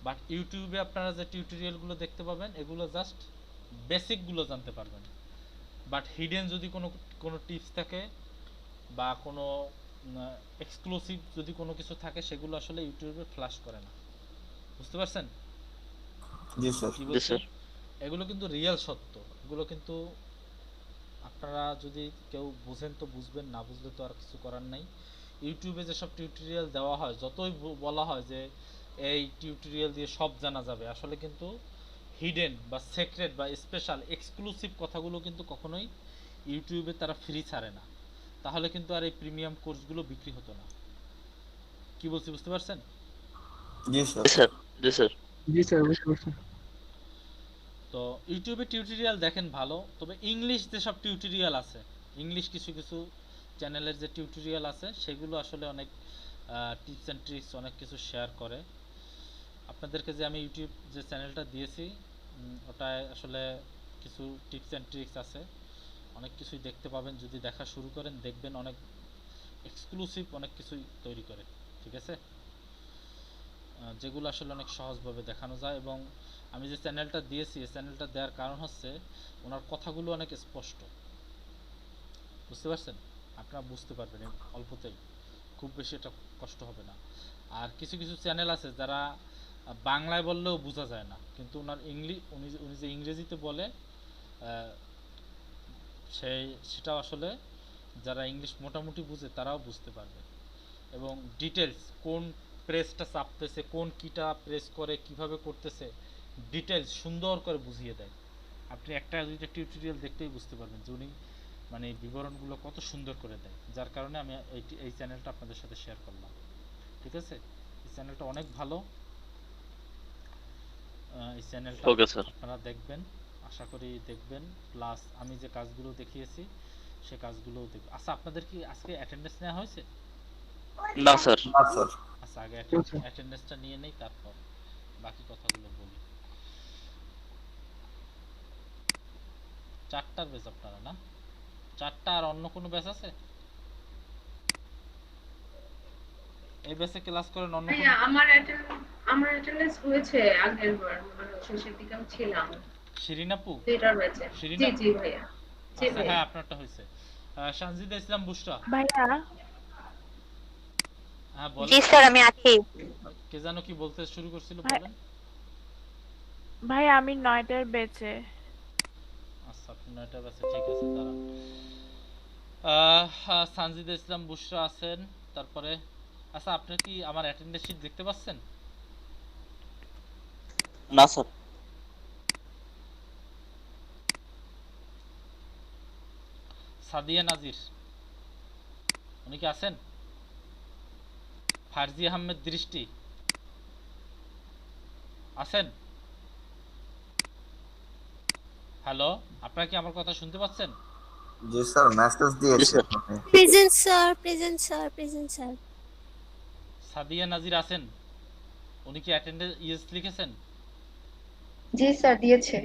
বাট ইউটিউবে আপনারা যে টিউটোরিয়ালগুলো দেখতে পাবেন, এগুলো জাস্ট বেসিকগুলো জানতে পারবেন। বাট হিডেন যদি কোনো কোনো টিপস থাকে বা কোনো এক্সক্লুসিভ যদি কোনো কিছু থাকে, সেগুলো আসলে ইউটিউবে ফ্ল্যাশ করে না, বুঝতে পারছেন? জি স্যার। কি বলছি? এগুলো কিন্তু রিয়েল সত্য, এগুলো কিন্তু আপনারা যদি কেউ বুঝেন তো বুঝবেন, না বুঝলে তো আর কিছু করার নাই। ইউটিউবে যেসব টিউটোরিয়াল দেওয়া হয়, যতই বলা হয় যে এই টিউটোরিয়াল দিয়ে সব জানা যাবে, আসলে কিন্তু হিডেন বা সিক্রেট বা স্পেশাল এক্সক্লুসিভ কথাগুলো কিন্তু কখনোই ইউটিউবে তারা ফ্রি ছাড়ে না, তাহলে কিন্তু আর এই প্রিমিয়াম কোর্সগুলো বিক্রি হতো না। কি বলছি বুঝতে পারছেন? জি স্যার। জি স্যার। জি স্যার, বুঝতে পারছি। তো ইউটিউবে টিউটোরিয়াল দেখেন ভালো, তবে ইংলিশ যেসব টিউটোরিয়াল আছে, ইংলিশ কিছু কিছু চ্যানেলের যে টিউটোরিয়াল আছে, সেগুলো আসলে অনেক টিপস অ্যান্ড ট্রিক্স অনেক কিছু শেয়ার করে। আপনাদেরকে যে আমি ইউটিউব যে চ্যানেলটা দিয়েছি, ওটায় আসলে কিছু টিপস অ্যান্ড ট্রিক্স আছে, অনেক কিছুই দেখতে পাবেন। যদি দেখা শুরু করেন, দেখবেন অনেক এক্সক্লুসিভ অনেক কিছুই তৈরি করে, ঠিক আছে? যেগুলো আসলে অনেক সহজভাবে দেখানো যায়। এবং আমি যে চ্যানেলটা দিয়েছি, এই চ্যানেলটা দেওয়ার কারণ হচ্ছে ওনার কথাগুলো অনেক স্পষ্ট, বুঝতে পারছেন? আপনারা বুঝতে পারবেন অল্পতেই, খুব বেশি এটা কষ্ট হবে না। আর কিছু কিছু চ্যানেল আছে যারা বাংলায় বললেও বোঝা যায় না, কিন্তু ওনার উনি যে ইংরেজিতে বলে, সেটাও আসলে যারা ইংলিশ মোটামুটি বুঝে তারাও বুঝতে পারবে। এবং ডিটেলস কোন প্রেসটা চাপতেছে, কোন কিটা প্রেস করে কিভাবে করতেছে, ডিটেলস সুন্দর করে বুঝিয়ে দেয়। আপনি একটা দুইটা টিউটোরিয়াল দেখতেই বুঝতে পারবেন যে উনি মানে বিবরণগুলো কত সুন্দর করে দেয়, যার কারণে আমি এই চ্যানেলটা আপনাদের সাথে শেয়ার করলাম। ঠিক আছে, এই চ্যানেলটা অনেক ভালো। এই চ্যানেলটা ওকে স্যার। আপনারা দেখবেন, আশা করি দেখবেন, প্লাস আমি যে কাজগুলো দেখিয়েছি সে কাজগুলোও দেখবেন। আচ্ছা, আপনাদের কি আজকে অ্যাটেন্ডেন্স নেওয়া হয়েছে? না স্যার। না স্যার। আচ্ছা, আগে অ্যাটেন্ডেন্সটা নিয়ে নেই, তারপর বাকি কথাগুলো বলি। 4টার ব্যাচ আপনারা না? 4টা আর অন্য কোনো ব্যাচ আছে? এই ব্যাচে ক্লাস করেন অন্য কোনো? ভাইয়া আমার অ্যাটেন্ডেন্স হয়েছে আগের বার, মানে শেষের দিকে আমি ছিলাম শিরিন আপু? থিয়েটার ব্যাচে। শিরিন জি আপু? জি ভাইয়া। জি আচ্ছা, ভাইয়া। হ্যাঁ আপনারটা হয়েছে। সানজিদা ইসলাম বুশরা। ভাইয়া হ্যাঁ বলেন। জি স্যার, আমি আছি। কে জানো কি বলতে শুরু করছিল, বলেন। ভাই আমি 9টার বেচে। আচ্ছা, আপনি 9টার ব্যাচে, ঠিক আছে দাঁড়ান। সানজিদা ইসলাম বুশরা আছেন, তারপরে আচ্ছা আপনি কি আমার অ্যাটেন্ডেন্স শিট দেখতে পাচ্ছেন? না স্যার। সাদিয়া নাজির, উনি কি আছেন? ফারজি আহমেদ দৃষ্টি আছেন? হ্যালো, আপনারা কি আমার কথা শুনতে পাচ্ছেন? জি স্যার, মেসেজ দিয়েছি আপনি। Present sir, present sir, present sir. Sadia Nazir আছেন? উনি কি অ্যাটেন্ডেন্স ইয়েস লিখেছেন? জি স্যার দিয়েছে।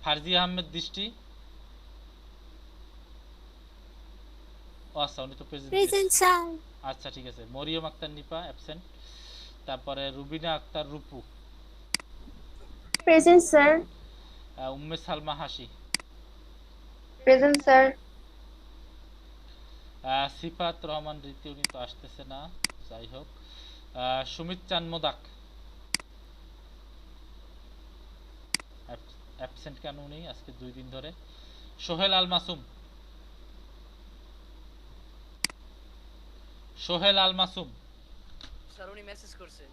ফারজি আহমেদ দৃষ্টি? ও আচ্ছা, উনি তো প্রেজেন্ট স্যার। আচ্ছা ঠিক আছে। মরিয়ম আক্তার নিপা অ্যাবসেন্ট। তারপরে Rubina Akter Rupu. Present sir. Umme Salma Hasi. Present sir. Sifat Rahman Riti, উনি তো আসতেছে না, যাই হোক। সুমিত চান মোদাক অ্যাবসেন্ট কেন উনি আজকে 2 দিন ধরে। সোহেল আল মাসুম। সোহেল আল মাসুম স্যার উনি মেসেজ করছে।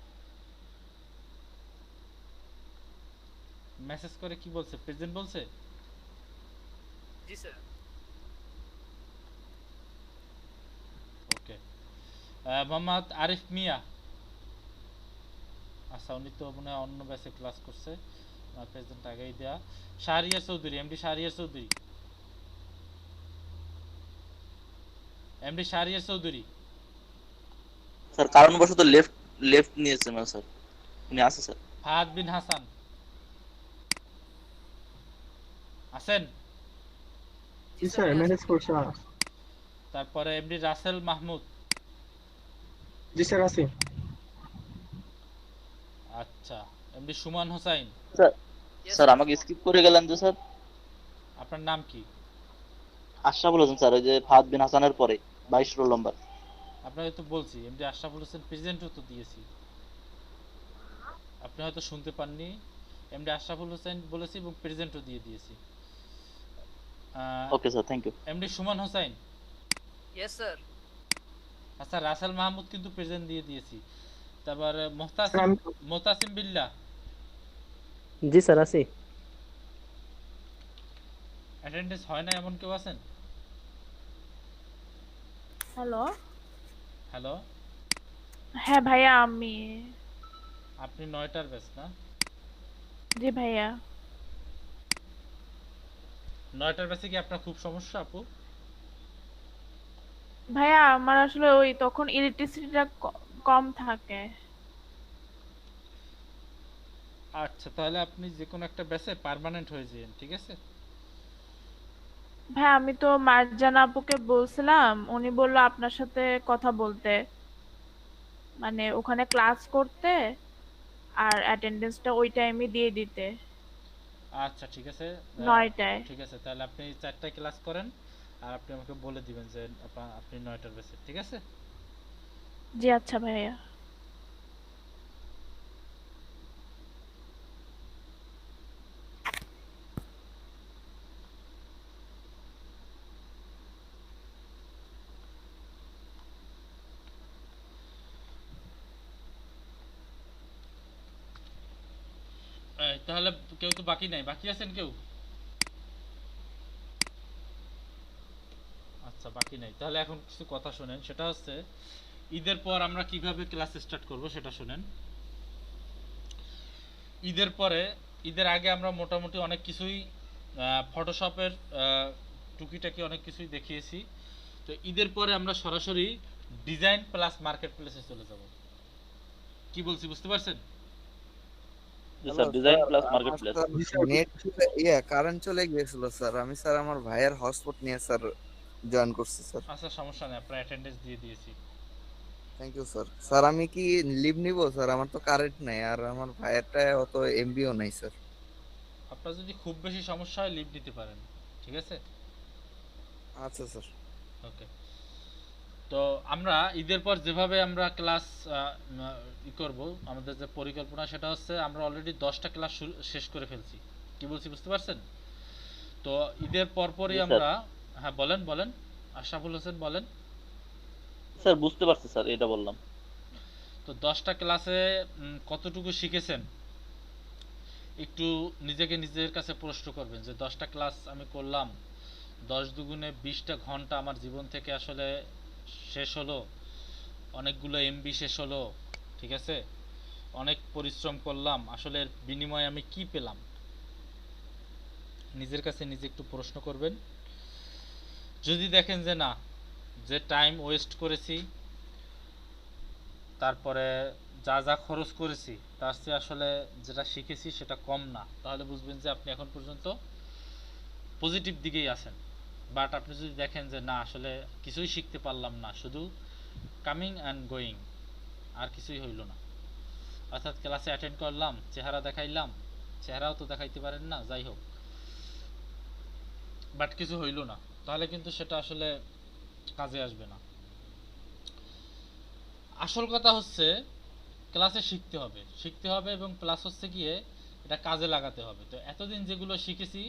মেসেজ করে কি বলছে? প্রেজেন্ট বলছে? জি স্যার। ওকে। মোহাম্মদ আরিফ মিয়া। আচ্ছা, উনি তো মনে হয় অন্য ব্যাচে ক্লাস করছে, প্রেজেন্ট আগেই দেয়া। Shahriar Chowdhury, MD Shahriar Chowdhury. MD Shahriar Chowdhury. Sir কারণবশত লেফট নিয়েছে না স্যার। উনি আছে স্যার। ফাহাদ বিন হাসান আছেন? জি স্যার, মেসেজ করছি। তারপরে এমডি রাসেল মাহমুদ। জি স্যার আছি। আচ্ছা, এমডি সুমান হোসাইন। স্যার আমাকে স্কিপ করে গেলেন যে স্যার। আপনার নাম কি? আশরাফুল হোসেন স্যার, ওই যে ফাহাদ বিন হাসানের পরে 22 রোল নাম্বার। আপনাকে তো বলছি এমডি আশরাফুল হোসেন, প্রেজেন্টও তো দিয়েছি, আপনি হয়তো শুনতে পাননি। এমডি আশরাফুল হোসেন বলেছি এবং প্রেজেন্টও দিয়ে দিয়েছি। Okay sir, thank you. MD Suman Hossain. Yes sir. আচ্ছা, রাসেল মাহমুদ কিন্তু প্রেজেন্ট দিয়ে দিয়েছি। তারপরে মোহতাসিম বিল্লাহ। জি স্যার আছি। অ্যাটেন্ডেন্স হয় না এমন কেউ আছেন? হ্যালো। হ্যালো। হ্যাঁ ভাইয়া আমি। আপনি 9টার ব্যাচ না? জি ভাইয়া। 9টার ব্যাচে কি আপনার খুব সমস্যা আপু? ভাইয়া আমার আসলে ওই তখন ইলেকট্রিসিটিটা কম থাকে। আচ্ছা, তাহলে আপনি যে কোনো একটা ব্যাচে পার্মানেন্ট হয়ে যান, ঠিক আছে? ভাই আমি তো মার্জানা আপুকে বলছিলাম, উনি বললো আপনার সাথে কথা বলতে, মানে ওখানে ক্লাস করতে আর অ্যাটেন্ডেন্সটা ওই টাইমে দিয়ে দিতে। আচ্ছা ঠিক আছে। 9টায়। ঠিক আছে, তাহলে আপনি 4টায় ক্লাস করেন আর আপনি আমাকে বলে দিবেন যে আপনি 9টার ব্যাচে, ঠিক আছে? জি আচ্ছা ভাইয়া। তাহলে কেউ তো বাকি নাই, বাকি আছেন কেউ? আচ্ছা বাকি নাই, তাহলে এখন কিছু কথা শুনেন। সেটা হচ্ছে ঈদের পর আমরা কিভাবে ক্লাস স্টার্ট করব সেটা শুনেন। ঈদের পরে, ঈদের আগে আমরা মোটামুটি অনেক কিছুই ফটোশপের টুকিটাকি অনেক কিছুই দেখিয়েছি। তো ঈদের পরে আমরা সরাসরি ডিজাইন প্লাস মার্কেট প্লেসে চলে যাব। কি বলছি বুঝতে পারছেন? Sir design plus market place. Net current চলে গিয়েছিল স্যার। আমি স্যার আমার ভাইয়ের হটস্পট নিয়ে স্যার জয়েন করছি স্যার। আচ্ছা সমস্যা নেই, আপনার অ্যাটেন্ডেন্স দিয়ে দিয়েছি। Thank you sir. স্যার আমি কি লিভ নিব স্যার? আমার তো কারেন্ট নাই আর আমার ভাইয়েরটা অত এমবিও নাই স্যার। আপনার যদি খুব বেশি সমস্যা হয় লিভ নিতে পারেন, ঠিক আছে? আচ্ছা স্যার। ওকে, তো আমরা ঈদের পর যেভাবে আমরা ক্লাস করব, আমাদের যে পরিকল্পনা সেটা হচ্ছে আমরা অলরেডি 10টা ক্লাস শেষ করে ফেলছি। কি বলছি বুঝতে পারছেন? তো ঈদের পরপরই আমরা, হ্যাঁ বলেন বলেন আশরাফুল হোসেন বলেন। স্যার বুঝতে পারছি স্যার, এটা বললাম। তো 10টা ক্লাসে কতটুকু শিখেছেন একটু নিজেকে নিজের কাছে প্রশ্ন করবেন যে 10টা ক্লাস আমি করলাম, 10 দুগুণে 20টা ঘন্টা আমার জীবন থেকে আসলে শেষ হলো, অনেকগুলো এমবি শেষ হলো, ঠিক আছে? অনেক পরিশ্রম করলাম, আসলে এর বিনিময়ে আমি কি পেলাম? নিজের কাছে নিজে একটু প্রশ্ন করবেন। যদি দেখেন যে না, যে টাইম ওয়েস্ট করেছি, তারপরে যা যা খরচ করেছি তার চেয়ে আসলে যেটা শিখেছি সেটা কম না, তাহলে বুঝবেন যে আপনি এখন পর্যন্ত পজিটিভ দিকেই আছেন। বাট আপনি যদি দেখেন যে না আসলে কিছুই শিখতে পারলাম না, শুধু কামিং অ্যান্ড গোয়িং, আর কিছুই হইল না, অর্থাৎ ক্লাসে অ্যাটেন্ড করলাম, চেহারা দেখাইলাম, চেহারাও তো দেখাইতে পারেন না, যাই হোক, বাট কিছু হইল না, তাহলে কিন্তু সেটা আসলে কাজে আসবে না। আসল কথা হচ্ছে ক্লাসে শিখতে হবে, শিখতে হবে এবং প্লাস হচ্ছে গিয়ে এটা কাজে লাগাতে হবে। তো এতদিন যেগুলো শিখেছি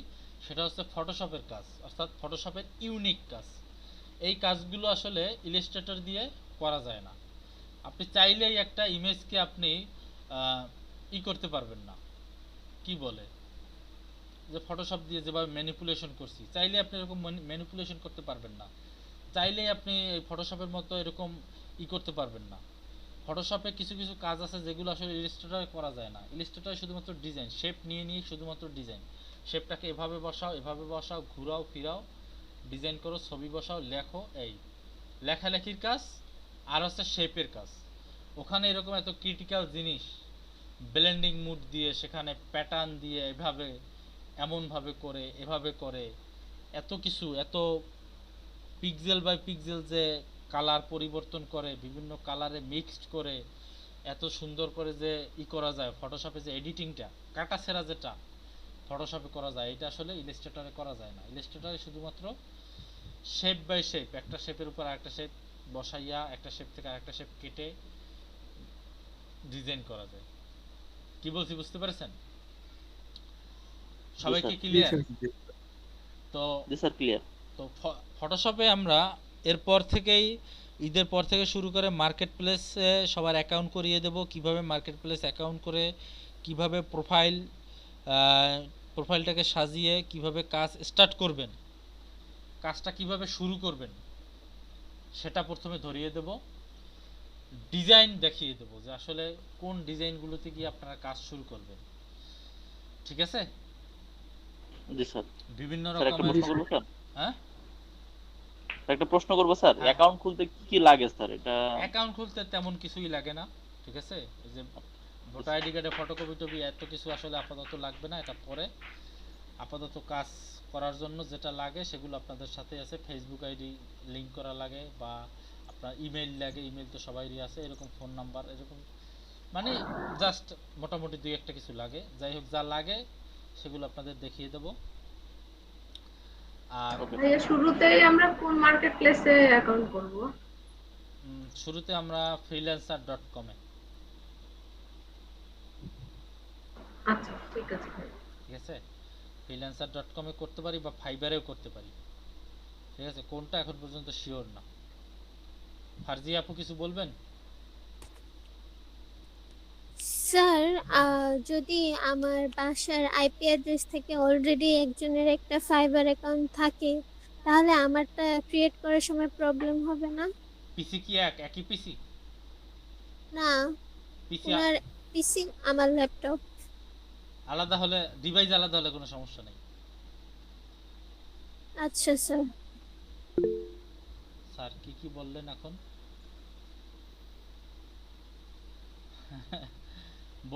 সেটা হচ্ছে ফটোশপের কাজ, অর্থাৎ ফটোশপের ইউনিক কাজ। এই কাজগুলো আসলে ইলাস্ট্রেটর দিয়ে করা যায় না। আপনি চাইলেই একটা ইমেজকে আপনি করতে পারবেন না, কি বলে যে ফটোশপ দিয়ে যেভাবে ম্যানিপুলেশন করছি, চাইলে আপনি এরকম ম্যানিপুলেশন করতে পারবেন না, চাইলেই আপনি ফটোশপের মতো এরকম করতে পারবেন না। ফটোশপে কিছু কিছু কাজ আছে যেগুলো আসলে ইলাস্ট্রেটরে করা যায় না। ইলাস্ট্রেটরে শুধুমাত্র ডিজাইন, শেপ নিয়ে নিয়ে শুধুমাত্র ডিজাইন, শেপটাকে এভাবে বসাও, এভাবে বসাও, ঘুরাও ফিরাও, ডিজাইন করো, ছবি বসাও, লেখো, এই লেখালেখির কাজ। আর হচ্ছে শেপের কাজ, ওখানে এরকম এত ক্রিটিক্যাল জিনিস ব্লেন্ডিং মুড দিয়ে, সেখানে প্যাটার্ন দিয়ে, এভাবে এমনভাবে করে, এভাবে করে, এত কিছু, এত পিক্সেল বাই পিক্সেল যে কালার পরিবর্তন করে, বিভিন্ন কালারে মিক্সড করে এত সুন্দর করে যে করা যায়, ফটোশপে যে এডিটিংটা কাটাছেঁড়া যেটা ফটোশপে করা যায়, এটা আসলে ইলাস্ট্রেটরে করা যায় না। ইলাস্ট্রেটরে শুধুমাত্র শেপ বাই শেপ, একটা শেপের উপর আরেকটা শেপ বসাইয়া, একটা শেপ থেকে আরেকটা শেপ কেটে ডিজাইন করা যায়। কি বলছি বুঝতে পারছেন? সবাই কি ক্লিয়ার? তো ক্লিয়ার। তো ফটোশপে আমরা এরপর থেকেই, ঈদের পর থেকে শুরু করে মার্কেট প্লেসে সবার অ্যাকাউন্ট করিয়ে দেব। কিভাবে মার্কেট প্লেস অ্যাকাউন্ট করে, কিভাবে প্রোফাইলটাকে সাজিয়ে কিভাবে কাজ স্টার্ট করবেন, কাজটা কিভাবে শুরু করবেন সেটা প্রথমে ধরিয়ে দেব। ডিজাইন দেখিয়ে দেব যে আসলে কোন ডিজাইনগুলোতে গিয়ে আপনারা কাজ শুরু করবেন, ঠিক আছে? জি স্যার। বিভিন্ন স্যার একটা প্রশ্ন করব স্যার? হ্যাঁ একটা প্রশ্ন করব স্যার, অ্যাকাউন্ট খুলতে কি কি লাগে স্যার? এটা অ্যাকাউন্ট খুলতে তেমন কিছুই লাগে না, ঠিক আছে? এই যে ভোটার আইডি কার্ডের ফটোকপি টপি এত কিছু আসলে আপাতত লাগবে না, এটা পরে আপাতত কাজ করার জন্য যেটা লাগে সেগুলো আপনাদের সাথে আছে। ফেসবুক আইডি লিংক করা লাগে, বা আপনার ইমেল লাগে, ইমেল তো সবারই আছে, এরকম ফোন নাম্বার, এরকম মানে জাস্ট মোটামুটি দুই একটা কিছু লাগে। যাই হোক, যা লাগে সেগুলো আপনাদের দেখিয়ে দেব। আর ভাইয়া শুরুতেই আমরা কোন মার্কেট প্লেসে অ্যাকাউন্ট করব? শুরুতে আমরা freelancer.com এ। আচ্ছা ঠিক আছে ভাই। ঠিক আছে, freelancer.com এ করতে পারি বা ফাইবারেও করতে পারি, ঠিক আছে? কোনটা এখন পর্যন্ত শিওর না। ফারজি আপু কিছু বলবেন? স্যার যদি আমার বাসার আইপি অ্যাড্রেস থেকে অলরেডি একজনের একটা ফাইবার অ্যাকাউন্ট থাকে তাহলে আমারটা ক্রিয়েট করার সময় প্রবলেম হবে না? পিসি কি একই পিসি? না, পিসি ওনার পিসি আমার ল্যাপটপ। আলাদা হলে, ডিভাইস আলাদা হলে কোনো সমস্যা নেই। আচ্ছা স্যার। স্যার কি বললেন এখন?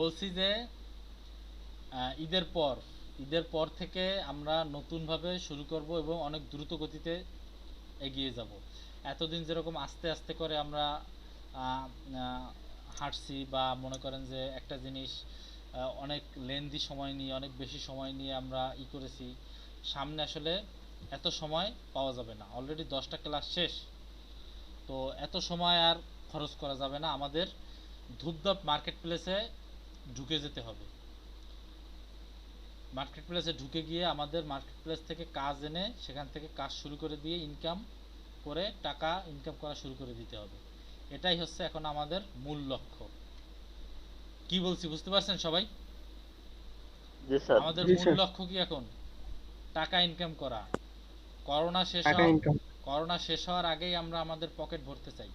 বলছি যে ঈদের পর থেকে আমরা নতুনভাবে শুরু করব এবং অনেক দ্রুত গতিতে এগিয়ে যাব। এতদিন যেরকম আস্তে আস্তে করে আমরা হাঁটছি বা মনে করেন যে একটা জিনিস অনেক লেন্দি সময় নিয়ে, অনেক বেশি সময় নিয়ে আমরা করেছি, সামনে আসলে এত সময় পাওয়া যাবে না। অলরেডি 10টা ক্লাস শেষ, তো এত সময় আর খরচ করা যাবে না। আমাদের ধূপধাপ মার্কেট প্লেসে ঢুকে যেতে হবে। মার্কেট প্লেসে ঢুকে গিয়ে আমাদের মার্কেট প্লেস থেকে কাজ এনে সেখান থেকে কাজ শুরু করে দিয়ে ইনকাম করে টাকা ইনকাম করা শুরু করে দিতে হবে। এটাই হচ্ছে এখন আমাদের মূল লক্ষ্য। কি বলছি বুঝতে পারছেন সবাই? জি স্যার। আমাদের জি মূল স্যার। লক্ষ্য কি এখন? টাকা ইনকাম করা। টাকা ইনকাম। করোনা শেষ হওয়ার আগেই আমরা আমাদের পকেট ভরতে চাই।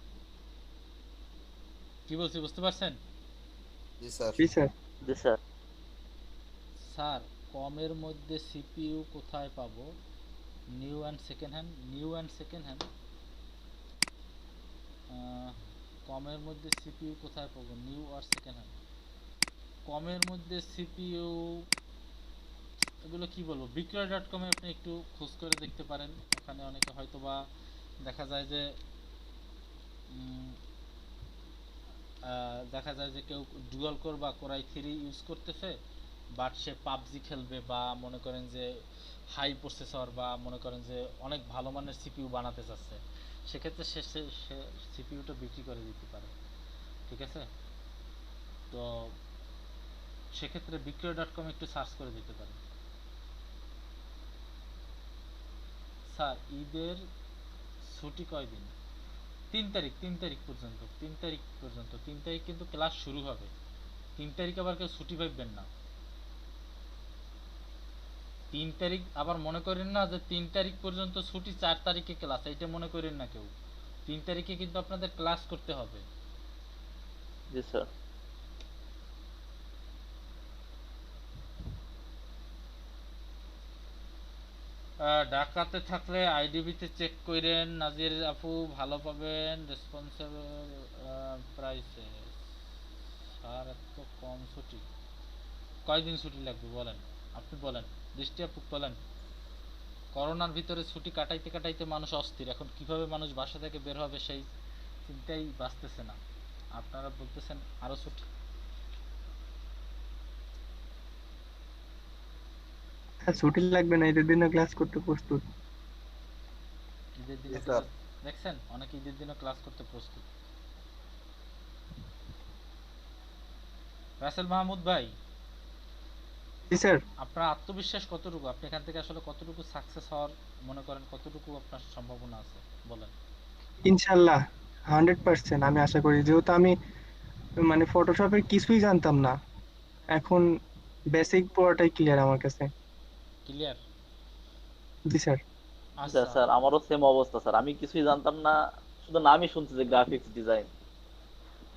কি বলছি বুঝতে পারছেন? জি স্যার। জি স্যার। জি স্যার। স্যার কমের মধ্যে সিপিইউ কোথায় পাবো? নিউ অ্যান্ড সেকেন্ড হ্যান্ড কমের মধ্যে সিপিইউ কোথায় পাবো? নিউ আর সেকেন্ড হ্যান্ড। কমের মধ্যে সিপিইউ এগুলো কি বলবো, বিক্রয়.com এ আপনি একটু খোঁজ করে দেখতে পারেন। ওখানে অনেকে হয়তো বা দেখা যায় যে কেউ ডুয়াল কোর বা কোর i3 ইউজ করতেছে, বাট সে পাবজি খেলবে বা মনে করেন যে হাই প্রসেসর বা মনে করেন যে অনেক ভালো মানের সিপিইউ বানাতে চাচ্ছে, সেক্ষেত্রে সে সিপিইউটা বিক্রি করে দিতে পারে। ঠিক আছে, তো সেক্ষেত্রে বিক্রয়.com একটু সার্চ করে দিতে পারেন। স্যার ঈদের ছুটি কয়দিন? 3 তারিখ পর্যন্ত। 3 তারিখ কিন্তু ক্লাস শুরু হবে। 3 তারিখ আবার কেউ ছুটি পাইবেন না। 3 তারিখ আবার মনে করেন না যে 3 তারিখ পর্যন্ত ছুটি, 4 তারিখে ক্লাস, এইটা মনে করেন না কেউ। 3 তারিখে কিন্তু আপনাদের ক্লাস করতে হবে। জি স্যার। ঢাকাতে থাকলে আইডিবিতে চেক কইরেন। নাজির আপু ভালো পাবেন রেসপন্সিবল প্রাইসে। স্যার এত কম ছুটি, কয়দিন ছুটি লাগবে বলেন? আপনি বলেন, দৃষ্টি আপু বলেন। করোনার ভিতরে ছুটি কাটাইতে কাটাইতে মানুষ অস্থির। এখন কিভাবে মানুষ বাসা থেকে বের হবে সেই চিন্তাই বাঁচতেছে না। আপনারা বলতেছেন আরো ছুটি। ছুটি লাগবে না, ঈদের দিনে ক্লাস করতে প্রস্তুত। ঈদের দিনে দেখছেন অনেকে ঈদের দিনে ক্লাস করতে প্রস্তুত। রাসেল মাহমুদ ভাই, জি স্যার। আপনার আত্মবিশ্বাস কতটুকু? আপনি এখান থেকে আসলে কতটুকু সাকসেস হওয়ার মনে করেন, কতটুকু আপনার সম্ভাবনা আছে বলেন? ইনশাআল্লাহ 100% আমি আশা করি, যেহেতু আমি মানে ফটোশপের কিছুই জানতাম না, এখন বেসিক পুরোটাই ক্লিয়ার আমার কাছে। ক্লিয়ার? জি স্যার। আচ্ছা স্যার, আমারও সেম অবস্থা স্যার। আমি কিছুই জানতাম না, শুধু নামই শুনছি যে গ্রাফিক্স ডিজাইন।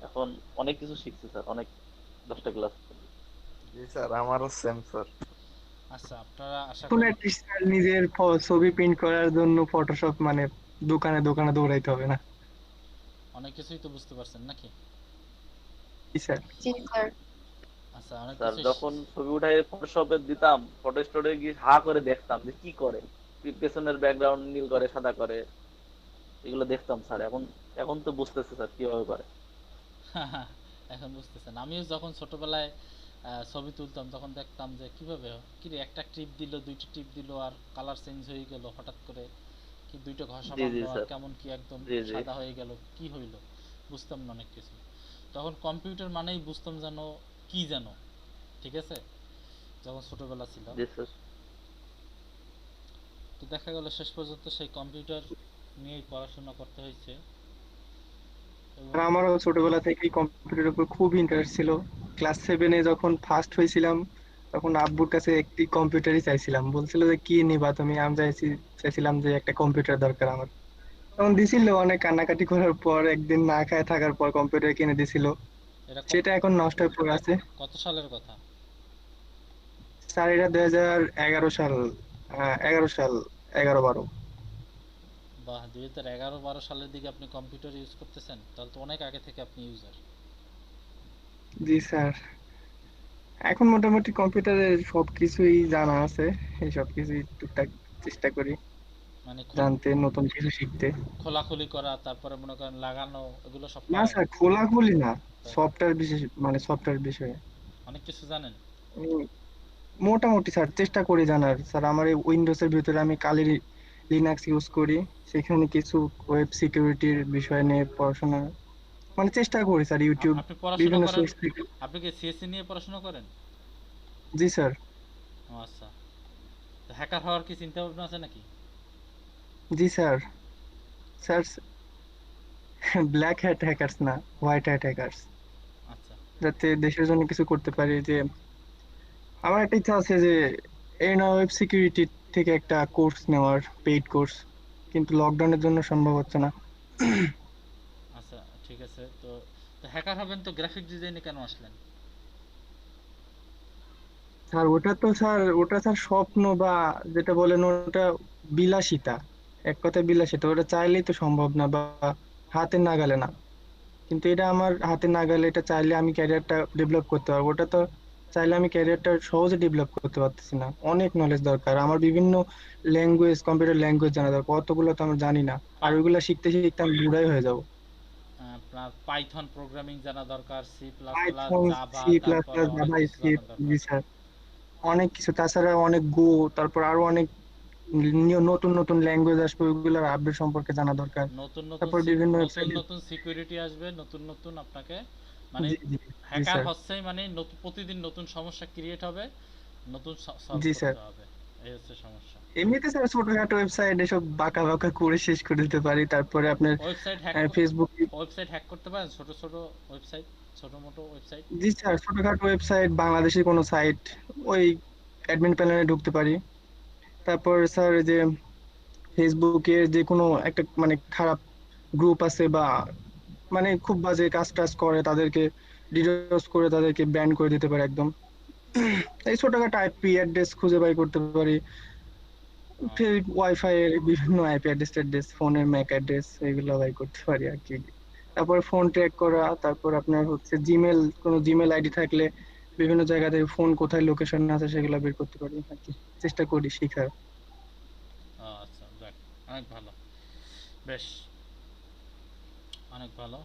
এখন অনেক কিছু শিখছি স্যার, অনেক 10টা ক্লাস। জি স্যার, আমারও সেম স্যার। আচ্ছা, আপনারা আশা কোন করি একটা নিজের ছবি প্রিন্ট করার জন্য ফটোশপ মানে দোকানে দোকানে দৌড়াইতে হবে না। অনেক কিছুই তো বুঝতে পারছেন নাকি? জি স্যার। জি স্যার। আচ্ছা, অনেক স্যার কিছু যখন ছবি উঠাই ফটোশপে দিতাম, ফটো স্টোরে গিয়ে হা করে দেখতাম যে কি করে, পেছনের ব্যাকগ্রাউন্ড নীল করে সাদা করে, এগুলো দেখতাম স্যার। এখন তো বুঝতেছি স্যার কিভাবে করে। এখন বুঝতেছেন। আমিও যখন ছোটবেলায় ছবি তুলতাম তখন দেখতাম যে কিভাবে কিরে একটা টিপ দিল, দুইটা টিপ দিল আর কালার চেঞ্জ হয়ে গেল হঠাৎ করে, কি দুইটা ঘষা জি জি মারলো আর স্যার। কেমন কি একদম জি জি। সাদা হয়ে গেল, কি হইলো বুঝতাম না অনেক কিছু। তখন কম্পিউটার মানেই বুঝতাম যেন কি যেন। ঠিক আছে, যখন ছোটবেলা ছিল। জি স্যার। তো দেখা গেল শেষ পর্যন্ত সেই কম্পিউটার নিয়েই পড়াশোনা করতে হয়েছে। আর আমারও ছোটবেলা থেকেই কম্পিউটারের উপর খুব ইন্টারেস্ট ছিল। ক্লাস 7-এ যখন ফার্স্ট হয়েছিলাম তখন আব্বুর কাছে একটি কম্পিউটারই চাইছিলাম, বলছিল যে কি নিবা তুমি, আমি চাইছিলাম যে একটা কম্পিউটার দরকার আমার। তখন দিছিল, অনেক কান্নাকাটি করার পর একদিন না খায় থাকার পর কম্পিউটার কিনে দিছিল। এটা সেটা এখন নষ্ট হয়ে পড়ে আছে। কত সালের কথা? স্যার এটা 2011 সাল, 11 সাল, 11-12। বাহ, 2011-12 সালের দিকে আপনি কম্পিউটার ইউজ করতেছেন, তাহলে তো অনেক আগে থেকে আপনি ইউজার। জি স্যার, এখন মোটামুটি কম্পিউটারের সবকিছুই জানা আছে, এই সবকিছুই টুকটাক চেষ্টা করি মানে জানতে, নতুন কিছু শিখতে। খোলাখুলি করা, তারপরে মনে করেন লাগানো, এগুলো সব না পারেন? স্যার, খোলাখুলি না, সফটওয়্যার বিশেষ মানে সফটওয়্যার বিষয়ে অনেক কিছু জানেন? উম, মোটামুটি স্যার চেষ্টা করি জানার। স্যার আমার এই উইন্ডোজের ভিতরে আমি কালি লিনাক্স ইউজ করি, সেখানে কিছু ওয়েব সিকিউরিটির বিষয় নিয়ে পড়াশোনা মানে চেষ্টা করি স্যার, ইউটিউব আপনি পড়াশোনা বিভিন্ন করেন? সোর্স থেকে। আপনি কি সিএসসি নিয়ে পড়াশোনা করেন? জি স্যার। ও আচ্ছা, তো হ্যাকার হওয়ার কি চিন্তা ভাবনা আছে নাকি? জি sir. Sir black hat hackers না, হোয়াইট হ্যাট হ্যাকার্স, আচ্ছা, যাতে দেশের জন্য কিছু করতে পারি। যে আমার একটা ইচ্ছা আছে যে এই না ওয়েব সিকিউরিটি থেকে একটা কোর্স নেওয়ার, পেইড কোর্স, কিন্তু লকডাউনের জন্য সম্ভব হচ্ছে না। আচ্ছা ঠিক আছে। তো তো হ্যাকার হবেন, তো গ্রাফিক ডিজাইনে কেন আসলেন? স্যার ওটা স্যার স্বপ্ন, বা যেটা বলেন ওটা বিলাসিতা, এক কথায় বিলাসিতা। ওটা চাইলেই তো সম্ভব না, বা হাতের নাগালে না। কিন্তু এটা আমার হাতের নাগালে, এটা চাইলে আমি ক্যারিয়ারটা ডেভেলপ করতে পারবো। ওটা তো চাইলে আমি ক্যারিয়ারটা সহজে ডেভেলপ করতে পারতেছি না, অনেক নলেজ দরকার আমার, বিভিন্ন ল্যাঙ্গুয়েজ, কম্পিউটার ল্যাঙ্গুয়েজ জানা দরকার, অতগুলো তো আমি জানি না। আর ওইগুলো শিখতে শিখতে আমি বুড়াই হয়ে যাবো। আপনার পাইথন প্রোগ্রামিং জানা দরকার, C plus plus, Python, Java, C plus তারপরে প্লাস, অনেক জাভা কিছু জানা স্ক্রিপ্ট, দরকার। জি স্যার, অনেক কিছু। তাছাড়া অনেক গো, তারপর আরো অনেক নতুন নতুন ল্যাঙ্গুয়েজ আসবে, ওইগুলোর আপডেট সম্পর্কে জানা দরকার। নতুন নতুন তারপর বিভিন্ন নতুন ওয়েবসাইট। নতুন সিকিউরিটি আসবে, নতুন নতুন আপনাকে মানে জি জি জি হ্যাকার স্যার। হচ্ছেই মানে প্রতিদিন নতুন সমস্যা ক্রিয়েট হবে, নতুন সলভ জি স্যার। করতে হবে, এই হচ্ছে সমস্যা। এমনিতে স্যার ছোটখাটো ওয়েবসাইট এসব বাঁকা বাঁকা করে শেষ করে দিতে পারি। তারপরে আপনার website hack Facebook. Website hack করতে পারেন, ছোট ছোট ওয়েবসাইট, ছোট মোটো ওয়েবসাইট। জি স্যার, ছোটখাটো ওয়েবসাইট, বাংলাদেশের কোনো সাইট, ওই অ্যাডমিন প্যানেলে ঢুকতে পারি। তারপর স্যার যে ফেসবুকের যে কোনো একটা মানে খারাপ গ্রুপ আছে, বা মানে খুব বাজে কাজ টাজ করে, তাদেরকে ডিডোস করে তাদেরকে ব্যান করে দিতে পারে একদম। এই ছোটখাটো আইপি অ্যাড্রেস খুঁজে বাই করতে পারি, ওয়াইফাই এর বিভিন্ন আইপি অ্যাড্রেস, ফোনের ম্যাক অ্যাড্রেস, এগুলো বাই করতে পারি আর কি। তারপর ফোন ট্র্যাক করা, তারপর আপনার হচ্ছে জিমেল, কোনো জিমেল আইডি থাকলে বিভিন্ন জায়গা থেকে ফোন কোথায় লোকেশন আছে সেগুলো বের করতে পারি আর কি, চেষ্টা করি শেখার। আচ্ছা যাক, অনেক ভালো, বেশ অনেক ভালো।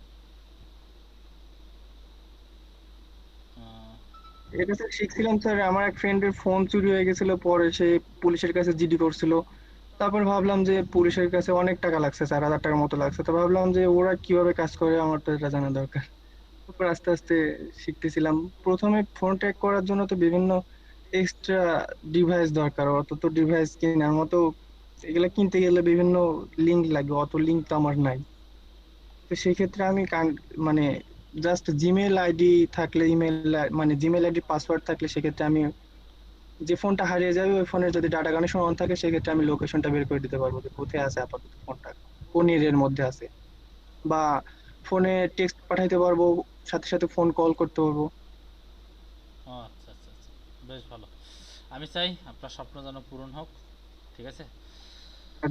এটা স্যার শিখছিলাম স্যার, আমার এক ফ্রেন্ডের ফোন চুরি হয়ে গেছিল, পরে সে পুলিশের কাছে জিডি করছিল। তারপর ভাবলাম যে পুলিশের কাছে অনেক টাকা লাগছে, 4,000 টাকার মতো লাগছে, তো ভাবলাম যে ওরা কিভাবে কাজ করে আমার তো এটা জানা দরকার। তারপর আস্তে আস্তে শিখতেছিলাম। প্রথমে ফোন ট্র্যাক করার জন্য তো বিভিন্ন এক্সট্রা ডিভাইস দরকার, অত তো ডিভাইস কেনার মতো, এগুলা কিনতে গেলে বিভিন্ন লিঙ্ক লাগবে, অত লিঙ্ক তো আমার নাই। তো সেক্ষেত্রে আমি মানে জাস্ট জিমেল আইডি থাকলে, ইমেল মানে জিমেল আইডি পাসওয়ার্ড থাকলে, সেক্ষেত্রে আমি যে ফোনটা হারিয়ে যাবে ওই ফোনের যদি ডাটা কানেকশন অন থাকে, সেক্ষেত্রে আমি লোকেশনটা বের করে দিতে পারবো যে কোথায় আছে আপাতত ফোনটা, কোন এরিয়ার মধ্যে আছে, বা ফোনে টেক্সট পাঠাইতে পারবো, সাথে সাথে ফোন কল করতে পারবো। আচ্ছা আচ্ছা আচ্ছা, বেশ ভালো। আমি চাই আপনার স্বপ্ন যেন পূরণ হোক, ঠিক আছে?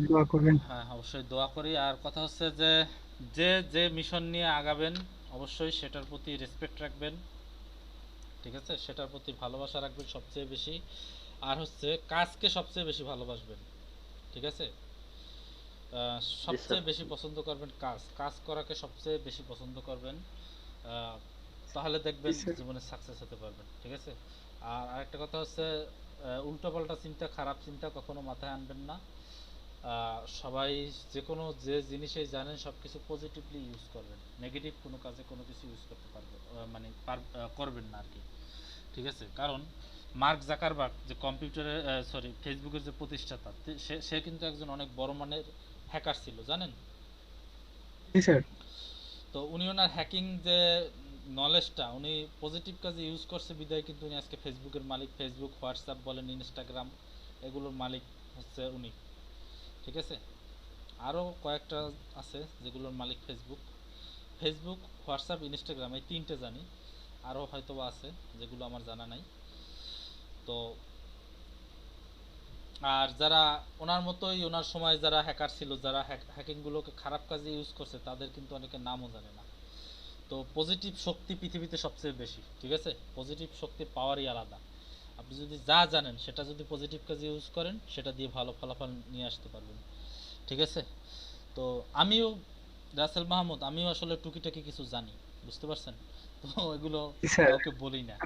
দোয়া করবেন। হ্যাঁ অবশ্যই দোয়া করি। আর কথা হচ্ছে যে যে যে মিশন নিয়ে আগাবেন অবশ্যই সেটার প্রতি রেসপেক্ট রাখবেন, ঠিক আছে? সেটার প্রতি ভালোবাসা রাখবেন সবচেয়ে বেশি। আর হচ্ছে কাজকে সবচেয়ে বেশি ভালোবাসবেন, ঠিক আছে? সবচেয়ে বেশি পছন্দ করবেন কাজ, কাজ করাকে সবচেয়ে বেশি পছন্দ করবেন, তাহলে দেখবেন জীবনে সাকসেস হতে পারবেন, ঠিক আছে? আর আরেকটা কথা হচ্ছে উল্টোপাল্টা চিন্তা, খারাপ চিন্তা কখনো মাথায় আনবেন না। সবাই যে জিনিসেই জানেন সব কিছু পজিটিভলি ইউজ করবেন, নেগেটিভ কোনো কাজে কোনো কিছু ইউজ করতে পারবেন মানে করবেন না আর কি, ঠিক আছে? কারণ মার্ক জাকারবার্গ যে কম্পিউটারের ফেসবুকের যে প্রতিষ্ঠাতা, সে কিন্তু একজন অনেক বড় মানের হ্যাকার ছিল, জানেন? জি স্যার। তো তো উনি ওনার হ্যাকিং যে নলেজটা উনি পজিটিভ কাজে ইউজ করছে বিদায় কিন্তু উনি আজকে ফেসবুকের মালিক, ফেসবুক, হোয়াটসঅ্যাপ বলেন, ইনস্টাগ্রাম এগুলোর মালিক হচ্ছে উনি। ঠিক আছে, আরও কয়েকটা আছে যেগুলোর মালিক ফেসবুক, হোয়াটসঅ্যাপ, ইনস্টাগ্রাম, এই তিনটে জানি, আরও হয়তো আছে যেগুলো আমার জানা নাই। তো আর যারা ওনার মতোই ওনার সময় যারা হ্যাকার ছিল, যারা হ্যাকিংগুলোকে খারাপ কাজে ইউজ করছে, তাদের কিন্তু অনেকে নামও জানে না। তো পজিটিভ শক্তি পৃথিবীতে সবচেয়ে বেশি। ঠিক আছে, পজিটিভ শক্তির পাওয়ারই আলাদা। আপনি যদি যা জানেন সেটা যদি পজিটিভ কাজে ইউজ করেন, সেটা দিয়ে ভালো ফলাফল নিয়ে আসতে পারবেন। ঠিক আছে, তো আমিও রাসেল মাহমুদ, আমিও আসলে টুকিটাকি কিছু জানি, বুঝতে পারছেন? তো এগুলো কাউকে বলি না।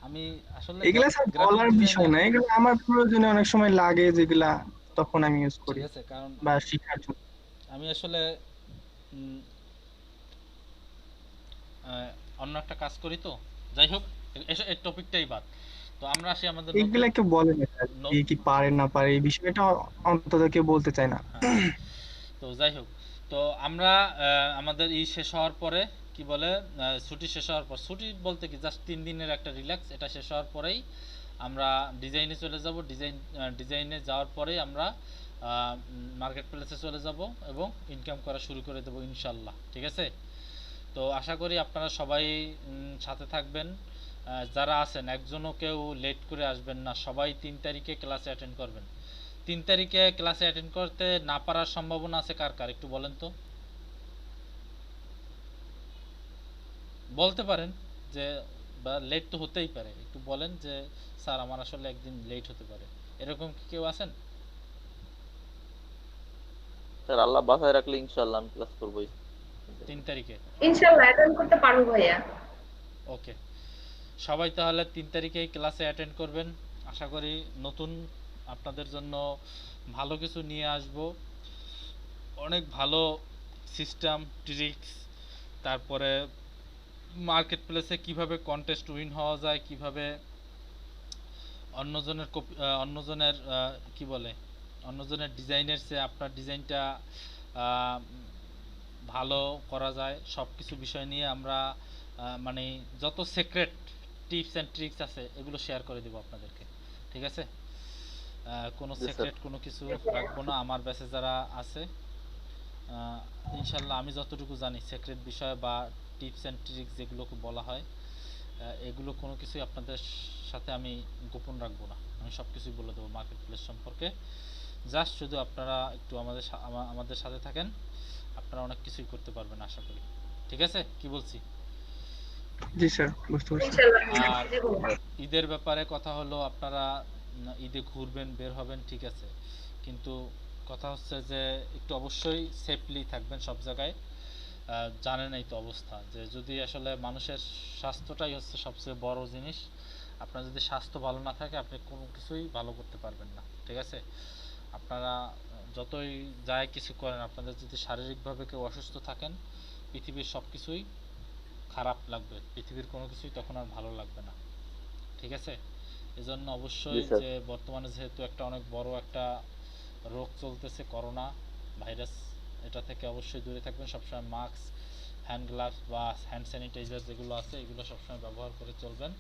আমি আসলে এগুলা স্যার বলার বিষয় না, এগুলো আমার প্রয়োজনে অনেক সময় লাগে যেগুলা, তখন আমি ইউজ করি। ঠিক আছে, কারণ বা শিখার জন্য আমি আসলে অন্য একটা কাজ করি। তো যাই হোক, এই টপিকটাই বাদ। তো আমরা আসি আমাদের এগুলা কেউ বলে না স্যার, কি পারে না পারে এই বিষয়টা অন্তত কেউ বলতে চায় না। তো যাই হোক, তো আমরা আমাদের শেষ হওয়ার পরে কি বলে, ছুটি শেষ হওয়ার পর, ছুটি বলতে কি জাস্ট 3 দিনের একটা রিল্যাক্স, এটা শেষ হওয়ার পরেই আমরা ডিজাইনে চলে যাব। ডিজাইনে যাওয়ার পরেই আমরা মার্কেট প্লেসে চলে যাব এবং ইনকাম করা শুরু করে দেব ইনশাল্লাহ। ঠিক আছে, তো আশা করি আপনারা সবাই সাথে থাকবেন। যারা আছেন একজনও কেউ লেট করে আসবেন না, সবাই 3 তারিখে ক্লাসে অ্যাটেন্ড করবেন। 3 তারিখে ক্লাসে অ্যাটেন্ড করতে না পারার সম্ভাবনা আছে কার কার, একটু বলেন তো। বলতে পারেন যে বা লেট তো হতেই পারে, একটু বলেন যে স্যার আমার আসলে একদিন লেট হতে পারে, এরকম কি কেউ আছেন? স্যার আল্লাহ বাসায় রাখলে ইনশাআল্লাহ আমি ক্লাস করবই 3 তারিখে ইনশাআল্লাহ অ্যাটেন্ড করতে পারবো ভাইয়া। ওকে, সবাই তাহলে 3 তারিখেই ক্লাসে অ্যাটেন্ড করবেন। আশা করি নতুন আপনাদের জন্য ভালো কিছু নিয়ে আসব, অনেক ভালো সিস্টেম, ট্রিক্স, তারপরে মার্কেট প্লেসে কীভাবে কন্টেস্ট উইন হওয়া যায়, কিভাবে অন্যজনের কি বলে অন্যজনের ডিজাইনের চেয়ে আপনার ডিজাইনটা ভালো করা যায়, সব কিছু বিষয় নিয়ে আমরা মানে যত সিক্রেট টিপস অ্যান্ড ট্রিক্স আছে এগুলো শেয়ার করে দেব আপনাদেরকে। ঠিক আছে, কোনো সিক্রেট কোনো কিছু রাখবো না। আমার ব্যাচে যারা আছে ইনশাল্লাহ আমি যতটুকু জানি সিক্রেট বিষয় বা টিপস অ্যান্ড ট্রিক্স যেগুলোকে বলা হয়, এগুলো কোনো কিছুই আপনাদের সাথে আমি গোপন রাখবো না, আমি সব কিছুই বলে দেবো মার্কেট প্লেস সম্পর্কে। জাস্ট শুধু আপনারা একটু আমাদের সাথে থাকেন, আপনারা অনেক কিছুই করতে পারবেন আশা করি। ঠিক আছে, কি বলছি? জি স্যার, বুঝতে পারছি। আর ঈদের ব্যাপারে কথা হলো, আপনারা ঈদে ঘুরবেন, বের হবেন, ঠিক আছে, কিন্তু কথা হচ্ছে যে একটু অবশ্যই সেফলি থাকবেন সব জায়গায়। জানেনই তো অবস্থা, যে যদি আসলে মানুষের স্বাস্থ্যটাই হচ্ছে সবচেয়ে বড় জিনিস। আপনার যদি স্বাস্থ্য ভালো না থাকে আপনি কোনো কিছুই ভালো করতে পারবেন না। ঠিক আছে, আপনারা যতই যাই কিছু করেন, আপনাদের যদি শারীরিকভাবে কেউ অসুস্থ থাকেন, পৃথিবীর সব কিছুই খারাপ লাগবে, পৃথিবীর কোনো কিছুই তখন আর ভালো লাগবে না। ঠিক আছে, এজন্য অবশ্যই যে বর্তমানে যেহেতু একটা অনেক বড় একটা রোগ চলতেছে, করোনা ভাইরাস, এটা থেকে অবশ্যই দূরে থাকবেন। সবসময় মাস্ক, হ্যান্ড গ্লাভস বা হ্যান্ড স্যানিটাইজার যেগুলো আছে এগুলো সবসময় ব্যবহার করে চলবেন।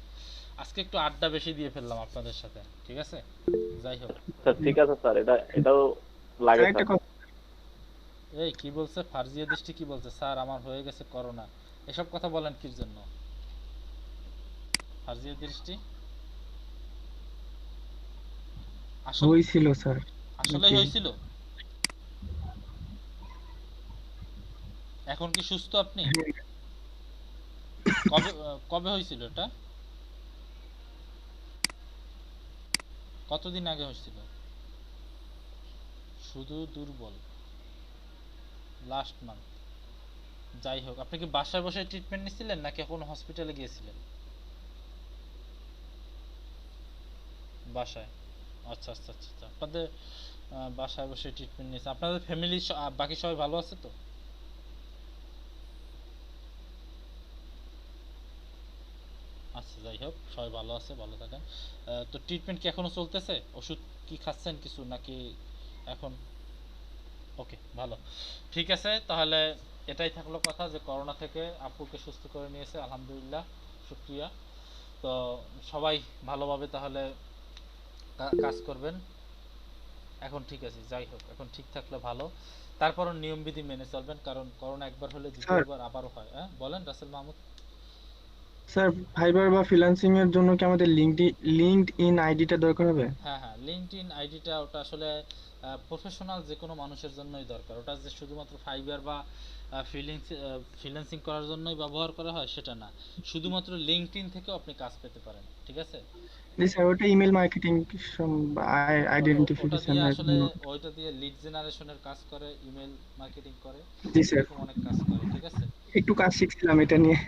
আজকে একটু আড্ডা বেশি দিয়ে ফেললাম আপনাদের সাথে, ঠিক আছে? যাই হোক স্যার, ঠিক আছে স্যার, এটাও লাগে স্যার। এই কি বলছে ফারজিয়া দৃষ্টি, কি বলছে স্যার আমার হয়ে গেছে করোনা, এসব কথা বলেন কির জন্য? ফারজিয়া দৃষ্টি হয়েছিল স্যার, আসলেই হয়েছিল? এখন কি সুস্থ আপনি? কবে হয়েছিল এটা? কতদিন আগে হয়েছিল? শুধু দুর্বল, লাস্ট মান্থ। যাই হোক, আপনি কি বাসায় বসে ট্রিটমেন্ট নিছিলেন নাকি এখন হসপিটালে গিয়েছিলেন? বাসায়, আচ্ছা আচ্ছা আচ্ছা, আপনাদের বাসায় বসে ট্রিটমেন্ট নিয়েছে। আপনাদের ফ্যামিলি বাকি সবাই ভালো আছে তো? আচ্ছা, যাই হোক, সবাই ভালো আছে, ভালো থাকেন। তো ট্রিটমেন্ট কি এখনো চলতেছে? ওষুধ কি খাচ্ছেন কিছু নাকি এখন? ওকে, ভালো, ঠিক আছে। তাহলে এটাই থাকলো কথা যে করোনা থেকে আপুকে সুস্থ করে নিয়েছে, আলহামদুলিল্লাহ, শুকরিয়া। তো সবাই ভালোভাবে তাহলে কাজ করবেন। এখন ঠিক আছে, যাই হোক, এখন ঠিক থাকলে ভালো। তারপরও নিয়মবিধি মেনে চলবেন, কারণ করোনা একবার হলে দ্বিতীয়বার আবারও হয়। হ্যাঁ বলেন রাসেল মাহমুদ। স্যার ফাইবার বা ফ্রিল্যান্সিং এর জন্য কি আমাদের লিঙ্কডইন আইডিটা দরকার হবে? হ্যাঁ হ্যাঁ, লিঙ্কডইন আইডিটা ওটা আসলে প্রফেশনাল যে কোনো মানুষের জন্যই দরকার। ওটা যে শুধুমাত্র ফাইবার বা ফ্রিল্যান্সিং করার জন্যই ব্যবহার করা হয় সেটা না, শুধুমাত্র লিঙ্কডইন থেকেও আপনি কাজ পেতে পারেন, ঠিক আছে? জি স্যার, ওটা ইমেল মার্কেটিং ওটা আইডেন্টিফিকেশন দিয়ে এর আসলে জন্য। ওইটা দিয়ে লিড জেনারেশনের কাজ করে, ইমেল মার্কেটিং করে, জি স্যার, এরকম অনেক কাজ করে, ঠিক আছে? একটু কাজ শিখছিলাম এটা নিয়ে,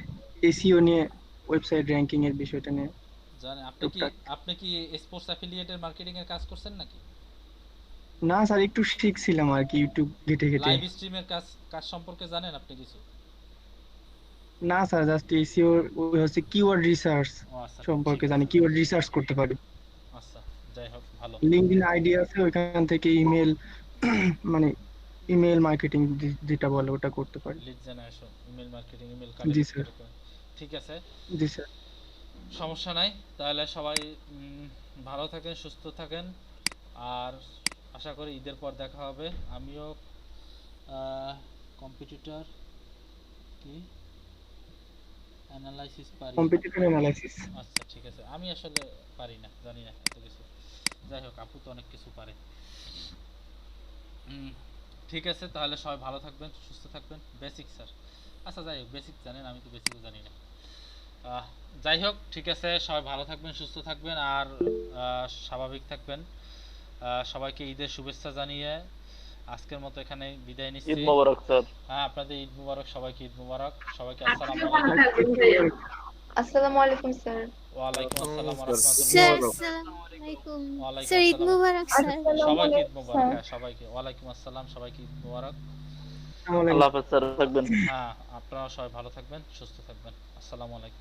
এসইও নিয়ে, ওয়েবসাইট র্যাঙ্কিং এর বিষয়টা নিয়ে। জানেন আপনি কি স্পোর্টস অ্যাফিলিয়েটের মার্কেটিং এর কাজ করছেন নাকি? না স্যার, একটু শিখছিলাম আর কি, ইউটিউব ঘেটে ঘেটে। লাইভ স্ট্রিমের কাজ সম্পর্কে জানেন আপনি কিছু? না স্যার, জাস্ট এসইও ওই হচ্ছে কিওয়ার্ড রিসার্চ আচ্ছা, সম্পর্কে ঠিক জানি, আছে। কিওয়ার্ড রিসার্চ করতে পারি। আচ্ছা, যাই হোক, ভালো। লিঙ্কডইন আইডি আছে, ওইখান থেকে ইমেল মানে ইমেল মার্কেটিং যেটা বলে ওটা করতে পারি। Lead generation, email marketing, email জি কালেক্ট স্যার। করে। ঠিক আছে, জি স্যার। সমস্যা নাই। তাহলে সবাই ভালো থাকেন, সুস্থ থাকেন, আর আশা করি ঈদের পর দেখা হবে। আমিও কম্পিটিটর কি অ্যানালাইসিস পারি। Competitor analysis. আচ্ছা ঠিক আছে, আমি আসলে পারি না, জানি না এত কিছু। যাই হোক, আপু তো অনেক কিছু পারে। ঠিক আছে, তাহলে সবাই ভালো থাকবেন, সুস্থ থাকবেন। বেসিক স্যার, আচ্ছা যাই হোক, বেসিক জানেন, আমি তো বেসিকও জানি না। যাই হোক, ঠিক আছে, সবাই ভালো থাকবেন, সুস্থ থাকবেন, আর স্বাভাবিক থাকবেন। সবাইকে ঈদের শুভেচ্ছা জানিয়ে আজকের মতো এখানে বিদায় নিচ্ছি। ঈদ মোবারক স্যার। হ্যাঁ, আপনাদের ঈদ মোবারক, সবাইকে ঈদ মোবারক, সবাইকে আপনিও আসসালামু ভালো আলাইকুম। থাকবেন ভাইয়া। আসসালামু আলাইকুম স্যার। ওয়ালাইকুম আসসালাম ওয়া রাহমাতুল্লাহ। স্যার আসসালামু আলাইকুম। স্যার ঈদ মুবারক স্যার। সবাইকে ঈদ মোবারক। হ্যাঁ, সবাইকে ওয়ালাইকুম আসসালাম, সবাইকে ঈদ মোবারক। আল্লাহ হাফেজ স্যার, থাকবেন। হ্যাঁ, আপনারা সবাই ভালো থাকবেন, সুস্থ থাকবেন। আসসালামু আলাইকুম।